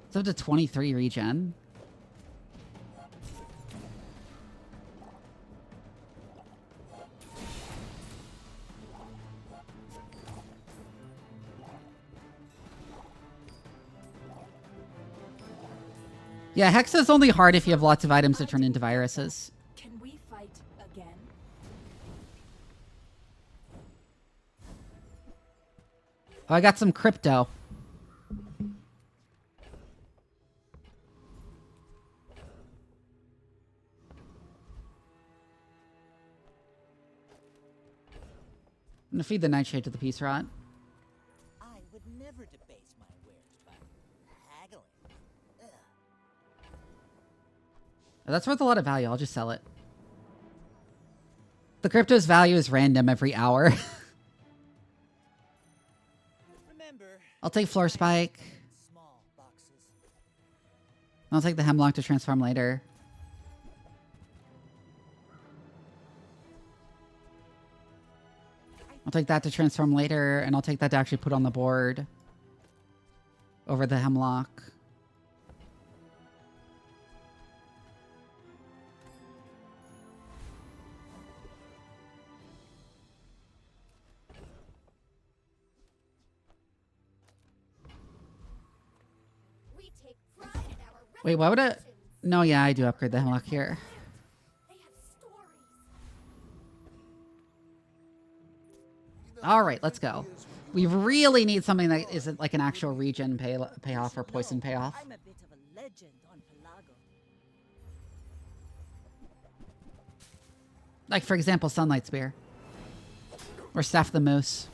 It's up to 23 regen. Yeah, Hexa's only hard if you have lots of items that turn into viruses. Can we fight again? Oh, I got some crypto. I'm gonna feed the nightshade to the peace rot. I would never debase my wares by haggling. Ugh. That's worth a lot of value. I'll just sell it. The crypto's value is random every hour. Remember, I'll take floor spike. small boxes. I'll take the hemlock to transform later. I'll take that to transform later, and I'll take that to actually put on the board over the hemlock. We take pride in our Wait, why would I? reputations. No, yeah, I do upgrade the hemlock here. They have stories. All right, let's go. We really need something that isn't like an actual regen payoff or poison payoff. I'm a bit of a legend on Pelago. Like, for example, Sunlight Spear. Or Staff the Moose.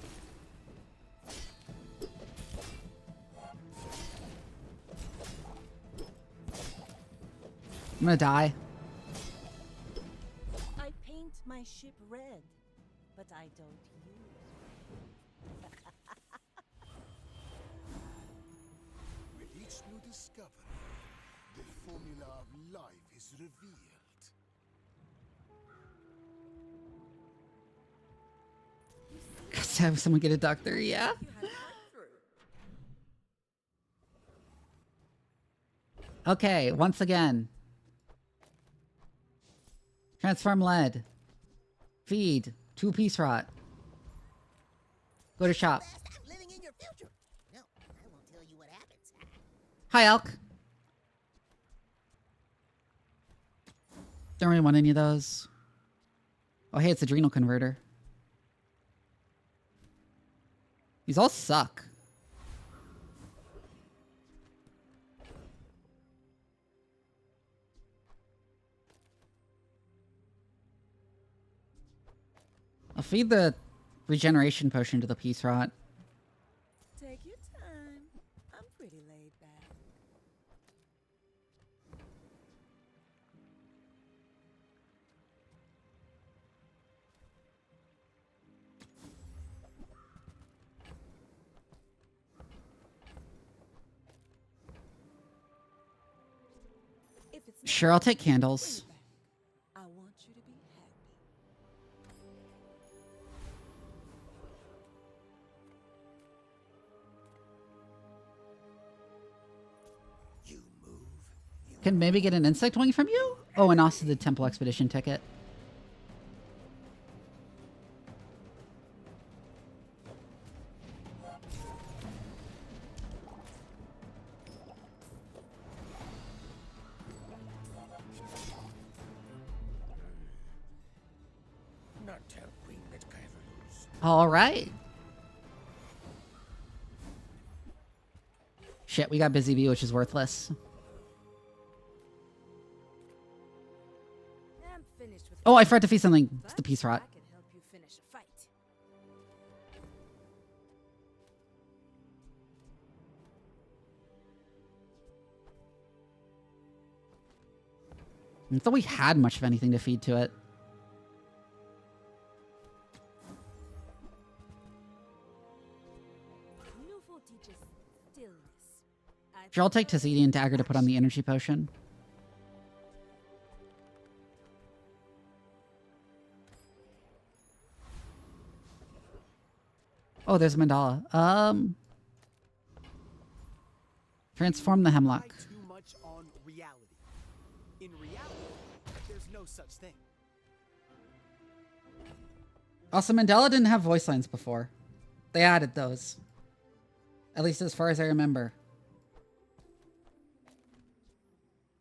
I'm gonna die. I paint my ship red, but I don't use. With each new discovery, the formula of life is revealed. Let's have someone get a doctor, yeah. Okay, once again. Transform lead. Feed. 2-piece rot. Go to shop. I'm living in your future. No, I won't tell you what happens. Hi, Elk. Don't really want any of those. Oh, hey, it's Adrenal Converter. These all suck. I'll feed the regeneration potion to the peace rot. Take your time. I'm pretty laid back. If it's not Sure, I'll take candles. I want you to be happy. You move. You Can maybe get an insect wing from you? Oh, and also the Temple Expedition ticket. not tell Queen that Cavalus. All right. Shit, we got Busy Bee, which is worthless. I'm finished with Oh, I forgot to feed something. It's the but peace rot. I can help you finish a fight. I thought we had much of anything to feed to it. Newful teaches stillness. Sure, I'll take Tazidi and Dagger to put on the energy potion. Oh, there's a mandala. Transform the hemlock. Too much on reality. In reality, there's no such thing. Also, Mandela didn't have voice lines before. They added those. At least as far as I remember.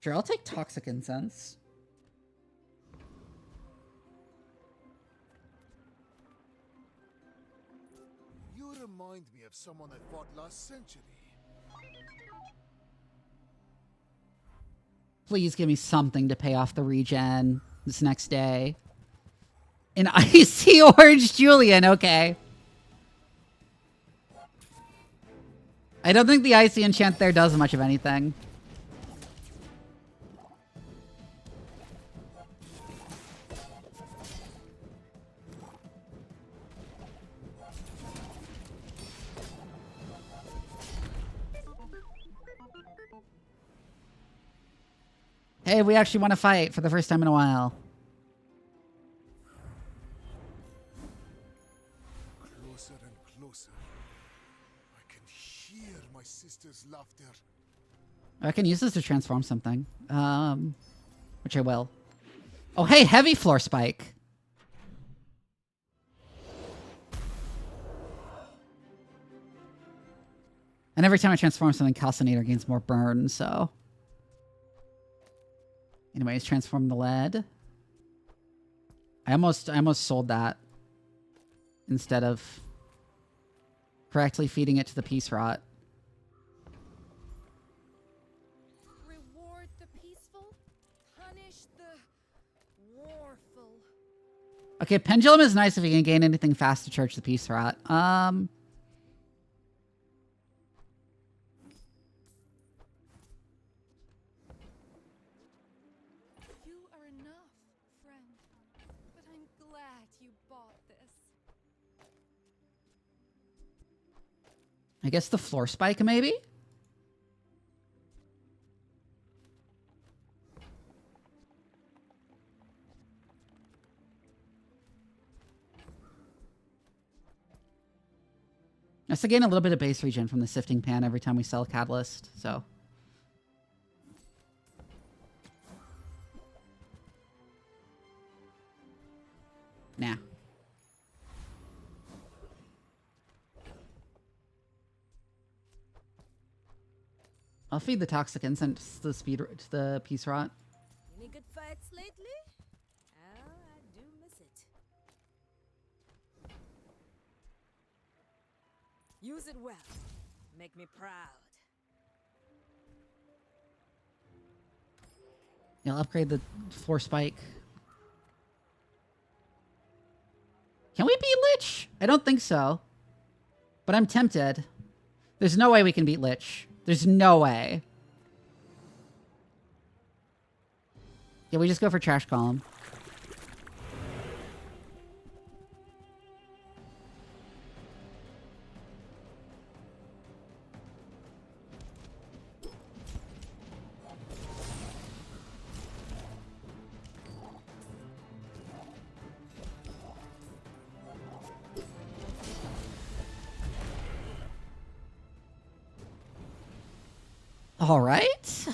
Sure, I'll take toxic incense. You remind me of someone I fought last century. Please give me something to pay off the regen this next day. An icy orange Julian, okay. I don't think the icy enchant there does much of anything. Hey, we actually want to fight for the first time in a while. Closer and closer. I can hear my sister's laughter. I can use this to transform something. Which I will. Oh, hey, heavy floor spike. And every time I transform something, Calcinator gains more burn, so... Anyways, transform the lead. I almost sold that instead of correctly feeding it to the peace rot. Reward the peaceful, punish the warful. Okay, pendulum is nice if you can gain anything fast to charge the peace rot. I guess the floor spike, maybe? I also gain a little bit of base regen from the sifting pan every time we sell a catalyst, so... Nah. I'll feed the toxic incense to the peace rot. Any good fights lately? Oh, I do miss it. Use it well. Make me proud. Yeah, I'll upgrade the floor spike. Can we beat Lich? I don't think so. But I'm tempted. There's no way we can beat Lich. There's no way. Yeah, we just go for Trash Column. All right.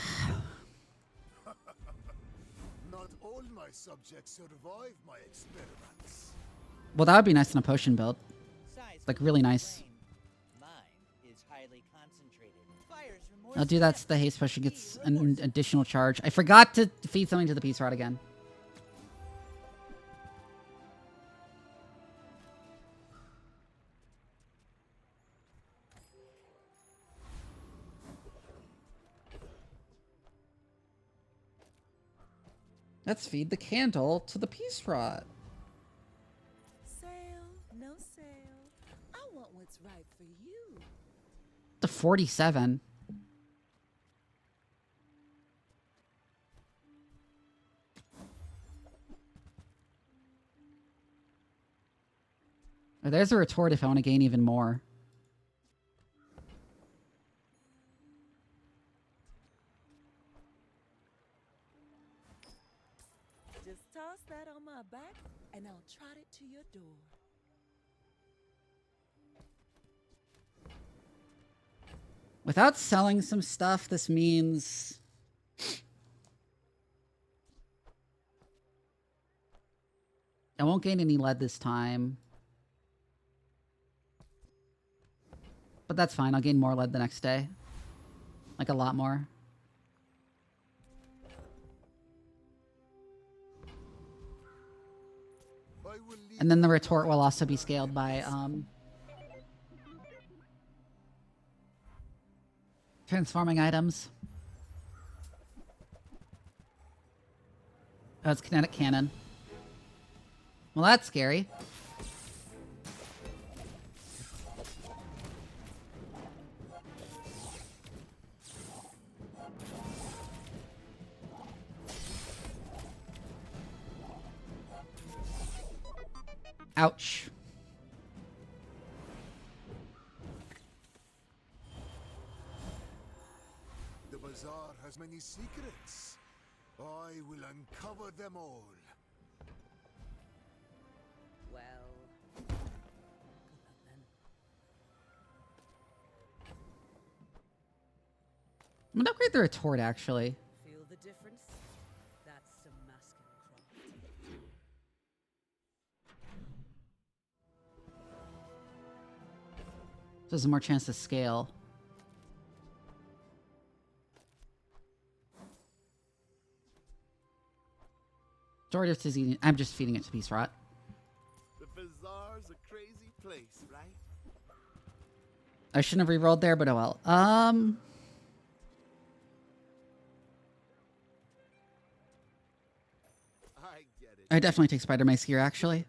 Not all my subjects survive my experiments. Well, that would be nice in a potion build. Like, really nice. Mine is highly concentrated. Fires from more I'll do that so the haste potion gets an additional charge. I forgot to feed something to the peace rod again. Let's feed the candle to the peace rod. Sale, no sale. I want what's right for you. The 47. Oh, there's a retort if I want to gain even more. Just toss that on my back, and I'll trot it to your door. Without selling some stuff, this means... I won't gain any lead this time. But that's fine. I'll gain more lead the next day. Like a lot more. And then the retort will also be scaled by transforming items. Oh, it's kinetic cannon. Well, that's scary. Ouch. The bazaar has many secrets. I will uncover them all. Well, I'm gonna upgrade the retort, actually. Feel the difference? That's some masculine craft. So there's more chance to scale. Story of Tizzy. I'm just feeding it to Peace Rot. The bazaar's a crazy place, right? I shouldn't have rerolled there, but oh well. I get it. I definitely take Spider Mice here, actually.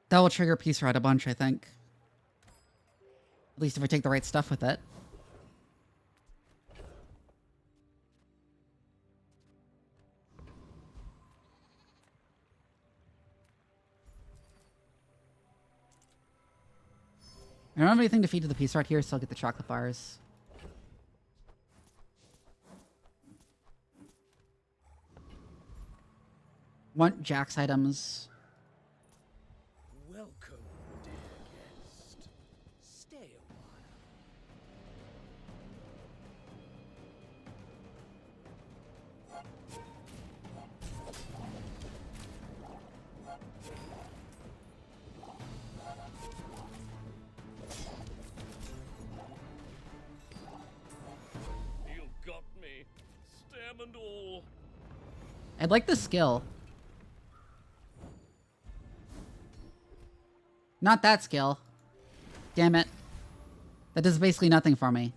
That will trigger Peace Rot a bunch, I think. At least if I take the right stuff with it. I don't have anything to feed to the Peace Rot here, so I'll get the chocolate bars. Want Jack's items. Welcome, dear guest. Stay a while. You got me. Stem and all. I'd like the skill. Not that skill. Damn it. That does basically nothing for me.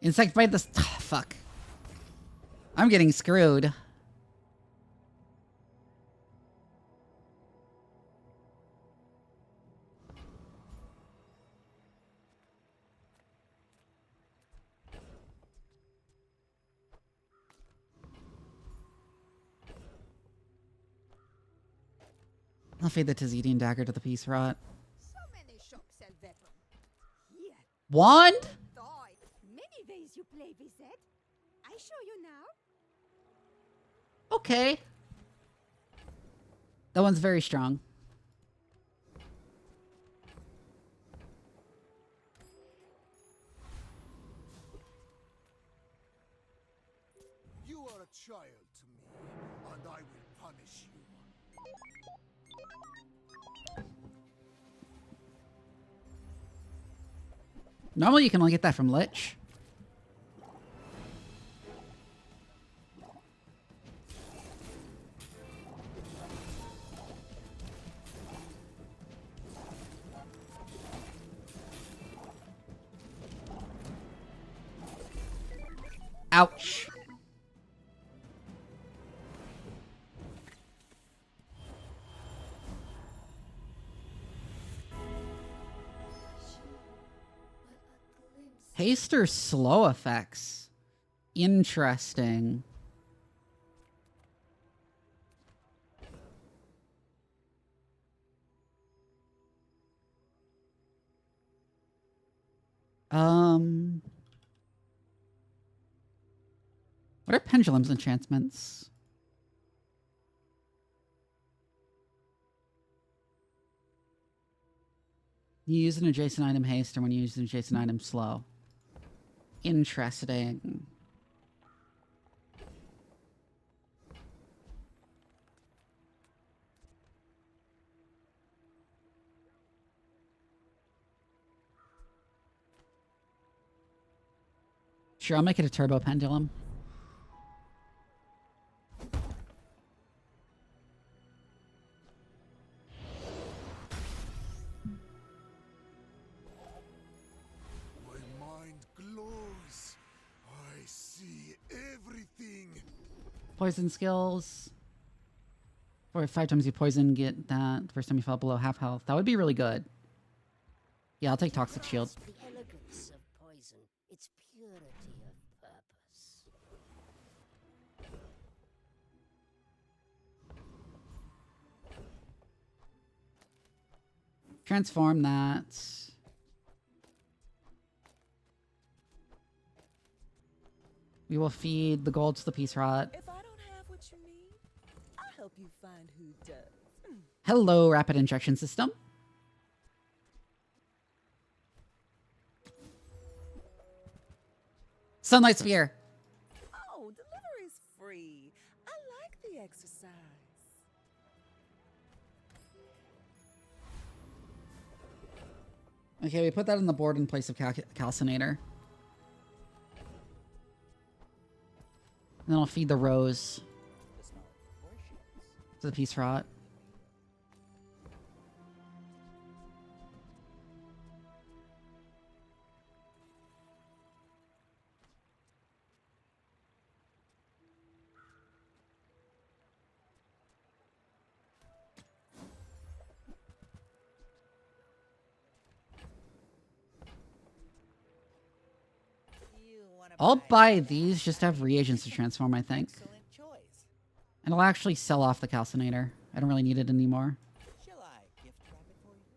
Insect bite this. Fuck. I'm getting screwed. I'll feed the Tizedian dagger to the Peace Rot. So many shops sell weapon. Here, Wand? toy. Many ways you play with it. I show you now. Okay. That one's very strong. You are a child to me, and I will punish you. Normally you can only get that from Lich. Ouch. Haste or slow effects? Interesting. What are Pendulum's enchantments? You use an adjacent item haste or when you use an adjacent item slow. Interesting. Sure, I'll make it a turbo pendulum. My mind glows. I see everything. Poison skills. 5 times you poison, get that. First time you fall below half health. That would be really good. Yeah, I'll take Toxic Shield. The elegance of poison, its purity of purpose. Transform that. We will feed the gold to the Peace Rot. If I don't have what you need, I'll help you find who does. Hello, Rapid Injection System. Sunlight Spear. Oh, delivery's free. I like the exercise. Okay, we put that on the board in place of Calcinator. And then I'll feed the rose to the Peace Rot. I'll buy these just to have reagents to transform, I think. And I'll actually sell off the Calcinator. I don't really need it anymore. Shall I gift wrap it for you?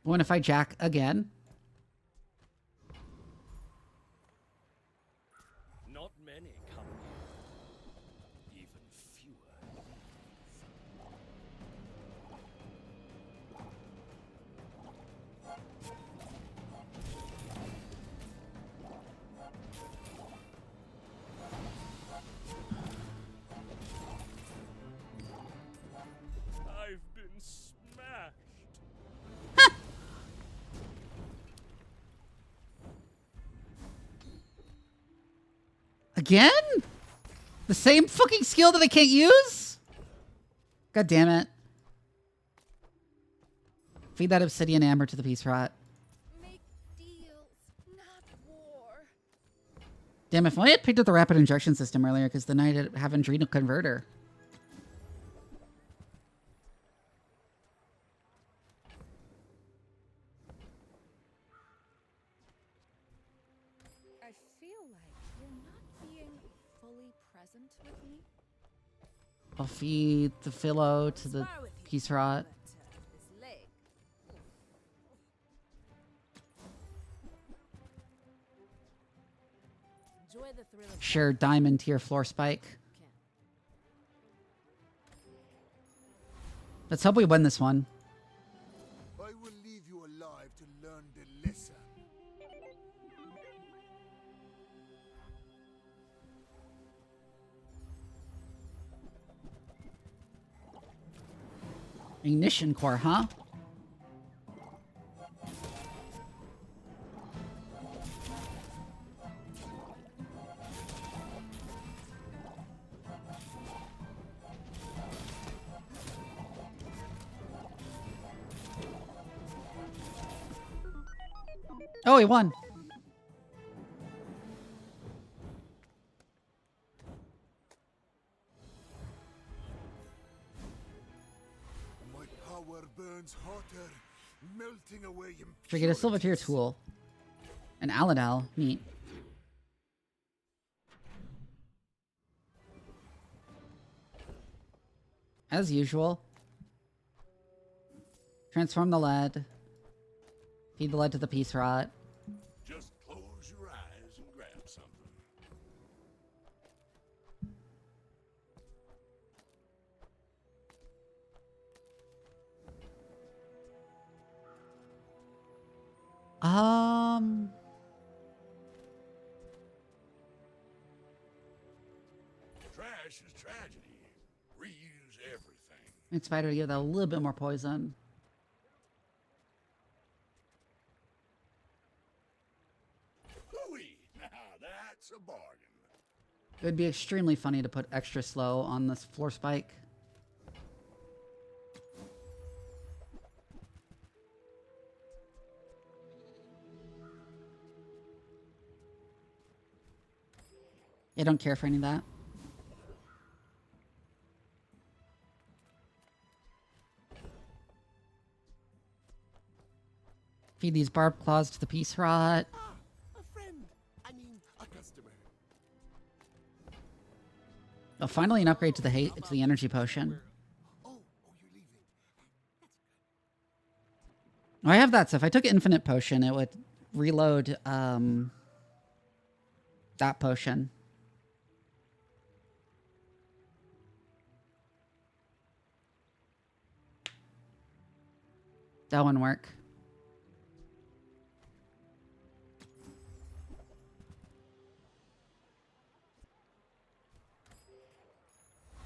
What if I jack again? Not many come here. Even fewer. I've been smashed. Again? The same fucking skill that I can't use? God damn it. Feed that obsidian amber to the Peace Rot. Make deals, not war. Damn, if only I had picked up the rapid injection system earlier, because then I'd have Adrenal Converter. I feel like you're not being fully present with me. I'll feed the Philo to the Peace Rot. This leg. Enjoy the thrill of Sure, diamond tier floor spike. Let's hope we win this one. I will leave you alive to learn the lesson. Ignition core, huh? Oh, he won. My power burns hotter, melting away Should get a silver tier tool. An Aladal. Neat. As usual. Transform the lead. Feed the lead to the Peace Rot. Just Trash is tragedy. Reuse everything. It's better to give that a little bit more poison. Hooey! Now that's a bargain. It would be extremely funny to put extra slow on this floor spike. I don't care for any of that. Feed these barbed claws to the piece rot. Ah, a friend. I mean, a customer. Oh, finally an upgrade to the energy potion. Oh, you're leaving. Oh, I have that, so if I took infinite potion, it would reload that potion. That wouldn't work.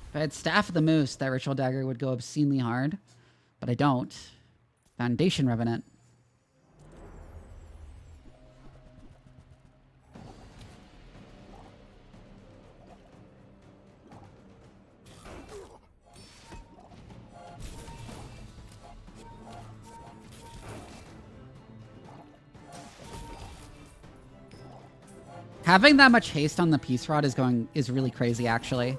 If I had Staff of the Moose, that Ritual Dagger would go obscenely hard. But I don't. Foundation Revenant. Having that much haste on the Peace Rod is really crazy, actually.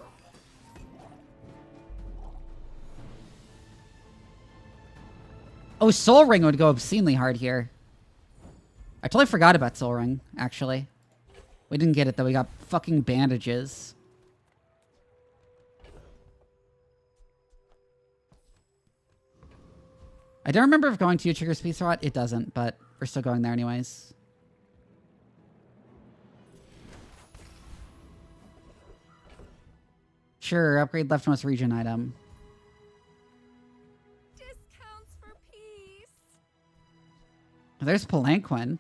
Oh, Soul Ring would go obscenely hard here. I totally forgot about Soul Ring, actually. We didn't get it, though. We got fucking bandages. I don't remember if going to triggers Peace Rod. It doesn't, but we're still going there anyways. Sure, upgrade leftmost region item. Discounts for peace. There's Palanquin.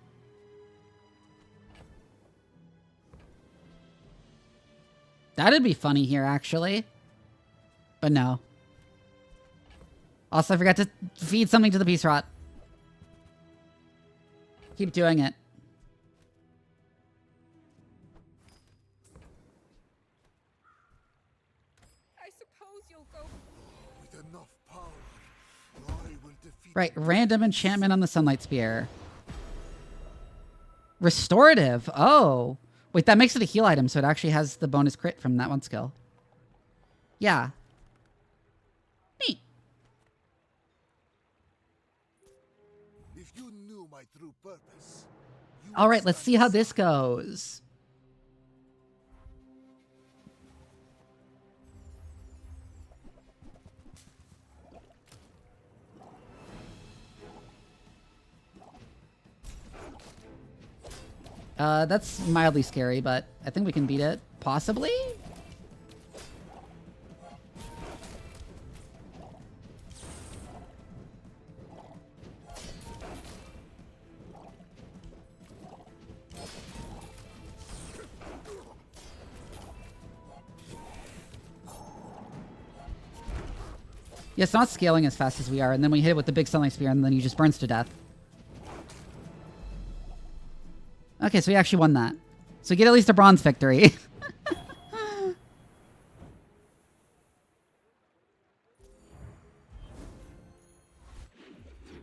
That'd be funny here, actually. But no. Also, I forgot to feed something to the Peace Rot. Keep doing it. I suppose you'll go. With enough power, I will defeat. Right, random enchantment on the Sunlight Spear. Restorative. Oh. Wait, that makes it a heal item, so it actually has the bonus crit from that one skill. Yeah. Neat. If you knew my true purpose. All right, let's see how this goes. That's mildly scary, but I think we can beat it. Possibly? Yeah, it's not scaling as fast as we are, and then we hit it with the big Sunlight Spear, and then he just burns to death. Okay, so we actually won that. So we get at least a bronze victory.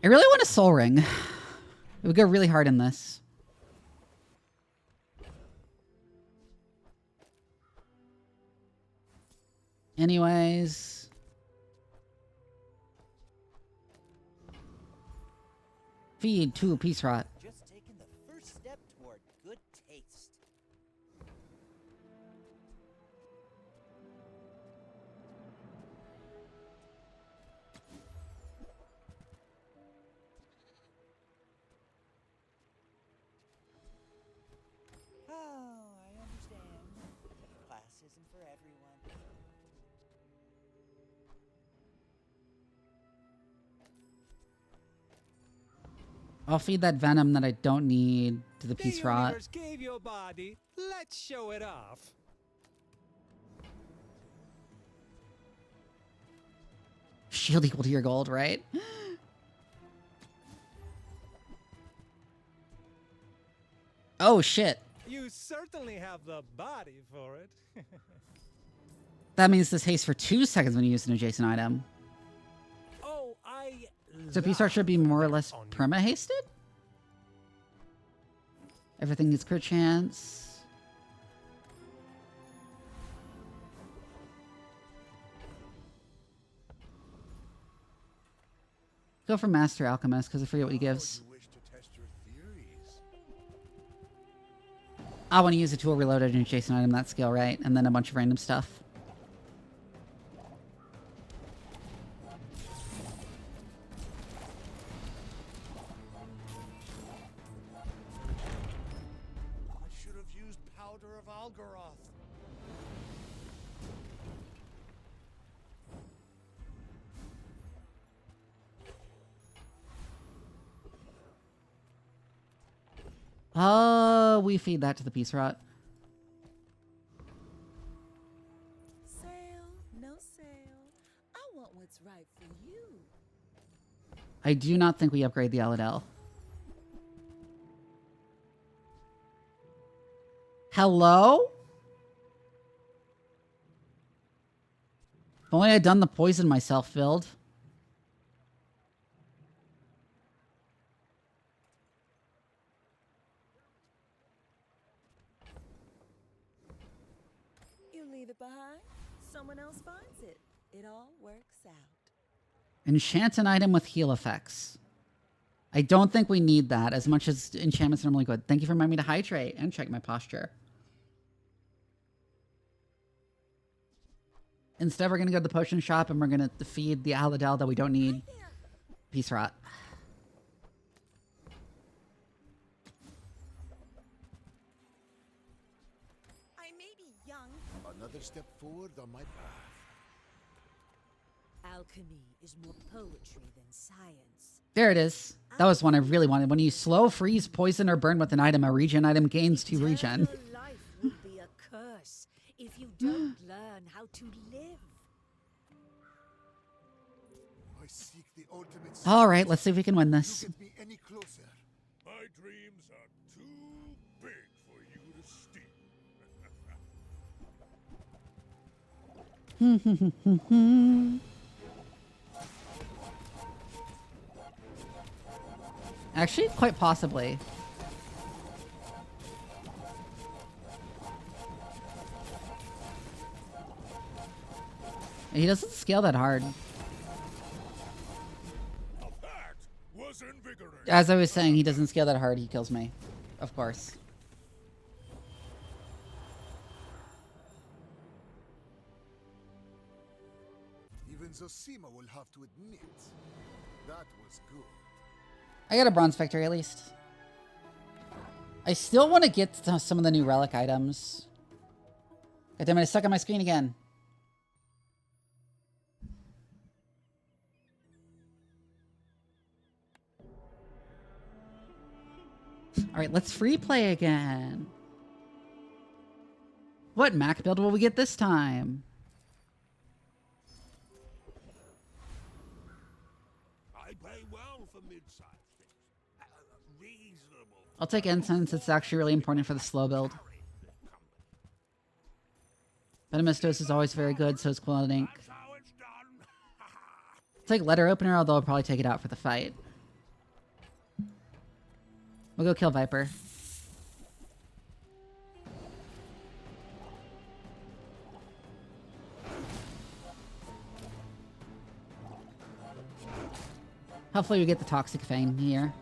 I really want a Soul Ring. It would go really hard in this. Anyways. Feed 2 Peace Rot. Just taking the first step toward good taste. Oh, I understand. Class isn't for everyone. I'll feed that venom that I don't need to the piece rot. universe gave you a body. Let's show it off. Shield equal to your gold, right? Oh shit. You certainly have the body for it. That means this haste for 2 seconds when you use an adjacent item. Oh, I So piece art should be more or less perma-hasted? Everything gets crit chance. Go for Master Alchemist, because I forget what he gives. I want to use a tool reloaded and adjacent item that scale, right? And then a bunch of random stuff. I should have used powder of Algaroth. Oh, we feed that to the piece rot. Sale, no sale. I want what's right for you. I do not think we upgrade the Aladel. Hello? If only I'd done the poison myself build. You leave it behind, someone else finds it. It all works out. Enchant an item with heal effects. I don't think we need that as much as enchantments are normally good. Thank you for reminding me to hydrate and check my posture. Instead, we're going to go to the potion shop and we're going to feed the Aladel that we don't need. Piece rot. I may be young. Another step forward on my path. Alchemy is more poetry than science. There it is. That was one I really wanted. When you slow, freeze, poison, or burn with an item, a regen item gains 2 regen. Your life will be a curse if you don't learn how to live. I seek the ultimate. All right, let's see if we can win this. You get me any closer. My dreams are too big for you to steal. Actually, quite possibly. He doesn't scale that hard. Was invigorating. As I was saying, he doesn't scale that hard. He kills me. Of course. Even Zosima will have to admit that was good. I got a bronze factory at least. I still want to get to some of the new relic items. God damn it, it's stuck on my screen again. Alright, let's free play again. What Mac build will we get this time? I pay well for mid-sized things. Reasonable. I'll take incense. It's actually really important for the slow build. Venomous Dose is always very good, so is Quilted Ink. I'll take Letter Opener, although I'll probably take it out for the fight. We'll go kill Viper. Hopefully we get the Toxic Fang here.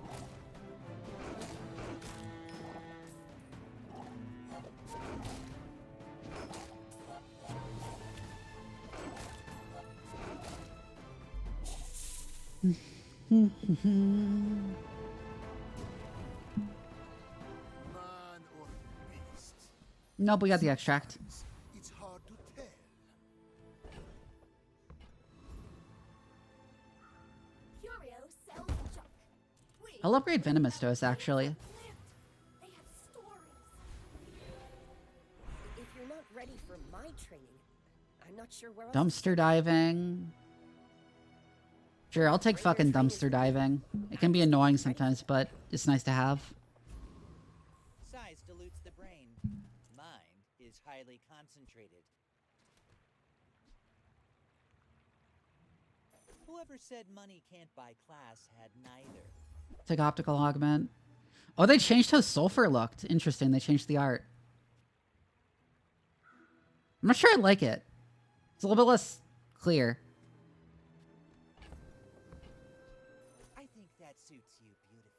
Man or beast? Nope, we got the extract. It's hard to tell. I'll upgrade Venomous Dose, actually. They have stories. If you're not ready for my training, I'm not sure where else. Dumpster diving. Sure, I'll take fucking dumpster diving. It can be annoying sometimes, but it's nice to have. Size dilutes the brain. Mind is highly concentrated. Whoever said money can't buy class had neither. Take optical augment. Oh, they changed how sulfur looked. Interesting. They changed the art. I'm not sure I like it. It's a little bit less clear. I think that suits you beautifully.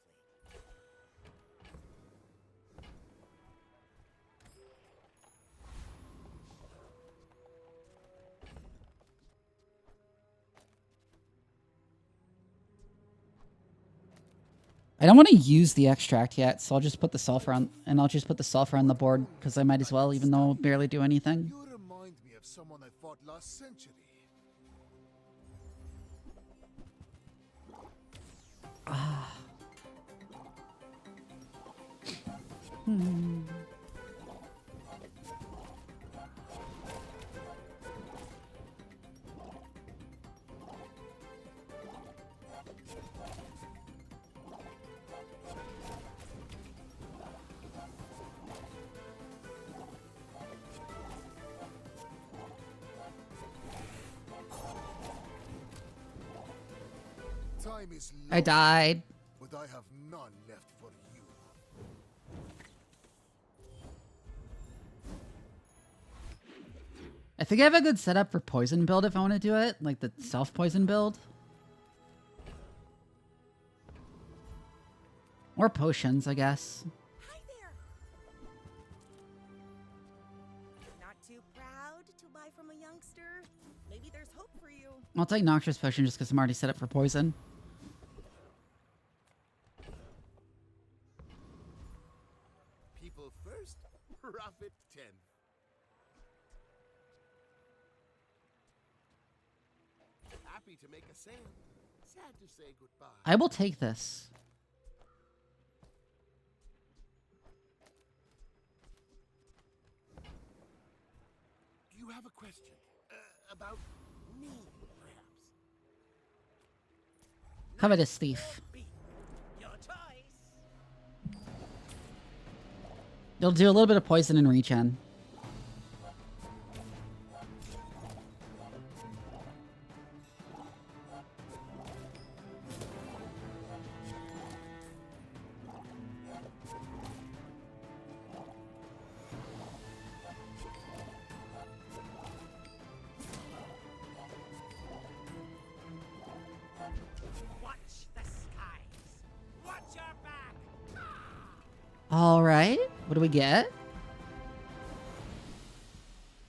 I don't want to use the extract yet, so I'll just put the sulfur on, and I'll just put the sulfur on the board because I might as well, even though I'll barely do anything. You remind me of someone I fought last century. Ah. Time is I low, died. but I have none left for you. I think I have a good setup for poison build if I want to do it, like the self-poison build. Or potions, I guess. Hi there. Not too proud to buy from a youngster? Maybe there's hope for you. I'll take Noxious Potion just because I'm already set up for poison. People first, profit 10. Happy to make a sale. Sad to say goodbye. I will take this. Do you have a question? About me, perhaps? Covetous Thief. Your choice. You'll do a little bit of poison and regen. Watch the skies. Watch your back. All right. What do we get?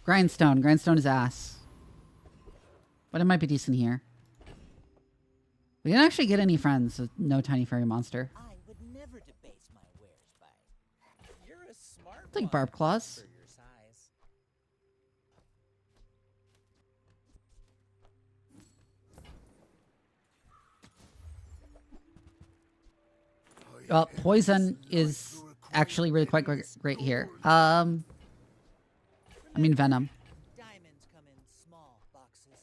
Grindstone. Grindstone is ass. But it might be decent here. We didn't actually get any friends, so no tiny fairy monster. I would never debase my wares by. You're a smart It's like one barb claws. for your size. Well, poison is actually really quite great here. I mean venom. Diamonds come in small boxes.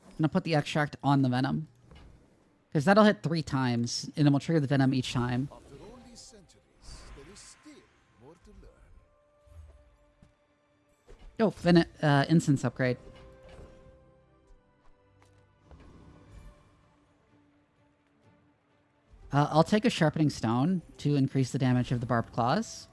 I'm gonna put the extract on the venom. Because that'll hit 3 times, and it will trigger the venom each time. After all these centuries, there is still more to learn. Oh, incense upgrade. I'll take a sharpening stone to increase the damage of the barbed claws.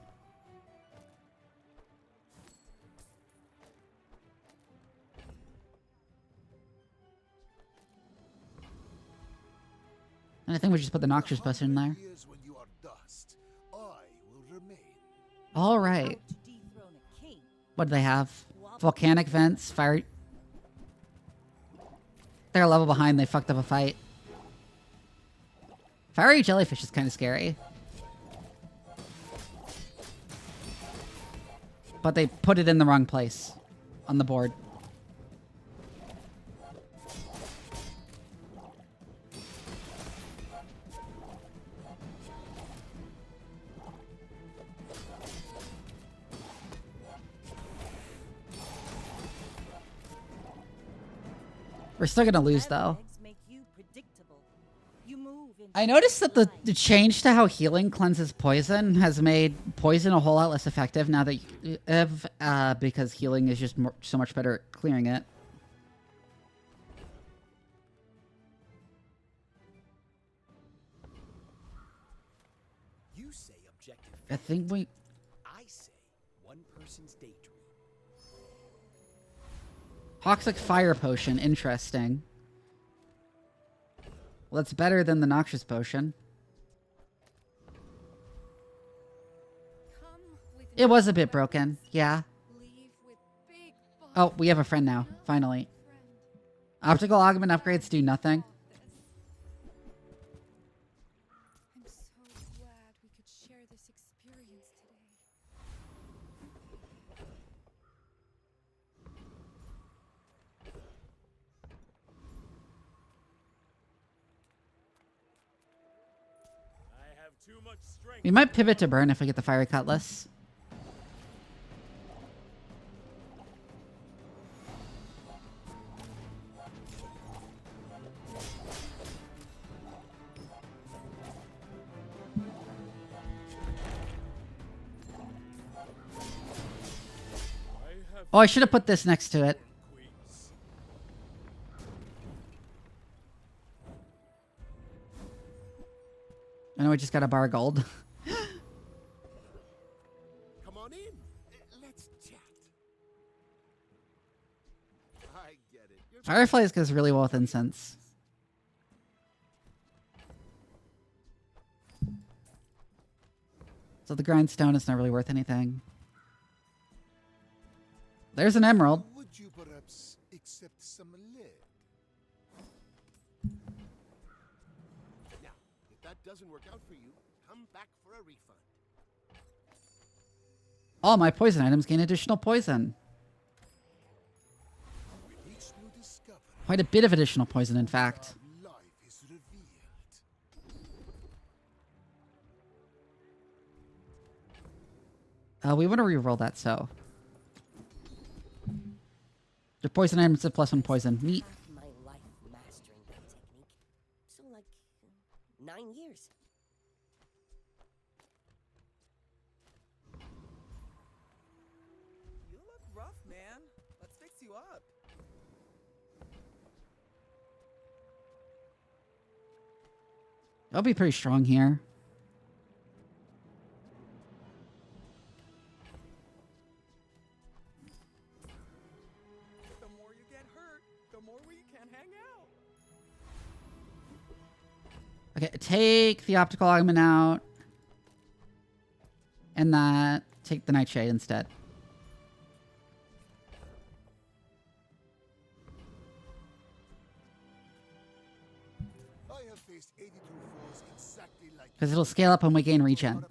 And I think we just put the noxious potion in there. Years when you are dust, I will remain. All right. Out to dethrone a king. What do they have? Volcanic vents, fire. They're a level behind. They fucked up a fight. Fiery jellyfish is kind of scary. but they put it in the wrong place on the board. We're still gonna lose though. I noticed that the change to how healing cleanses poison has made poison a whole lot less effective now that you have, because healing is just so much better at clearing it. You say objective. I think we... I say one person's daydream. Toxic fire potion, interesting. Well, that's better than the noxious potion. It was a bit broken, yeah. Oh, we have a friend now, finally. Optical augment upgrades do nothing. I'm so glad we could share this experience today. I have too much strength. We might pivot to burn if we get the fiery cutlass. Oh, I should have put this next to it. I know I just got a bar of gold. Come on in. Let's chat. I get it. Fireflies goes really well with incense. So the grindstone is not really worth anything. There's an emerald. Would you perhaps accept some lead? Now, if that doesn't work out for you, come back for a refund. All my poison items gain additional poison. Quite a bit of additional poison, in fact. Life is revealed. We want to reroll that, so. The poison items have +1 poison. Neat. My life mastering that technique. So like 9 years. You look rough, man. Let's fix you up. I'll be pretty strong here. The more you get hurt, the more we can hang out. Okay, take the optical augment out. And that. Take the nightshade instead. I have faced 82 foes exactly like Because it'll scale up when we gain regen.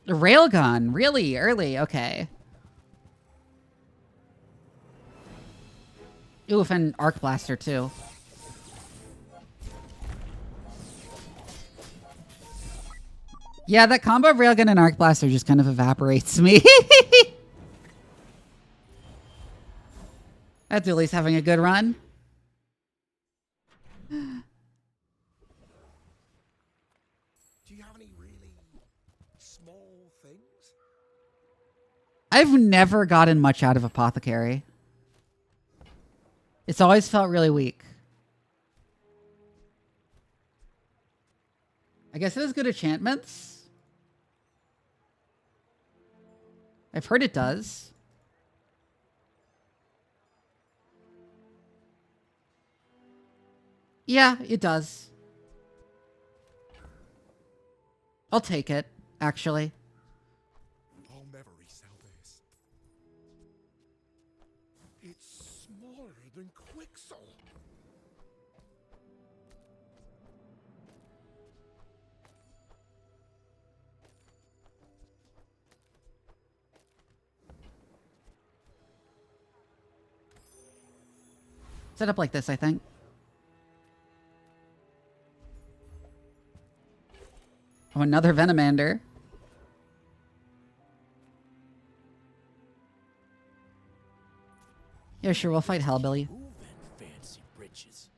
The railgun, really early. Okay. Oof, and arc blaster too. Yeah, that combo of railgun and arc blaster just kind of evaporates me. That Dooley's having a good run. Do you have any really small things? I've never gotten much out of Apothecary. It's always felt really weak. I guess it has good enchantments. I've heard it does. Yeah, it does. I'll take it, actually. I'll never resell this. It's smaller than Quixel. Set up like this, I think. Oh, another Venomander. Yeah, sure, we'll fight Hellbilly. Fancy britches.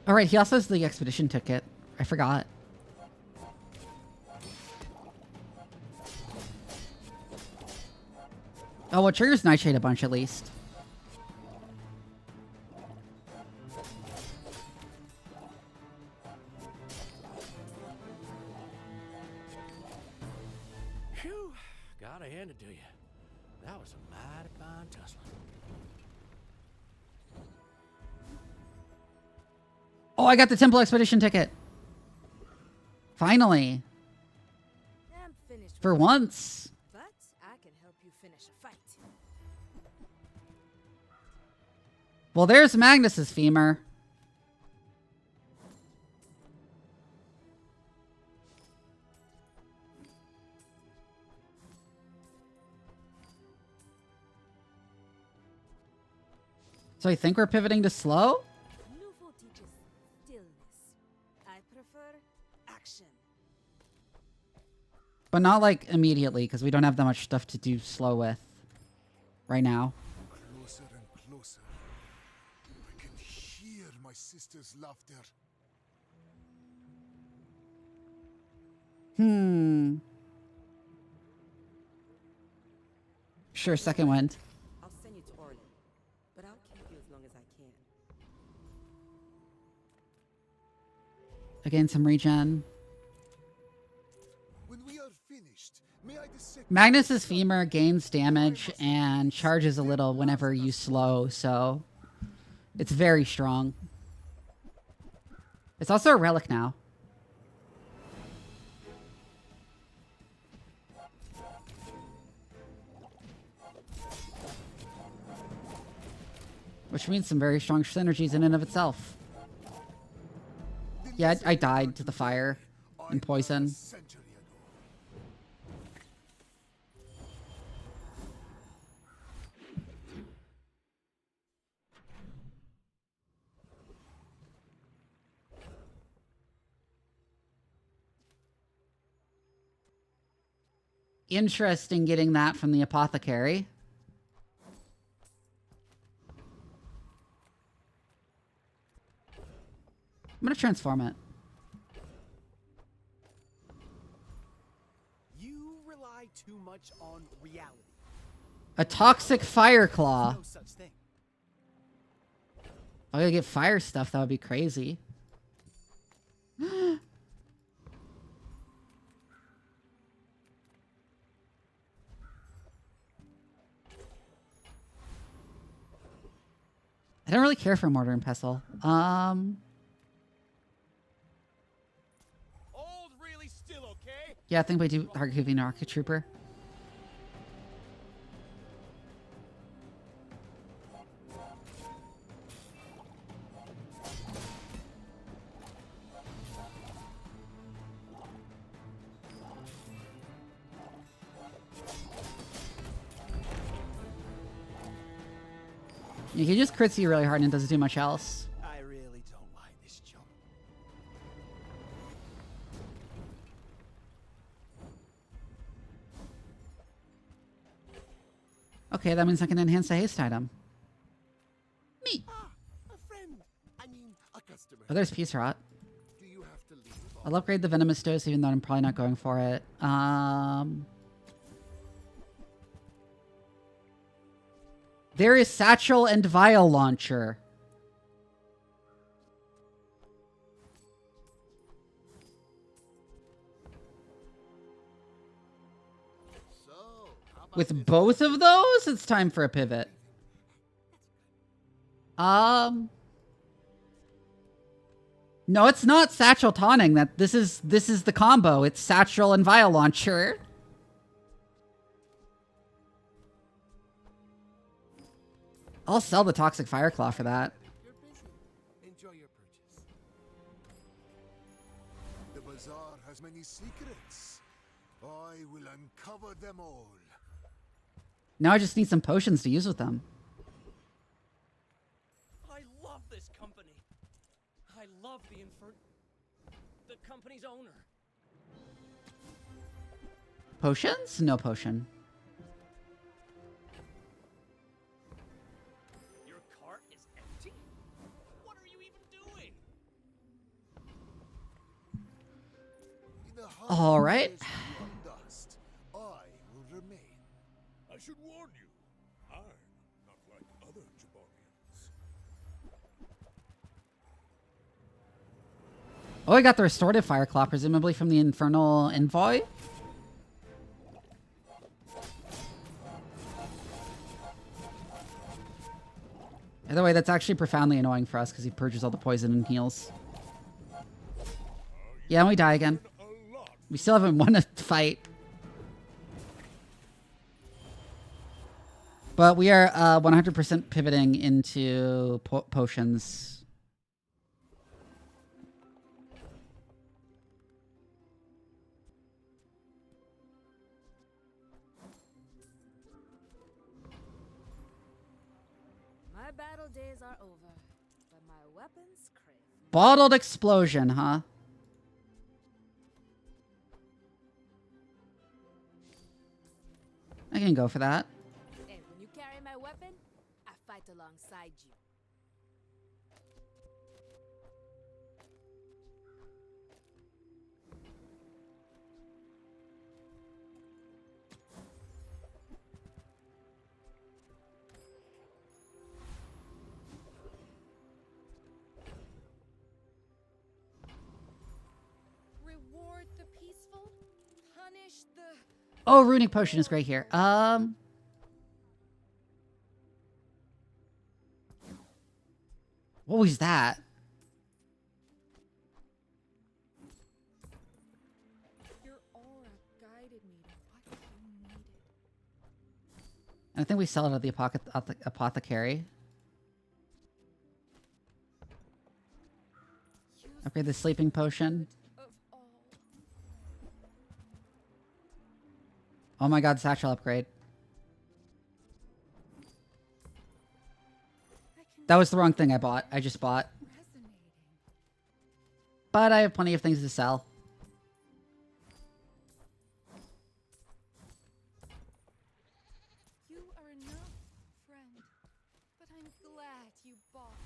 Alright, he also has the expedition ticket. I forgot. Oh, well, triggers Nightshade a bunch at least. Phew, gotta hand it to you. That was a mighty fine tussle. Oh, I got the Temple Expedition ticket. Finally. I'm finished For with once. But I can help you finish a fight. Well, there's Magnus's femur. So I think we're pivoting to slow? Nouveau teaches stillness. I prefer action. But not like immediately, because we don't have that much stuff to do slow with right now. Closer and closer. I can hear my sister's laughter. Sure, second wind. I'll send you to Orlin, but I'll keep you as long as I can. Again, some regen. When we are finished, may I dissect Magnus's femur gains damage and charges a little whenever you slow, so it's very strong. It's also a relic now. Which means some very strong synergies in and of itself. Yeah, I died to the fire and poison. Interesting getting that from the apothecary. I'm gonna transform it. You rely too much on reality. A toxic fire claw. No such thing. If I could get fire stuff, that would be crazy. I don't really care for mortar and pestle. Old really still okay? Yeah, I think we do Harkuvine Rocket Trooper. Yeah, he just crits you really hard and doesn't do much else. I really don't like this jump. Okay, that means I can enhance the haste item. Neat. a friend. I mean, a customer. Oh, there's Peace Rot. Do you have to leave? I'll upgrade the Venomous Dose, even though I'm probably not going for it. There is Satchel and Vial Launcher. With both of those, it's time for a pivot. No, it's not Satchel taunting. This is the combo. It's Satchel and Vial Launcher. I'll sell the Toxic Fire Claw for that. You're busy. Enjoy your purchase. The bazaar has many secrets. I will uncover them all. Now I just need some potions to use with them. love the company's owner. Potions? No potion. Your cart is empty? What are you even doing? All right. Dust, I will remain. I should warn you, I'm not like other Jabarians. Oh, I got the restorative fire claw, presumably from the infernal envoy. By the way, that's actually profoundly annoying for us because he purges all the poison and heals. Yeah, and we die again. We still haven't won a fight. But we are 100% pivoting into potions. My battle days are over, but my weapons crave. Bottled explosion, huh? I can go for that. And when you carry my weapon, I fight alongside you. Reward the peaceful, punish the... Oh, runic potion is great here. What was that? Your aura guided me to what you needed. I think we sell it at the apothecary. Upgrade the sleeping potion. Oh my god, satchel upgrade. That was the wrong thing I bought. I just bought. But I have plenty of things to sell. You are enough, friend. But I'm glad you bought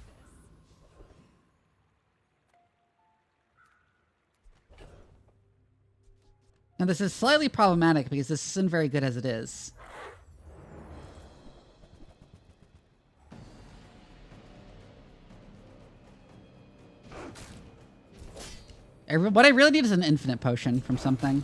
this. Now this is slightly problematic because this isn't very good as it is. What I really need is an infinite potion from something.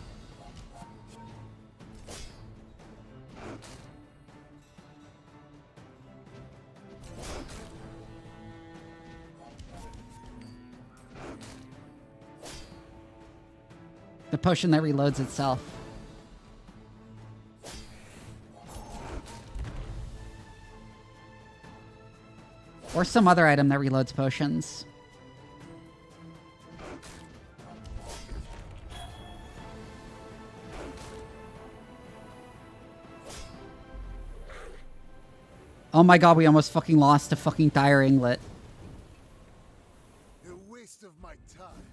The potion that reloads itself. Or some other item that reloads potions. Oh my god, we almost fucking lost a fucking dire inglet. A waste of my time.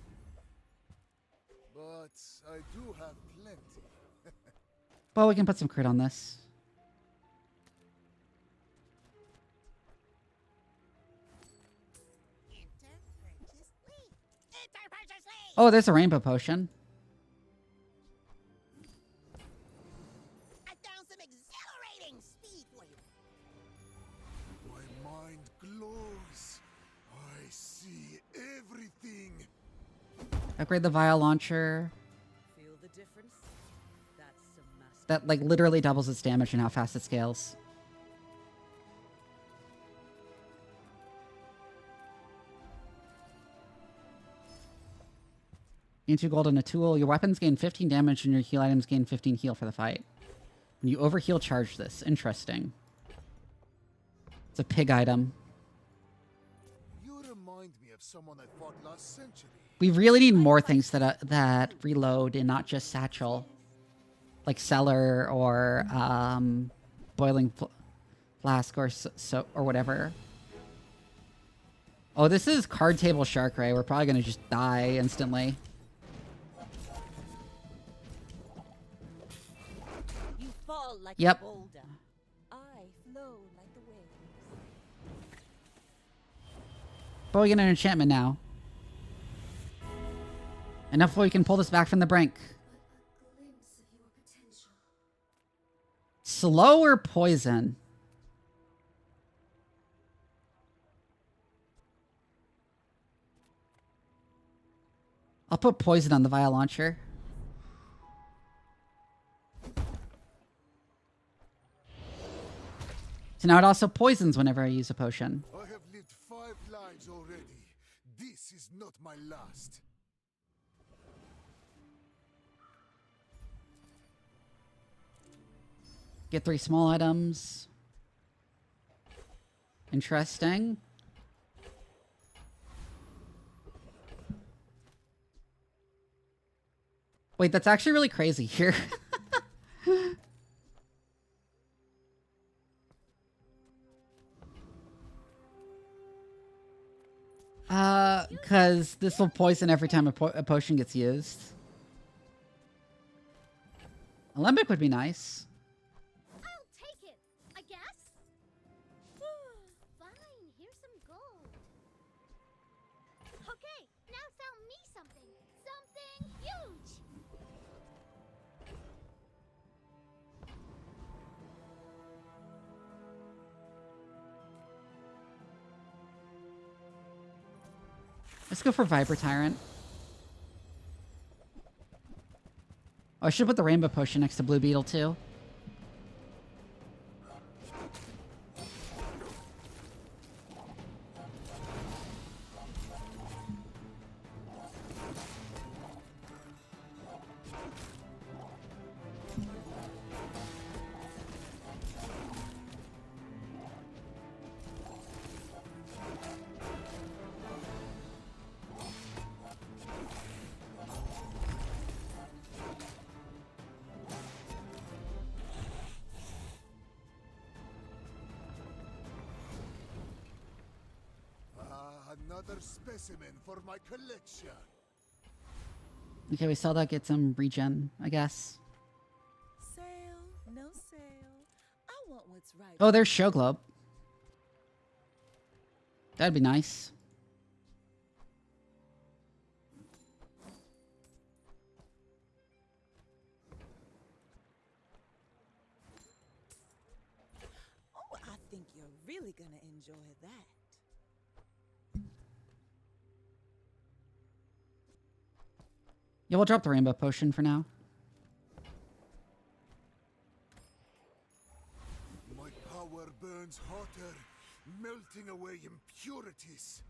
But I do have plenty. Well, we can put some crit on this. Oh, there's a rainbow potion. I found some exhilarating speed for you. My mind glows. I see everything. Upgrade the vial launcher. Feel the difference? That's some master. That, like, literally doubles its damage and how fast it scales. Gain 2 gold and a tool. Your weapons gain 15 damage and your heal items gain 15 heal for the fight. When you overheal, charge this. Interesting. It's a pig item. You remind me of someone I fought last century. We really need more things that reload and not just satchel. Like cellar or boiling flask or or whatever. Oh, this is card table shark ray. We're probably gonna just die instantly. You fall like Yep. a boulder. I flow like the waves. But we get an enchantment now. And hopefully we can pull this back from the brink. Slow or poison? I'll put poison on the vial launcher. So now it also poisons whenever I use a potion. I have lived 5 lives already. This is not my last. Get 3 small items. Interesting. Wait, that's actually really crazy here. Because this will poison every time a potion gets used. Alembic would be nice. I'll take it, I guess. Fine, here's some gold. Okay, now sell me something. Something huge. Let's go for Viper Tyrant. Oh, I should put the Rainbow Potion next to Blue Beetle too. Another specimen for my collection. Okay, we saw that get some regen, I guess. Sale, no sale. I want what's right. Oh, there's Show Globe. That'd be nice. Oh, I think you're really gonna enjoy that. Yeah, we'll drop the Rainbow Potion for now. My power burns hotter, melting away impurities.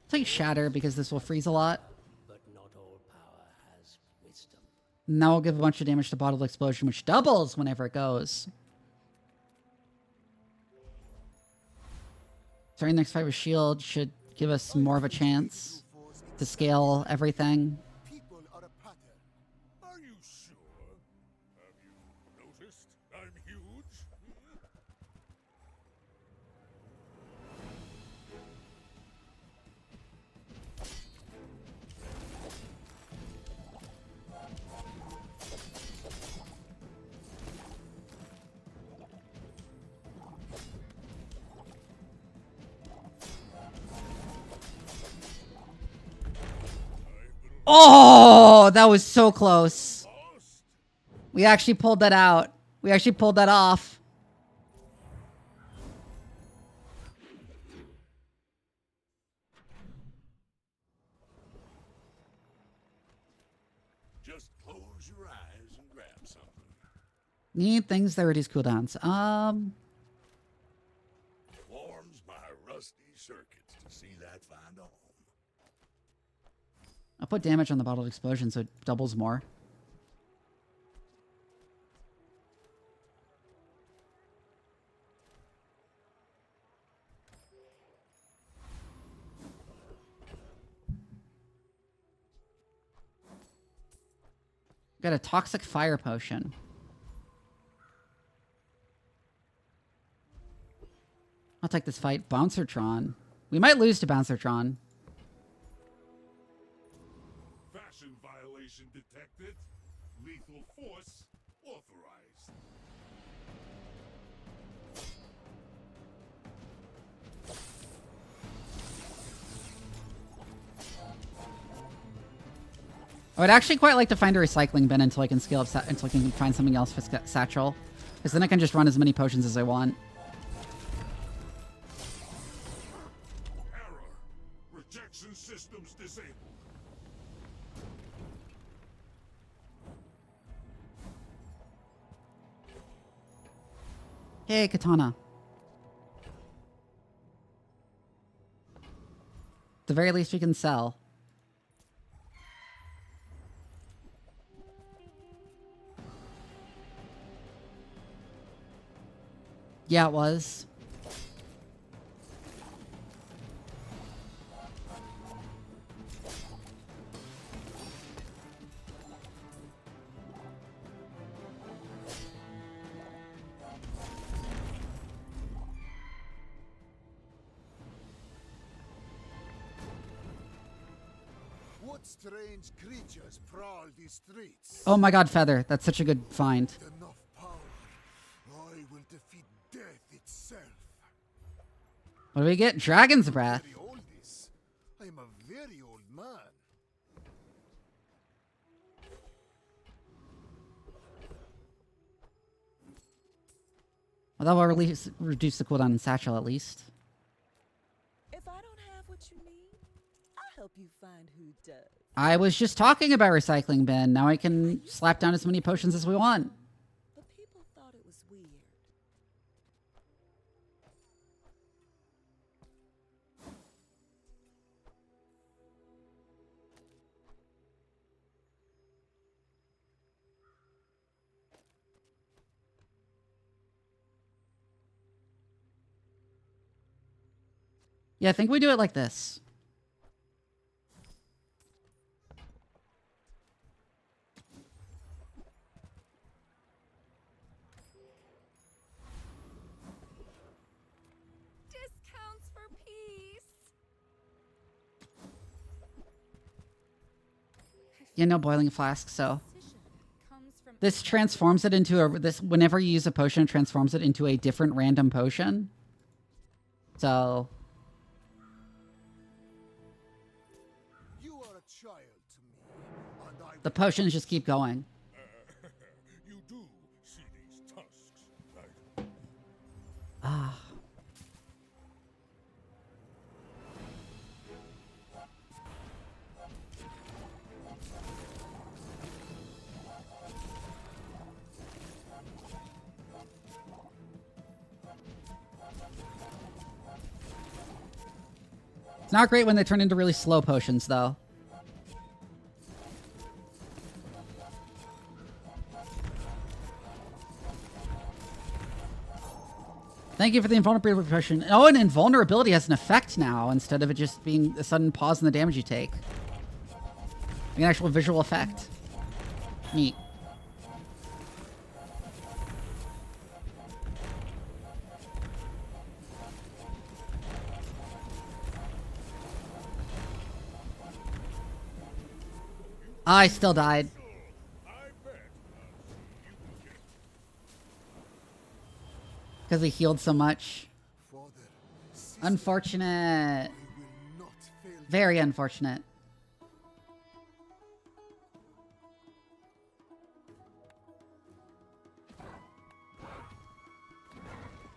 Take Shatter because this will freeze a lot. But not all power has wisdom. Now we'll give a bunch of damage to Bottled Explosion, which doubles whenever it goes. Starting the next fight with Shield should give us more of a chance to scale everything. People are a pattern. Are you sure? Have you noticed I'm huge? Oh, that was so close. We actually pulled that out. We actually pulled that off. Just close your eyes and grab something. Need things that reduce cooldowns. Warms my rusty circuits to see that find home. I'll put damage on the Bottled Explosion so it doubles more. Got a toxic fire potion. I'll take this fight. Bouncertron. We might lose to Bouncertron. Fashion violation detected. Lethal force authorized. I would actually quite like to find a recycling bin until I can scale up, until I can find something else for Satchel. Because then I can just run as many potions as I want. Error. Rejection systems disabled. Hey, Katana. At the very least we can sell. Yeah, it was. What strange creatures prowl these streets? Oh my god, Feather. That's such a good find. Enough power. I will defeat death itself. What do we get? Dragon's Breath. Very oldest. I am a very old man. Well, that will reduce the cooldown in Satchel at least. If I don't have what you need, I'll help you find who does. I was just talking about recycling bin. Now I can slap down as many potions as we want. But people thought it was weird. Yeah, I think we do it like this. Discounts for peace. Yeah, no boiling flask, so this transforms it into a whenever you use a potion, it transforms it into a different random potion. So You are a child to me, and I the potions just keep going. You do see these tusks, right? Ah. It's not great when they turn into really slow potions, though. Thank you for the invulnerability potion. Oh, and invulnerability has an effect now instead of it just being a sudden pause in the damage you take. Like an actual visual effect. Neat. I still died. Because he healed so much. Unfortunate. Very unfortunate.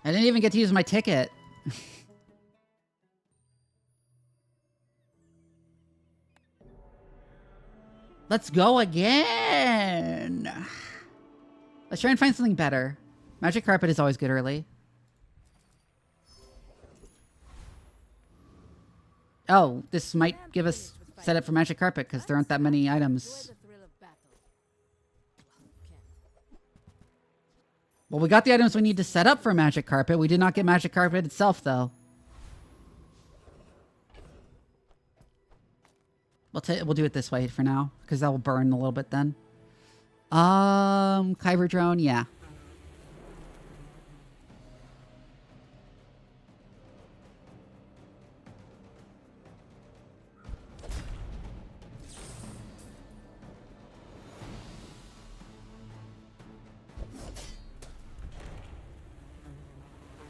I didn't even get to use my ticket. Let's go again. Let's try and find something better. Magic Carpet is always good early. Oh, this might give us setup for Magic Carpet because there aren't that many items. Well, we got the items we need to set up for Magic Carpet. We did not get Magic Carpet itself, though. We'll do it this way for now, because that will burn a little bit then. Kyber drone, yeah.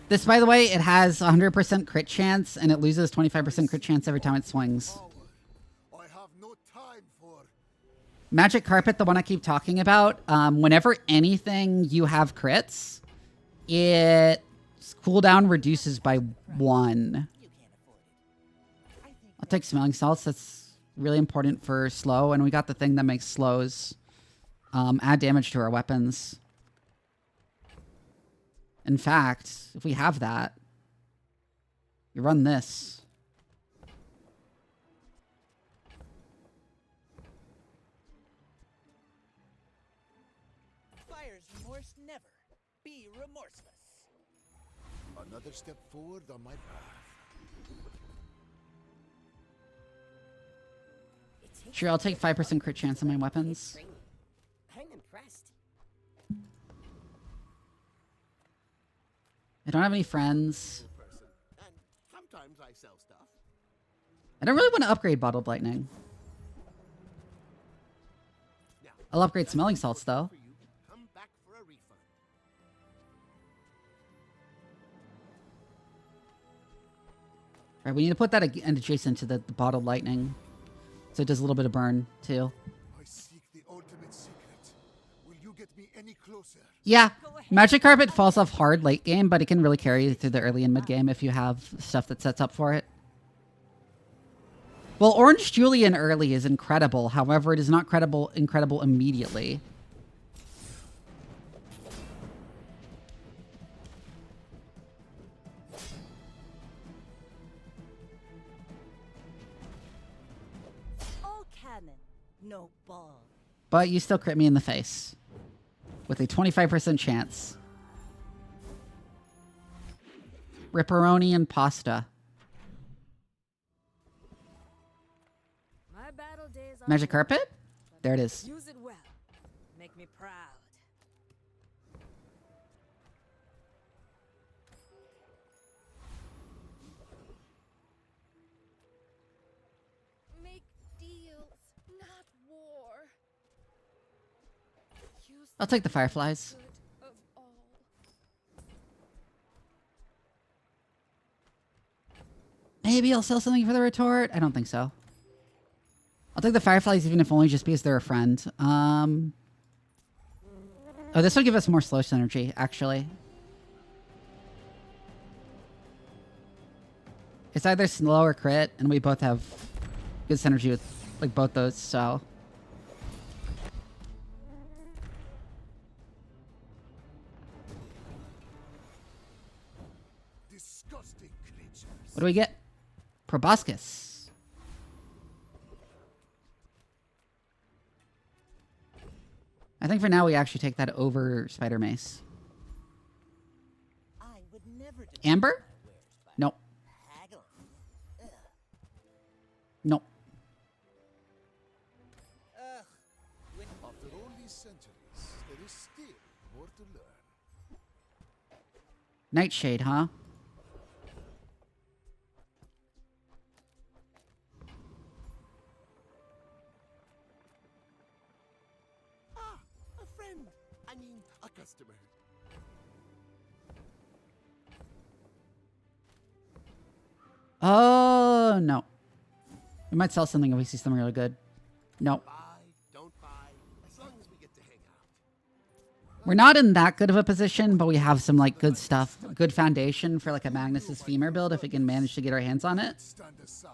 This, by the way, it has 100% crit chance, and it loses 25% crit chance every time it swings. I have no time for. Magic Carpet, the one I keep talking about, whenever anything you have crits, its cooldown reduces by 1. I'll take Smelling Salts. That's really important for slow, and we got the thing that makes slows add damage to our weapons. In fact, if we have that, you run this. Fire's remorse never. Be remorseless. Another step forward on my path. Sure, I'll take 5% crit chance on my weapons. I'm impressed. I don't have any friends. And sometimes I sell stuff. I don't really want to upgrade Bottled Lightning. I'll upgrade Smelling Salts, though. Come back for a refund. Right, we need to put that adjacent to the Bottled Lightning. So it does a little bit of burn, too. I seek the ultimate secret. Will you get me any closer? Yeah, Magic Carpet falls off hard late game, but it can really carry you through the early and mid game if you have stuff that sets up for it. Well, Orange Julian early is incredible. However, it is not incredible immediately. All cannon, no ball. But you still crit me in the face. With a 25% chance. Ripperoni and pasta. My battle days are Magic over, Carpet? but There it is. Use it well. Make me proud. Make deals, not war. Use I'll take the Fireflies. good of all. Maybe I'll sell something for the retort. I don't think so. I'll take the Fireflies even if only just because they're a friend. Oh, this will give us more slow synergy, actually. It's either slow or crit, and we both have good synergy with like both those, so. Disgusting creatures. What do we get? Proboscis. I think for now we actually take that over Spider Mace. I would never debate Amber? my wares by Nope. haggling. Ugh. Nope. Ugh. After all these centuries, there is still more to learn. Nightshade, huh? Ah, a friend. I mean, a customer. Oh, no. We might sell something if we see something really good. Nope. Buy, don't buy, as long as we get to hang out. We're not in that good of a position, but we have some like good stuff. Good foundation for like a Magnus's femur build if we can manage to get our hands on it. Stand aside.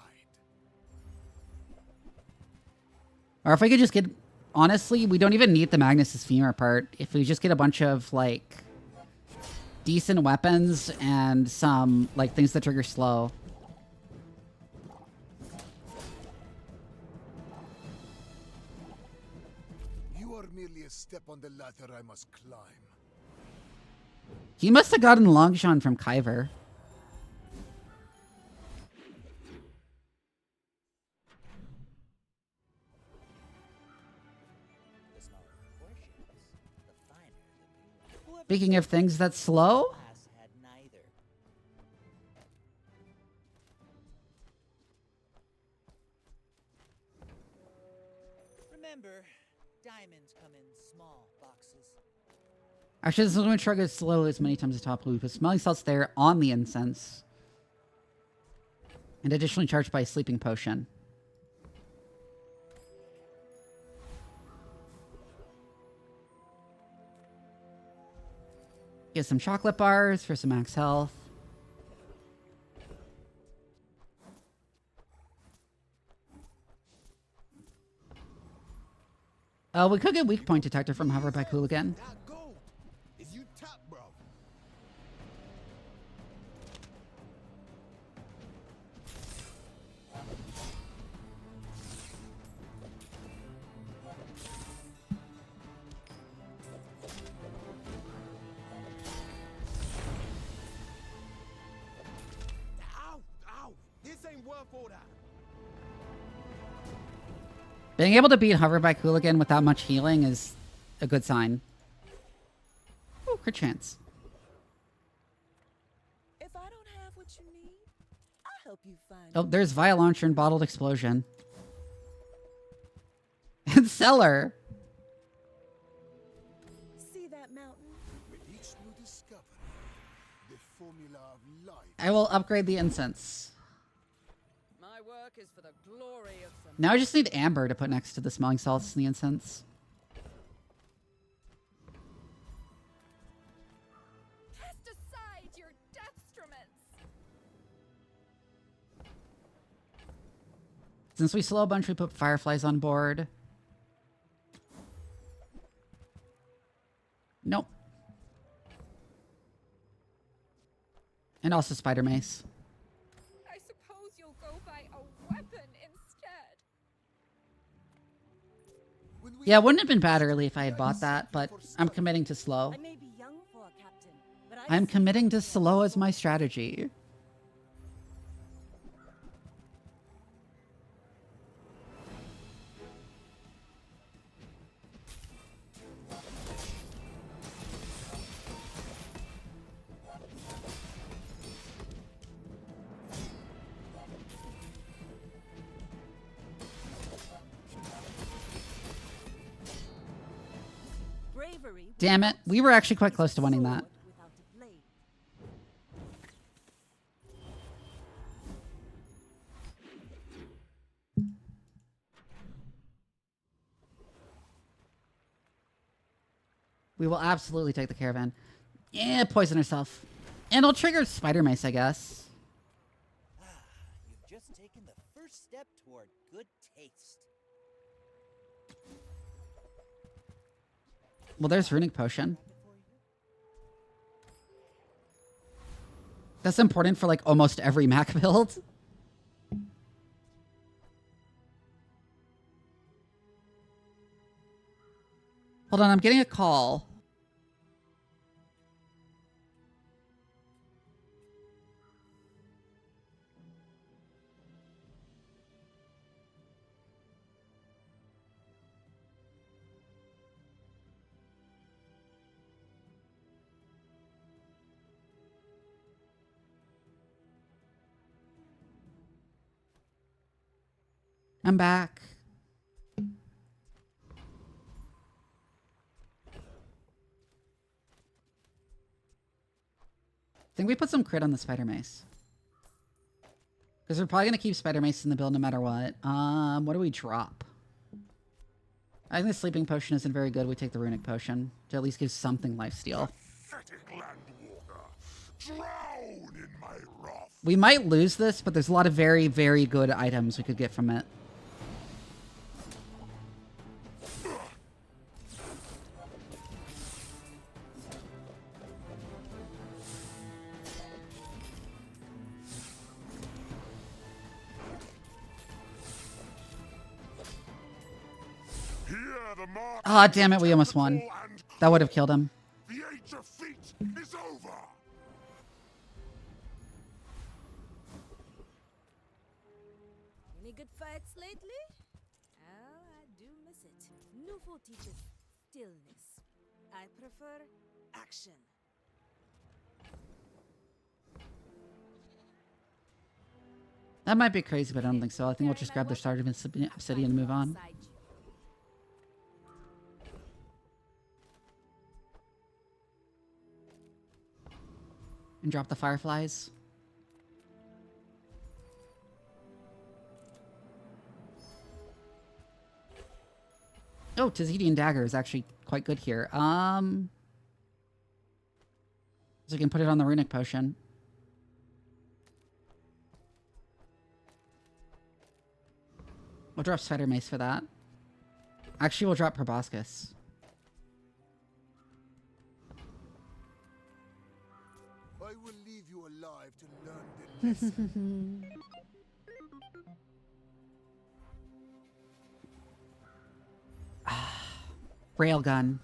Or if we could just get... Honestly, we don't even need the Magnus's femur part. If we just get a bunch of like decent weapons and some like things that trigger slow. You are merely a step on the ladder I must climb. He must have gotten Longshot from Kyver. The smaller the portion, Speaking of things that slow, class had neither. Remember, diamonds come in small boxes. actually, this is going to try to go slow as many times as top loop. But smelling salts there on the incense, and additionally charged by a sleeping potion. Get some chocolate bars for some max health. We could get weak point detector from hover by Cooligan. That gold is you top, bro. Ow, ow. This ain't worth all that. Being able to beat hover by Cooligan without much healing is a good sign. Oh, crit chance. If I don't have what you need, I'll help you find Oh, there's Vile Launcher and Bottled Explosion. And Cellar. See that mountain? With each new discovery, the formula of life. I will upgrade the incense. My work is for the glory of some. Now I just need amber to put next to the smelling salts and the incense. Cast aside your deathstruments. Since we slow a bunch, we put fireflies on board. Nope. And also spider mace. I suppose you'll go buy a weapon instead. Yeah, it wouldn't have been bad early if I had bought that, but I'm committing to slow. I may be young for a captain, but I'm committing to slow as my strategy. bravery. Damn it. We were actually quite close to winning that. Without a blade. We will absolutely take the caravan. Yeah, poison herself. And it'll trigger spider mace, I guess. You've just taken the first step toward good taste. Well, there's runic potion. That's important for like almost every Mac build. Hold on, I'm getting a call. I'm back. I think we put some crit on the spider mace. Because we're probably going to keep spider mace in the build no matter what. What do we drop? I think the sleeping potion isn't very good. We take the runic potion to at least give something lifesteal. Drown in my wrath. We might lose this, but there's a lot of very, very good items we could get from it. Ah, damn it, we almost won. That would have killed him. The age of feet is over. Any good fights lately? Oh, I do miss it. Nufo teaches stillness. I prefer action. That might be crazy, but I don't think so. I think we'll just grab their starter obsidian and move on. And drop the fireflies. Oh, Tzidian dagger is actually quite good here. So you can put it on the runic potion. We'll drop spider mace for that. Actually, we'll drop proboscis. I will leave you alive to learn the lesson. Railgun.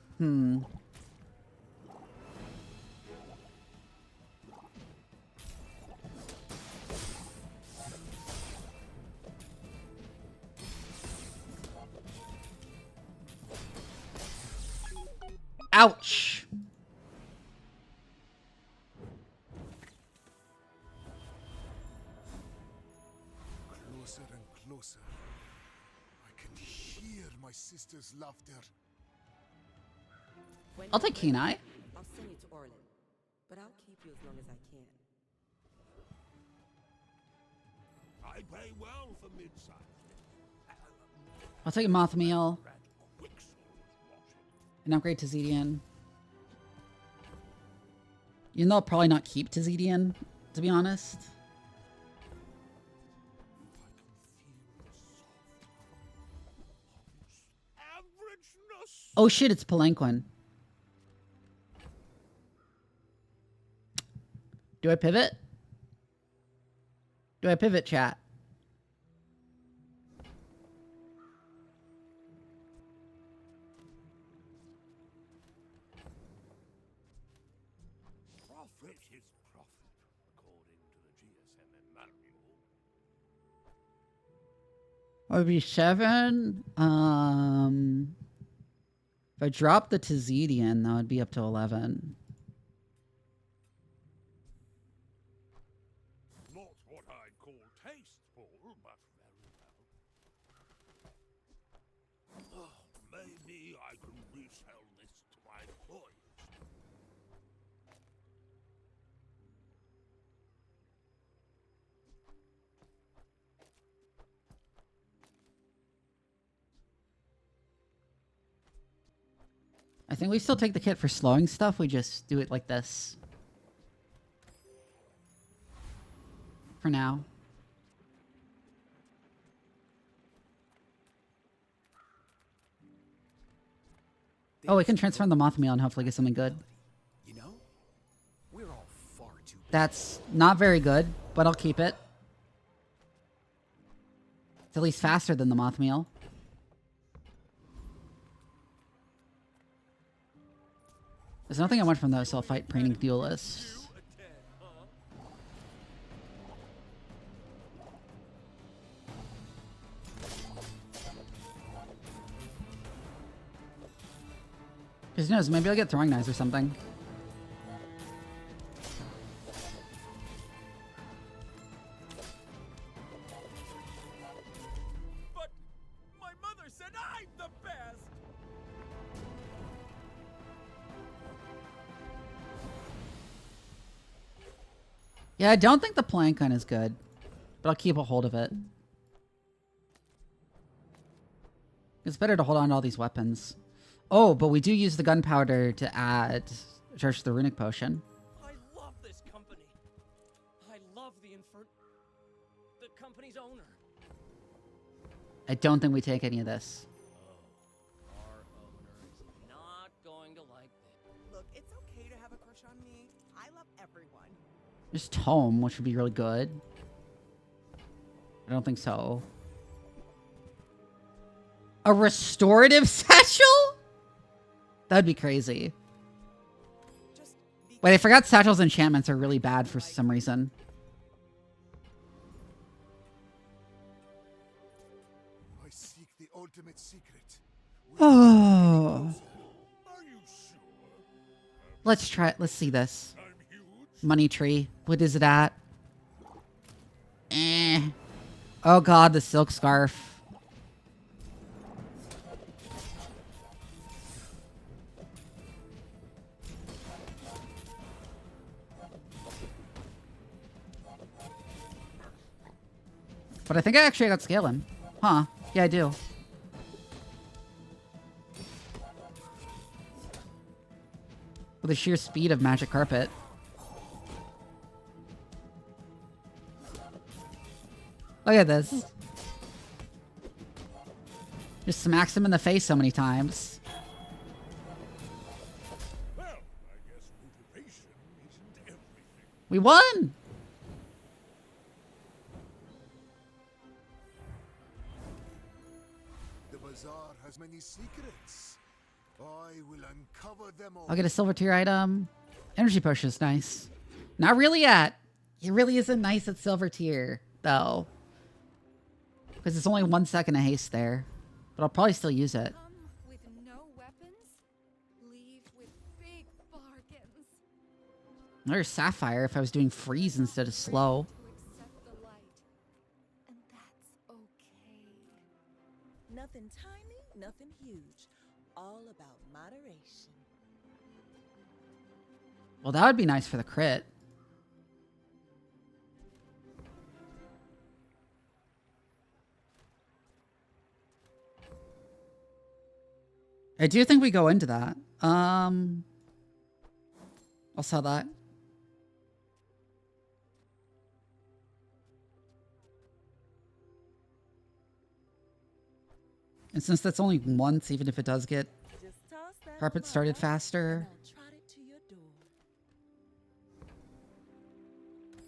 Ouch. Closer and closer. I can hear my sister's laughter. I'll take Kenai. I'll send you to Orlin, but I'll keep you as long as I can. I pay well for mid-size. I'll take Mothmeal. And upgrade Tzidian. Even though I'll probably not keep Tzidian, to be honest. Oh shit, it's Palanquin. Do I pivot? Do I pivot, chat? Profit is profit, according to the GSM manual. Would be 7. If I drop the Tzidian, that would be up to 11. Not what I'd call tasteful, but very well. Oh, maybe I can resell this to my employees. I think we still take the kit for slowing stuff. We just do it like this. For now. Oh, we can transform the Mothmeal and hopefully get something good. You know, we're all far too. That's not very good, but I'll keep it. It's at least faster than the Mothmeal. There's nothing I want from those, so I'll fight Preening Duelists. Because who knows, maybe I'll get Throwing Knives or something. But my mother said I'm the best. Yeah, I don't think the plank gun is good, but I'll keep a hold of it. It's better to hold on to all these weapons. Oh, but we do use the gunpowder to add charge to the runic potion. I love this company. I love the company's owner. I don't think we take any of this. Our owner is not going to like this. Look, it's okay to have a crush on me. I love everyone. There's Tome, which would be really good. I don't think so. A restorative satchel? That'd be crazy. Wait, I forgot satchels enchantments are really bad for some reason. I seek the ultimate secret. Oh. Are you sure? Let's try it. Let's see this. Money tree. What is it at? Oh god, the silk scarf. But I think I actually got scale him. Huh. Yeah, I do. With the sheer speed of Magic Carpet. Look at this. Just smacks him in the face so many times. Well, I guess motivation isn't everything. We won! The bazaar has many secrets. I will uncover them all. I'll get a silver tier item. Energy potion is nice. Not really yet. It really isn't nice at silver tier, though. Because it's only 1 second of haste there. But I'll probably still use it. With no weapons, leave with big bargains. There's Sapphire if I was doing freeze instead of slow. And that's okay. Nothing tiny, nothing huge. All about moderation. Well, that would be nice for the crit. I do think we go into that. I'll sell that. And since that's only once, even if it does get carpet started faster,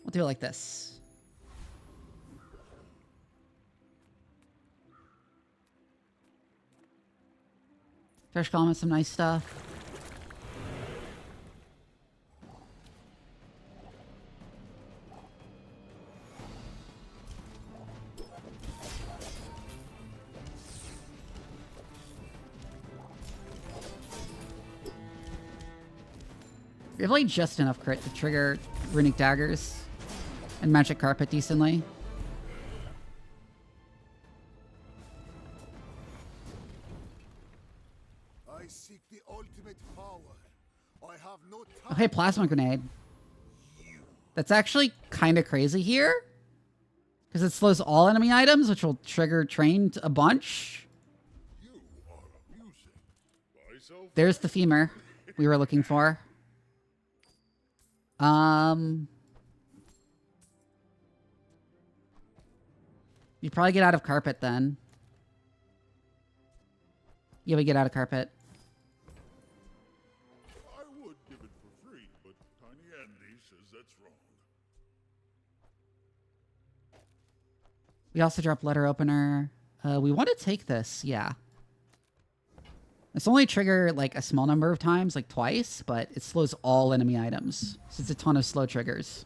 we'll do it like this. Fresh Column with some nice stuff. We have like just enough crit to trigger Runic Daggers and Magic Carpet decently. I seek the ultimate power. I have no time. Okay, Plasma Grenade. That's actually kind of crazy here. Because it slows all enemy items, which will trigger trained a bunch. There's the femur we were looking for. You probably get out of carpet then. Yeah, we get out of carpet. I would give it for free, but Tiny Andy says that's wrong. We also drop letter opener. We want to take this, yeah. It's only trigger like a small number of times, like twice, but it slows all enemy items. So it's a ton of slow triggers.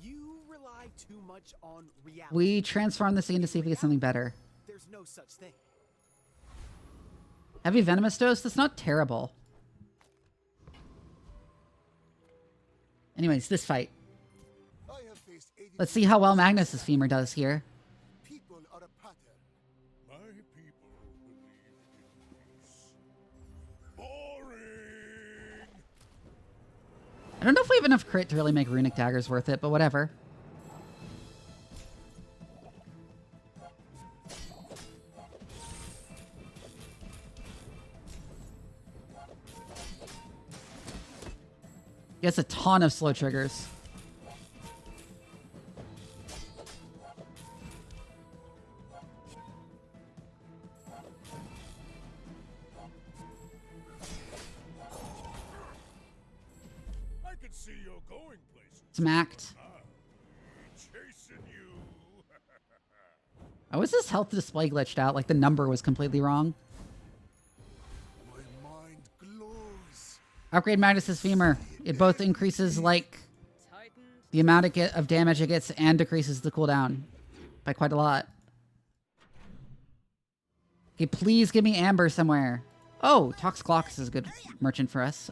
You rely too much on reality. We transform this again to see if we get something better. There's no such thing. Heavy Venomous Dose? That's not terrible. Anyways, this fight. Let's see how well Magnus's femur does here. People are a pattern. My people believe in peace. Boring. I don't know if we have enough crit to really make Runic Daggers worth it, but whatever. He has a ton of slow triggers. I can see you're going places. Smacked. Chasing you. How was this health display glitched out? Like the number was completely wrong. My mind glows. Upgrade Magnus's femur. It both increases like the amount of damage it gets and decreases the cooldown by quite a lot. Okay, please give me amber somewhere. Oh, Tox Clocks is a good merchant for us.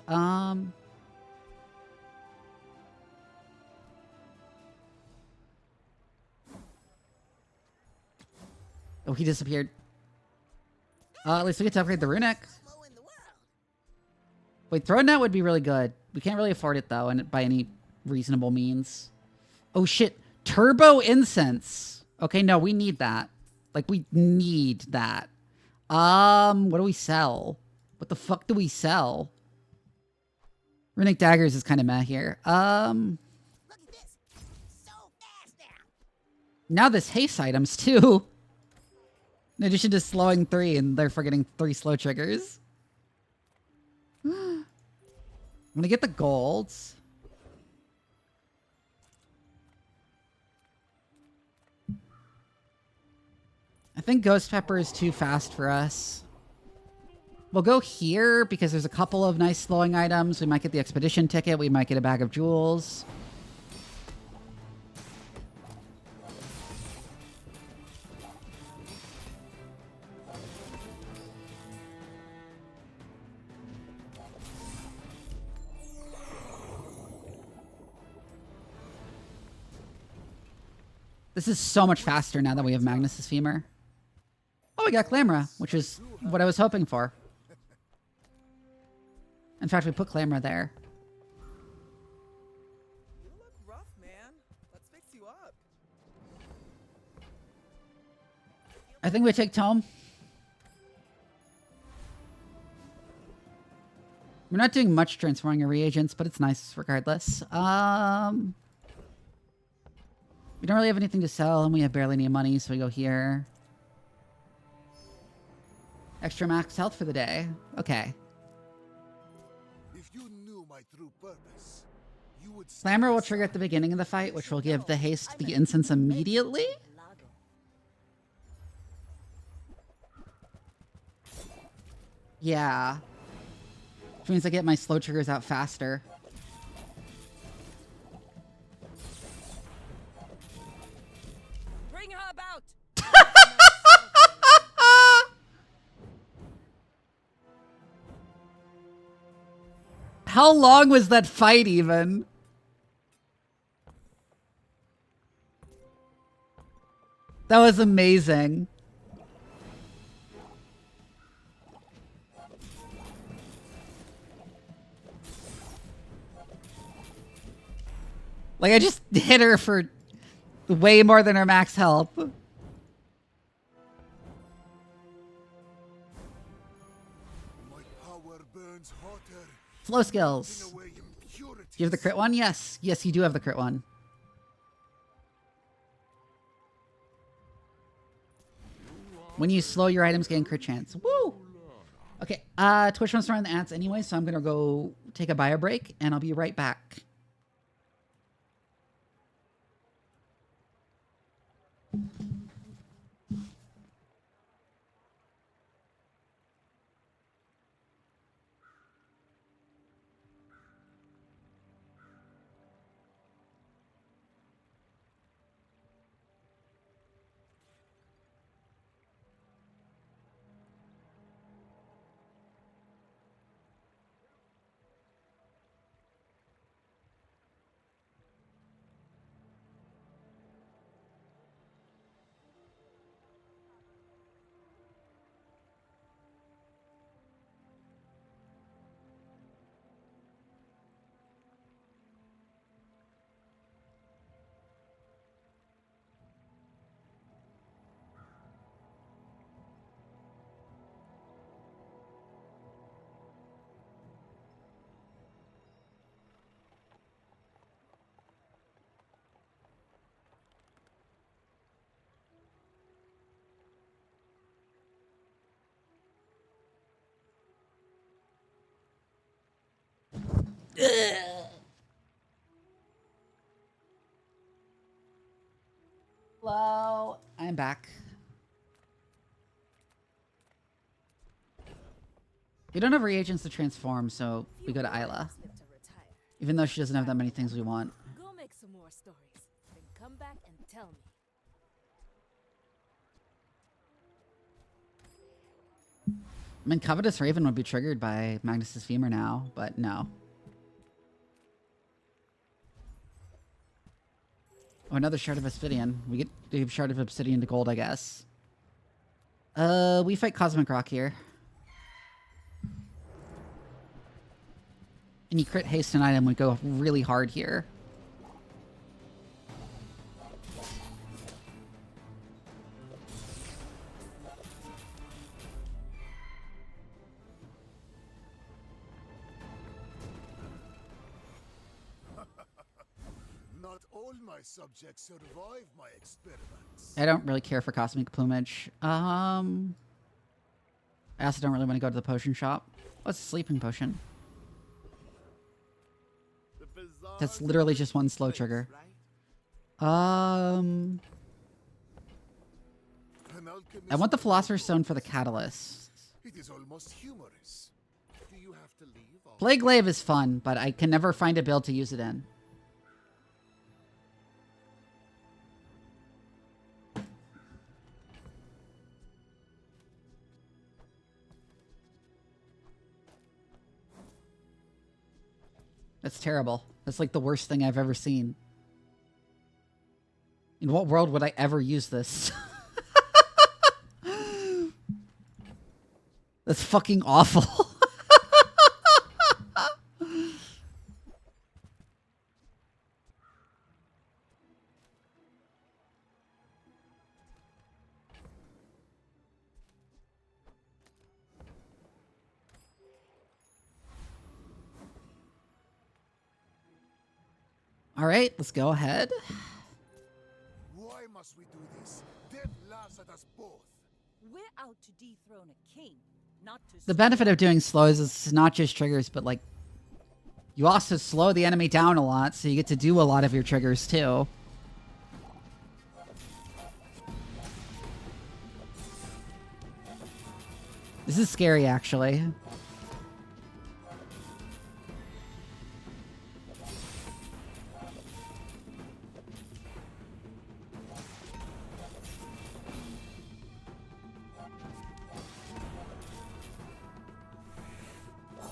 Oh, he disappeared. At least we get to upgrade the runic. Wait, Throne Net would be really good. We can't really afford it though, and by any reasonable means. Oh shit, Turbo Incense. Okay, no, we need that. Like, we need that. What do we sell? What the fuck do we sell? Runic Daggers is kind of meh here. Now this haste items too. In addition to slowing 3 and therefore getting 3 slow triggers. I'm gonna get the golds. I think Ghost Pepper is too fast for us. We'll go here because there's a couple of nice slowing items. We might get the expedition ticket. We might get a bag of jewels. This is so much faster now that we have Magnus's Femur. Oh, we got Clamra, which is what I was hoping for. In fact, we put Clamra there. You look rough, man. Let's fix you up. I think we take Tome. We're not doing much transforming of reagents, but it's nice regardless. We don't really have anything to sell, and we have barely any money, so we go here. Extra max health for the day. Okay. If you knew my true purpose, you would Clamor will trigger at the beginning of the fight, which will give the haste the incense immediately. Yeah. Which means I get my slow triggers out faster. Bring her about. How long was that fight even? That was amazing. Like, I just hit her for way more than her max health. Flow skills. You have the crit one? Yes. Yes, you do have the crit one. When you slow, your items gain crit chance. Woo! Okay, Twitch wants to run the ads anyway, so I'm gonna go take a bio break, and I'll be right back. Hello. I'm back. We don't have reagents to transform, so we go to Isla. Even though she doesn't have that many things we want. Go make some more stories, then come back and tell me. I mean, Covetous Raven would be triggered by Magnus's femur now, but no. Oh, another shard of obsidian. We get a shard of obsidian to gold, I guess. We fight Cosmic Rock here. Any crit haste an item would go really hard here. Not all my subjects survive my experiments. I don't really care for Cosmic Plumage. I also don't really want to go to the potion shop. What's a sleeping potion? That's literally just one slow trigger. I want the Philosopher's Stone for the catalyst. It is almost humorous. Do you have to leave? Plague Glaive is fun, but I can never find a build to use it in. That's terrible. That's like the worst thing I've ever seen. In what world would I ever use this? That's fucking awful. All right, let's go ahead. Why must we do this? Death laughs at us both. We're out to dethrone a king, not to. The benefit of doing slows is it's not just triggers, but like you also slow the enemy down a lot, so you get to do a lot of your triggers too. This is scary, actually.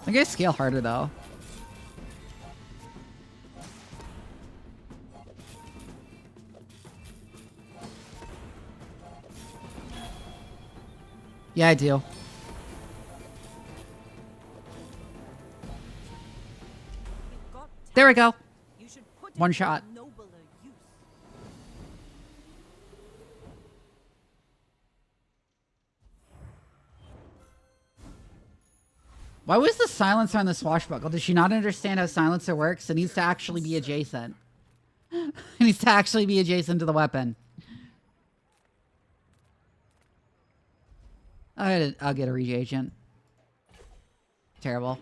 I guess scale harder though. Yeah, I do. There we go. One shot. Why was the silencer on the swashbuckle? Does she not understand how silencer works? It needs to actually be adjacent. It needs to actually be adjacent to the weapon. I'll get a reagent. Terrible.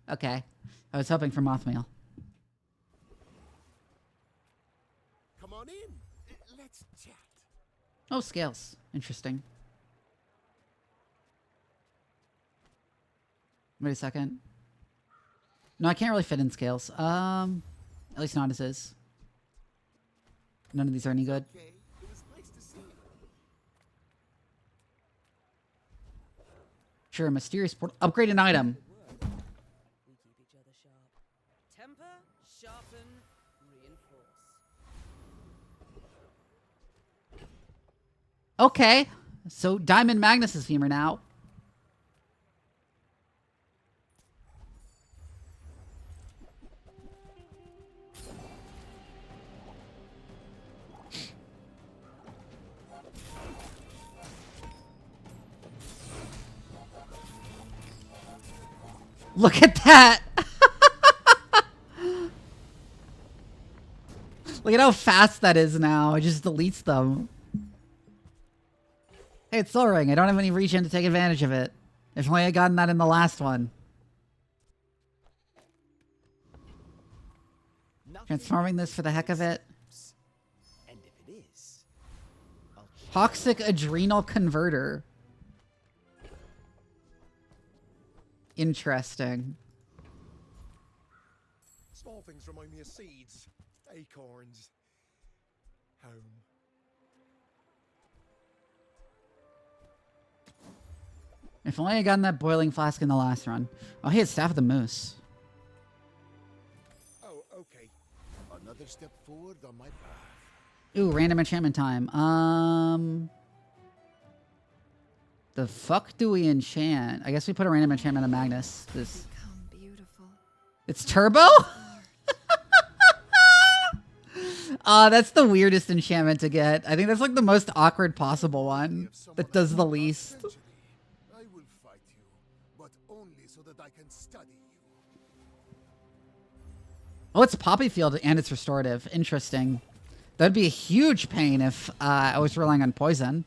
Okay. I was hoping for Mothmeal. Come on in. Let's chat. Oh, scales. Interesting. Wait a second. No, I can't really fit in scales. At least not as is. None of these are any good. Okay. It was nice to see you. Sure, mysterious portal. Upgrade an item. We keep each other sharp. Temper, sharpen, reinforce. Okay. So Diamond Magnus's femur now. Look at that! Look at how fast that is now. It just deletes them. Hey, it's Soul Ring. I don't have any regen to take advantage of it. If only I had gotten that in the last one. Transforming this for the heck of it. And if it is, Toxic Adrenal Converter. Interesting. Small things remind me of seeds, acorns, home. If only I gotten that boiling flask in the last run. Oh, he had Staff of the Moose. Oh, okay. Another step forward on my path. Ooh, random enchantment time. The fuck do we enchant? I guess we put a random enchantment on Magnus. This. It's turbo? That's the weirdest enchantment to get. I think that's like the most awkward possible one that does the least. I will fight you, but only so that I can study you. Oh, it's Poppy Field and it's restorative. Interesting. That'd be a huge pain if I was relying on poison.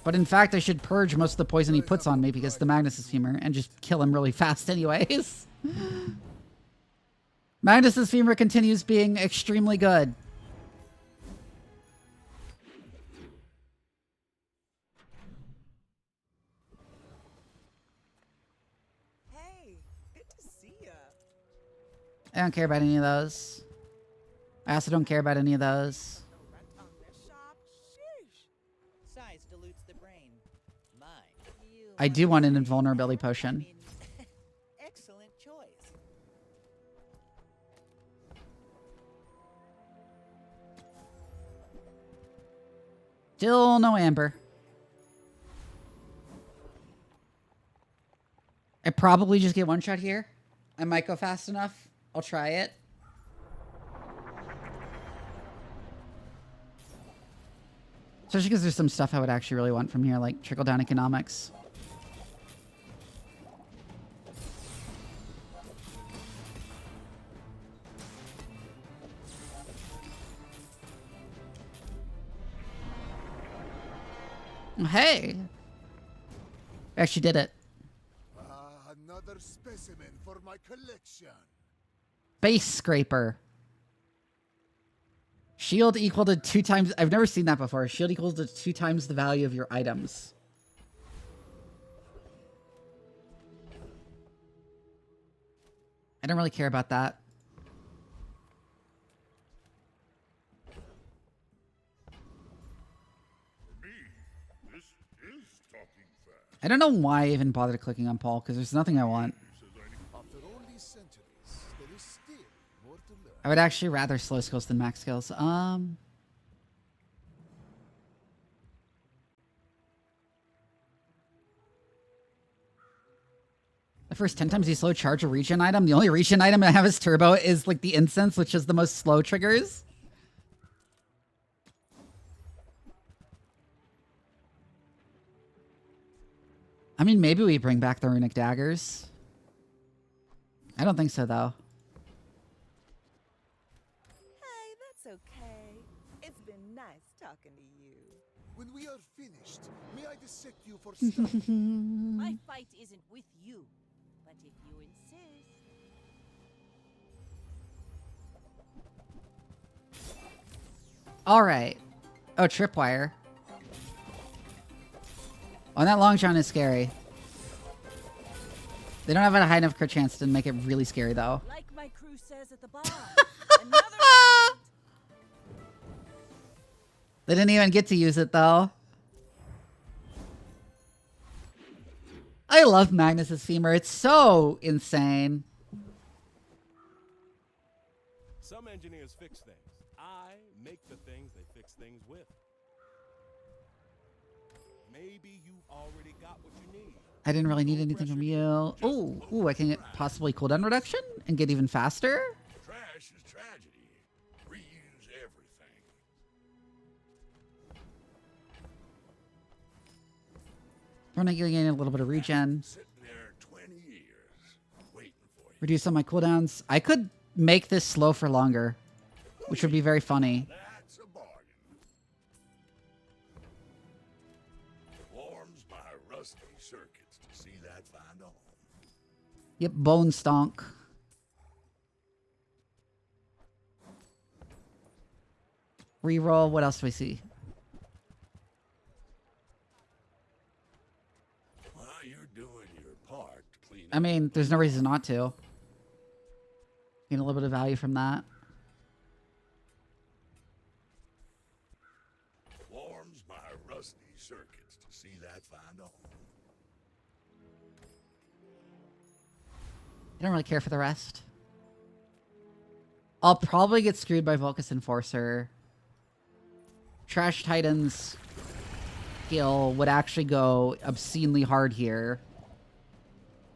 But in fact, I should purge most of the poison he puts on me because the Magnus' femur and just kill him really fast anyways. Magnus' femur continues being extremely good. Hey, good to see ya. I don't care about any of those. I also don't care about any of those. Size dilutes the brain. Mine. I do want an invulnerability potion. Excellent choice. Still no amber. I probably just get one shot here. I might go fast enough. I'll try it. Especially because there's some stuff I would actually really want from here, like trickle-down economics. Hey! I actually did it. Another specimen for my collection. Base Scraper. Shield equal to 2 times... I've never seen that before. Shield equals to 2 times the value of your items. I don't really care about that. This is talking fast. I don't know why I even bothered clicking on Paul, because there's nothing I want. After all these centuries, there is still more to learn. I would actually rather slow skills than max skills. The first 10 times you slow charge a regen item, the only regen item I have as turbo is like the incense, which is the most slow triggers. I mean, maybe we bring back the runic daggers. I don't think so, though. Hey, that's okay. It's been nice talking to you. When we are finished, may I dissect you for study? My fight isn't with you, but if you insist. All right. Oh, tripwire. Oh, and that long shot is scary. They don't have a high enough crit chance to make it really scary, though. Like my crew says at the bar. They didn't even get to use it, though. I love Magnus's femur. It's so insane. Some engineers fix things. I make the things they fix things with. Maybe you've already got what you need. I didn't really need anything from you. Ooh, I can get possibly cooldown reduction and get even faster. Trash is tragedy. Reuse everything. We're not getting a little bit of regen. Sitting there 20 years, waiting for you. Reduce some of my cooldowns. I could make this slow for longer, which would be very funny. That's a bargain. Warms my rusty circuits to see that find a home. Yep, bone stonk. Reroll. What else do we see? Well, you're doing your part to clean I mean, there's no reason not to. Get a little bit of value from that. circuits to see that find all. I don't really care for the rest. I'll probably get screwed by Vulcus Enforcer. Trash Titan's skill would actually go obscenely hard here.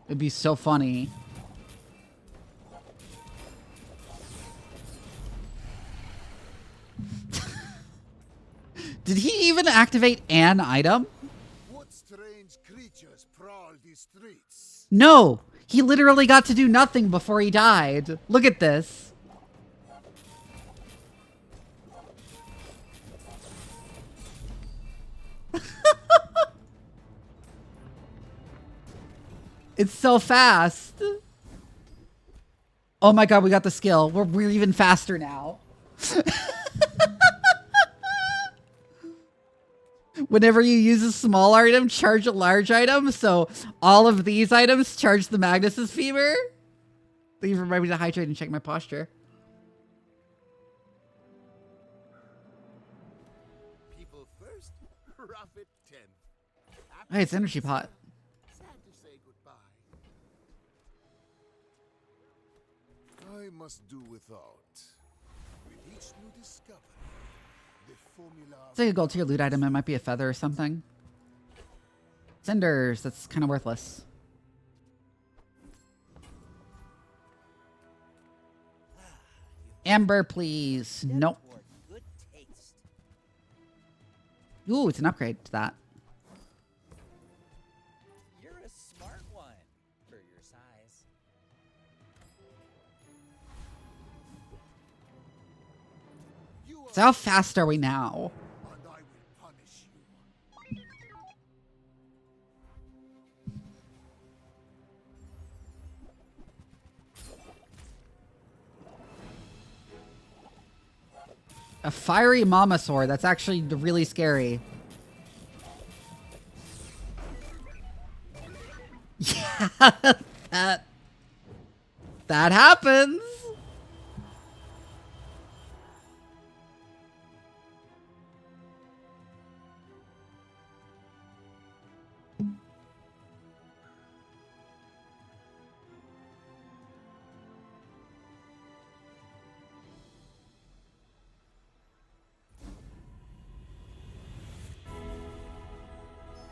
It'd be so funny. Did he even activate an item? What strange creatures prowl these streets? No! He literally got to do nothing before he died. Look at this. It's so fast. Oh my god, we got the skill. We're even faster now. Whenever you use a small item, charge a large item. So all of these items charge the Magnus's Fever. Thank you for reminding me to hydrate and check my posture. People first, profit 10. Hey, it's Energy Pot. Sad to say goodbye. I must do without. With each new discovery, the formula. It's like a gold tier loot item. It might be a feather or something. Cinders. That's kind of worthless. Amber, please. Nope. Ooh, it's an upgrade to that. You're a smart one for your size. So how fast are we now? And I will punish you. A fiery mama sword. That's actually really scary. Yeah, that happens.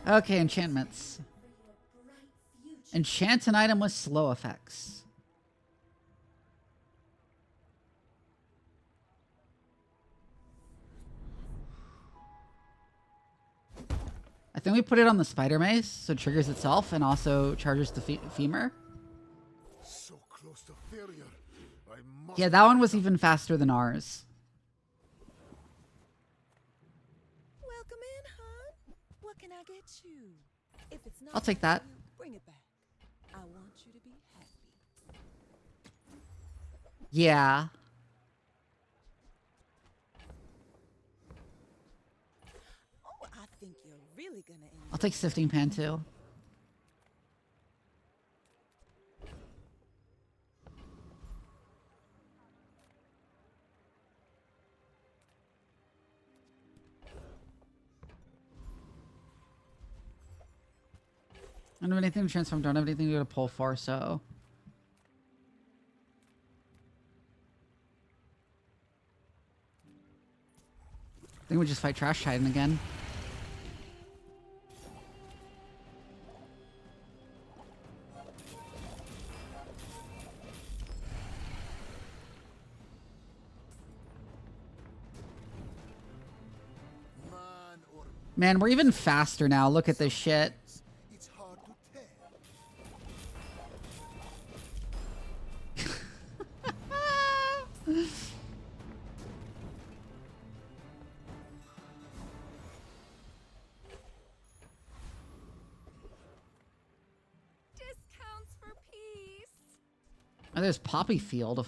Okay, enchantments. Enchant an item with slow effects. I think we put it on the spider mace, so it triggers itself and also charges the femur. So close to failure. I must. Yeah, that one was even faster than ours. Welcome in, hon. What can I get you? If it's not I'll take that. you, bring it back. I want you to be happy. Yeah. Oh, I think you're really gonna enjoy. I'll take sifting pan too. I don't have anything to transform, don't have anything to go to pull for, so. I think we just fight Trash Titan again. Man, we're even faster now. Look at this shit. It's hard to tell. Discounts for peace. Oh, there's Poppy Field.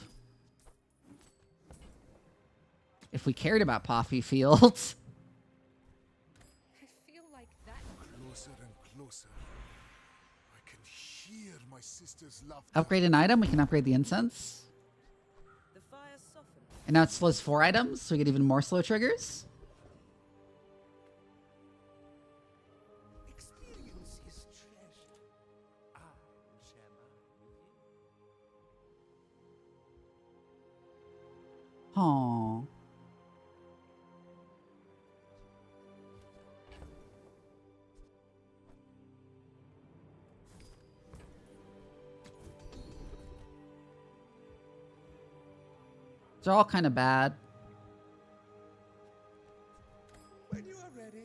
If we cared about Poppy Fields. I feel like that. Closer and closer. I can hear my sister's laughter. Upgrade an item, we can upgrade the incense. The fire softened. And now it slows 4 items, so we get even more slow triggers. Aww. They're all kind of bad. When you are ready,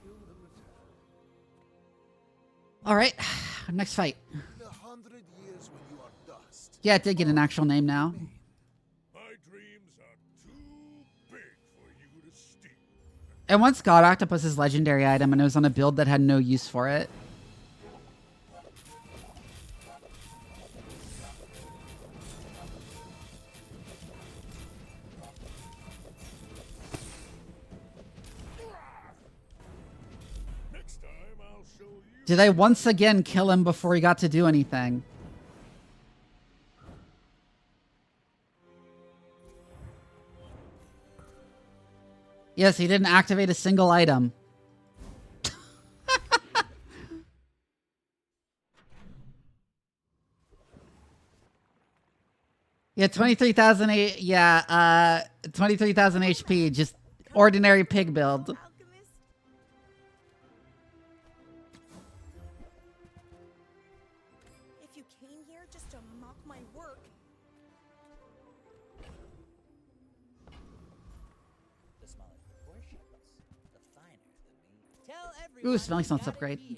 you will return. All right, next fight. In 100 years when you are dust. Yeah, it did get an actual name now. My dreams are too big for you to steal. And once God Octopus's legendary item, and it was on a build that had no use for it. Next time I'll show you. Did I once again kill him before he got to do anything? Yes, he didn't activate a single item. Yeah, 23,000. Yeah, 23,000 HP. Just ordinary pig build. If you came here just to mock my work, The smaller the portions, the finer the meat. Tell everyone Ooh, smelling you sounds got up great. it here.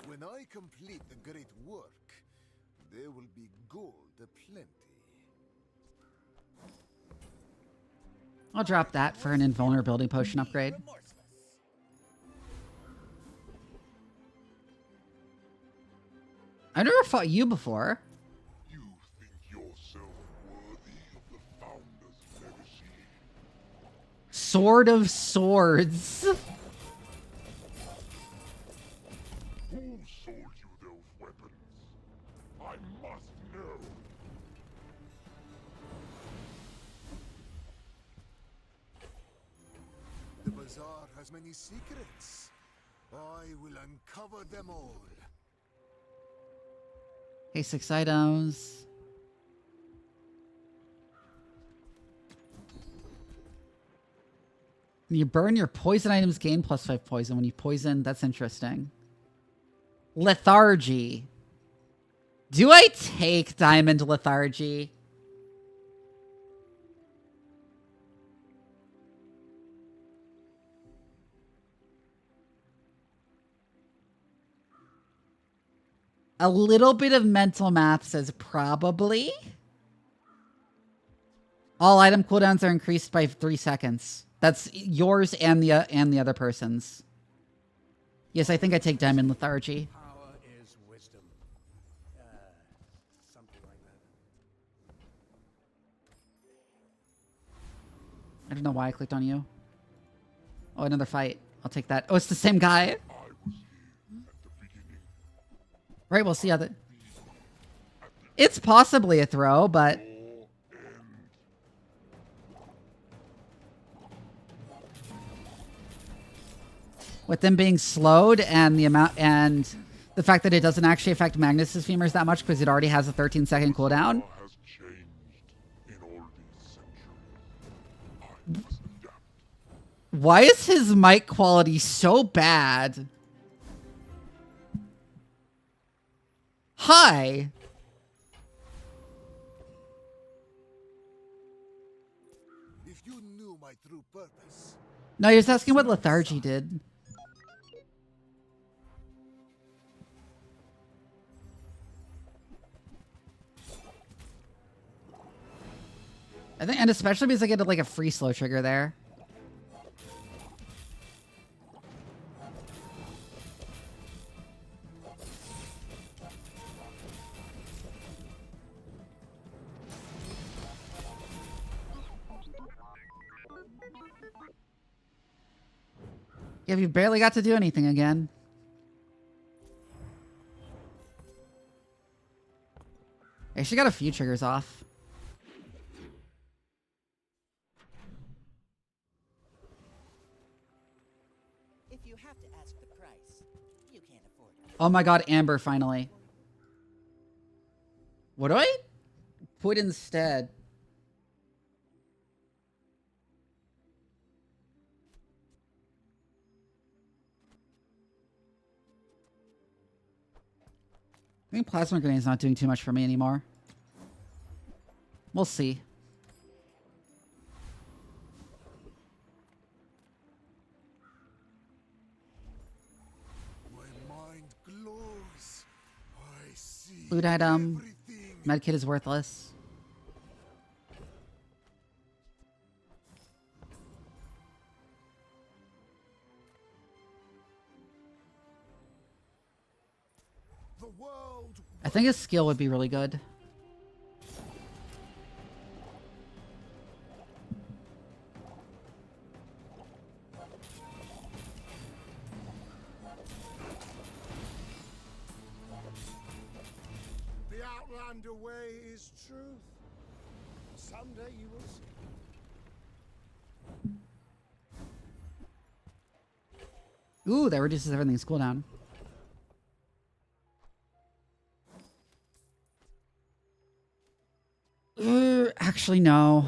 When I complete the great work, there will be gold aplenty. I'll drop that for an invulnerability potion upgrade. I never fought you before. You think yourself worthy of the Founder's legacy? Sword of Swords. Who sold you those weapons? I must know. The bazaar has many secrets. I will uncover them all. Okay, 6 items. When you burn your poison items, gain +5 poison. When you poison, that's interesting. Lethargy. Do I take Diamond Lethargy? A little bit of mental math says probably. All item cooldowns are increased by 3 seconds. That's yours and the other person's. Yes, I think I take Diamond Lethargy. Power is wisdom. Something like that. I don't know why I clicked on you. Oh, another fight. I'll take that. Oh, it's the same guy. Right, we'll see how the... It's possibly a throw, but... With them being slowed and the amount and the fact that it doesn't actually affect Magnus's femurs that much because it already has a 13-second cooldown. Why is his mic quality so bad? Hi. If you knew my true purpose. No, he was asking what Lethargy did. I think, and especially because I get like a free slow trigger there. Yeah, you barely got to do anything again. I actually got a few triggers off. If you have to ask the price, you can't afford it. Oh my god, Amber finally. What do I put instead? I think plasma grenade's not doing too much for me anymore. We'll see. My mind glows. I see Loot item. everything. Medkit is worthless. The world. I think his skill would be really good. The Outlander way is truth. Someday you will see. Ooh, that reduces everything's cooldown. Actually, no.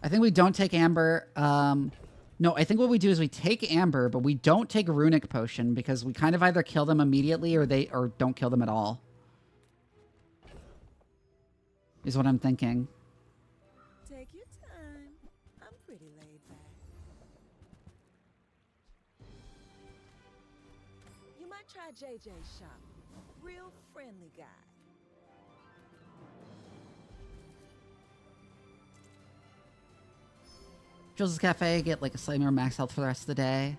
I think we don't take Amber. No, I think what we do is we take Amber, but we don't take Runic Potion because we kind of either kill them immediately or don't kill them at all. Is what I'm thinking. Take your time. I'm pretty laid back. You might try JJ's shop. Real friendly guy. Jules' Cafe, get like a slightly more max health for the rest of the day.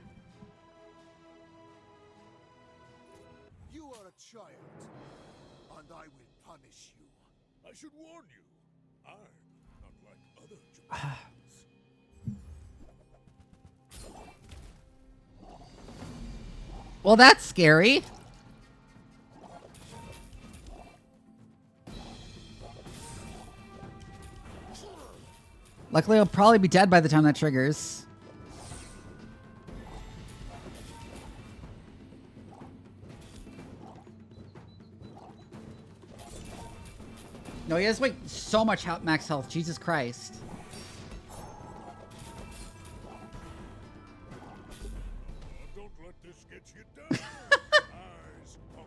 You are a child, and I will punish you. I should warn you, I'm not like other Japans. Well, that's scary. Luckily, I'll probably be dead by the time that triggers. No, he has like so much max health. Jesus Christ. Don't let this get you down. Eyes on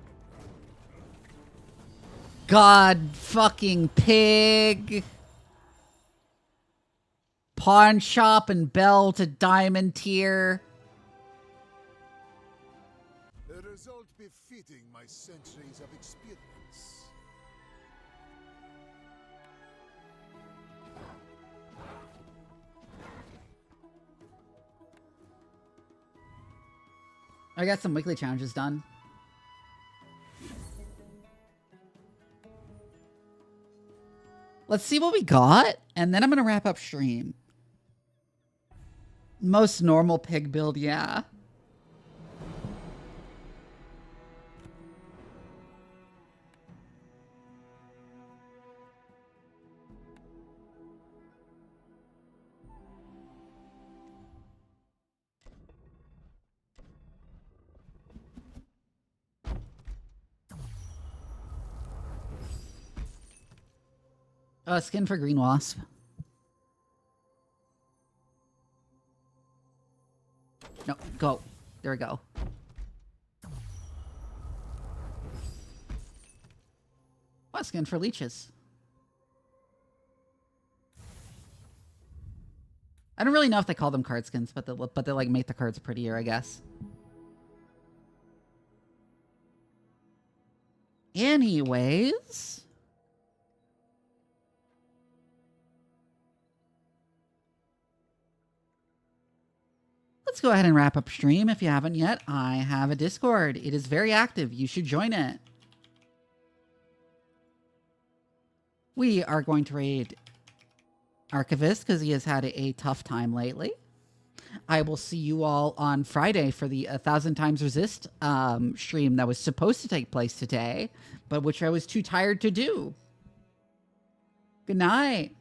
the God fucking pig. Pawn shop and bell to diamond tier. A result befitting my centuries of experience. I got some weekly challenges done. Let's see what we got, and then I'm gonna wrap up stream. Most normal pig build, yeah. Skin for Green Wasp. No, go. There we go. What skin for leeches? I don't really know if they call them card skins, but they like make the cards prettier, I guess. Anyways. Let's go ahead and wrap up stream. If you haven't yet, I have a Discord. It is very active. You should join it. We are going to raid Archivist because he has had a tough time lately. I will see you all on Friday for the 1,000 Times Resist stream that was supposed to take place today, but which I was too tired to do. Good night.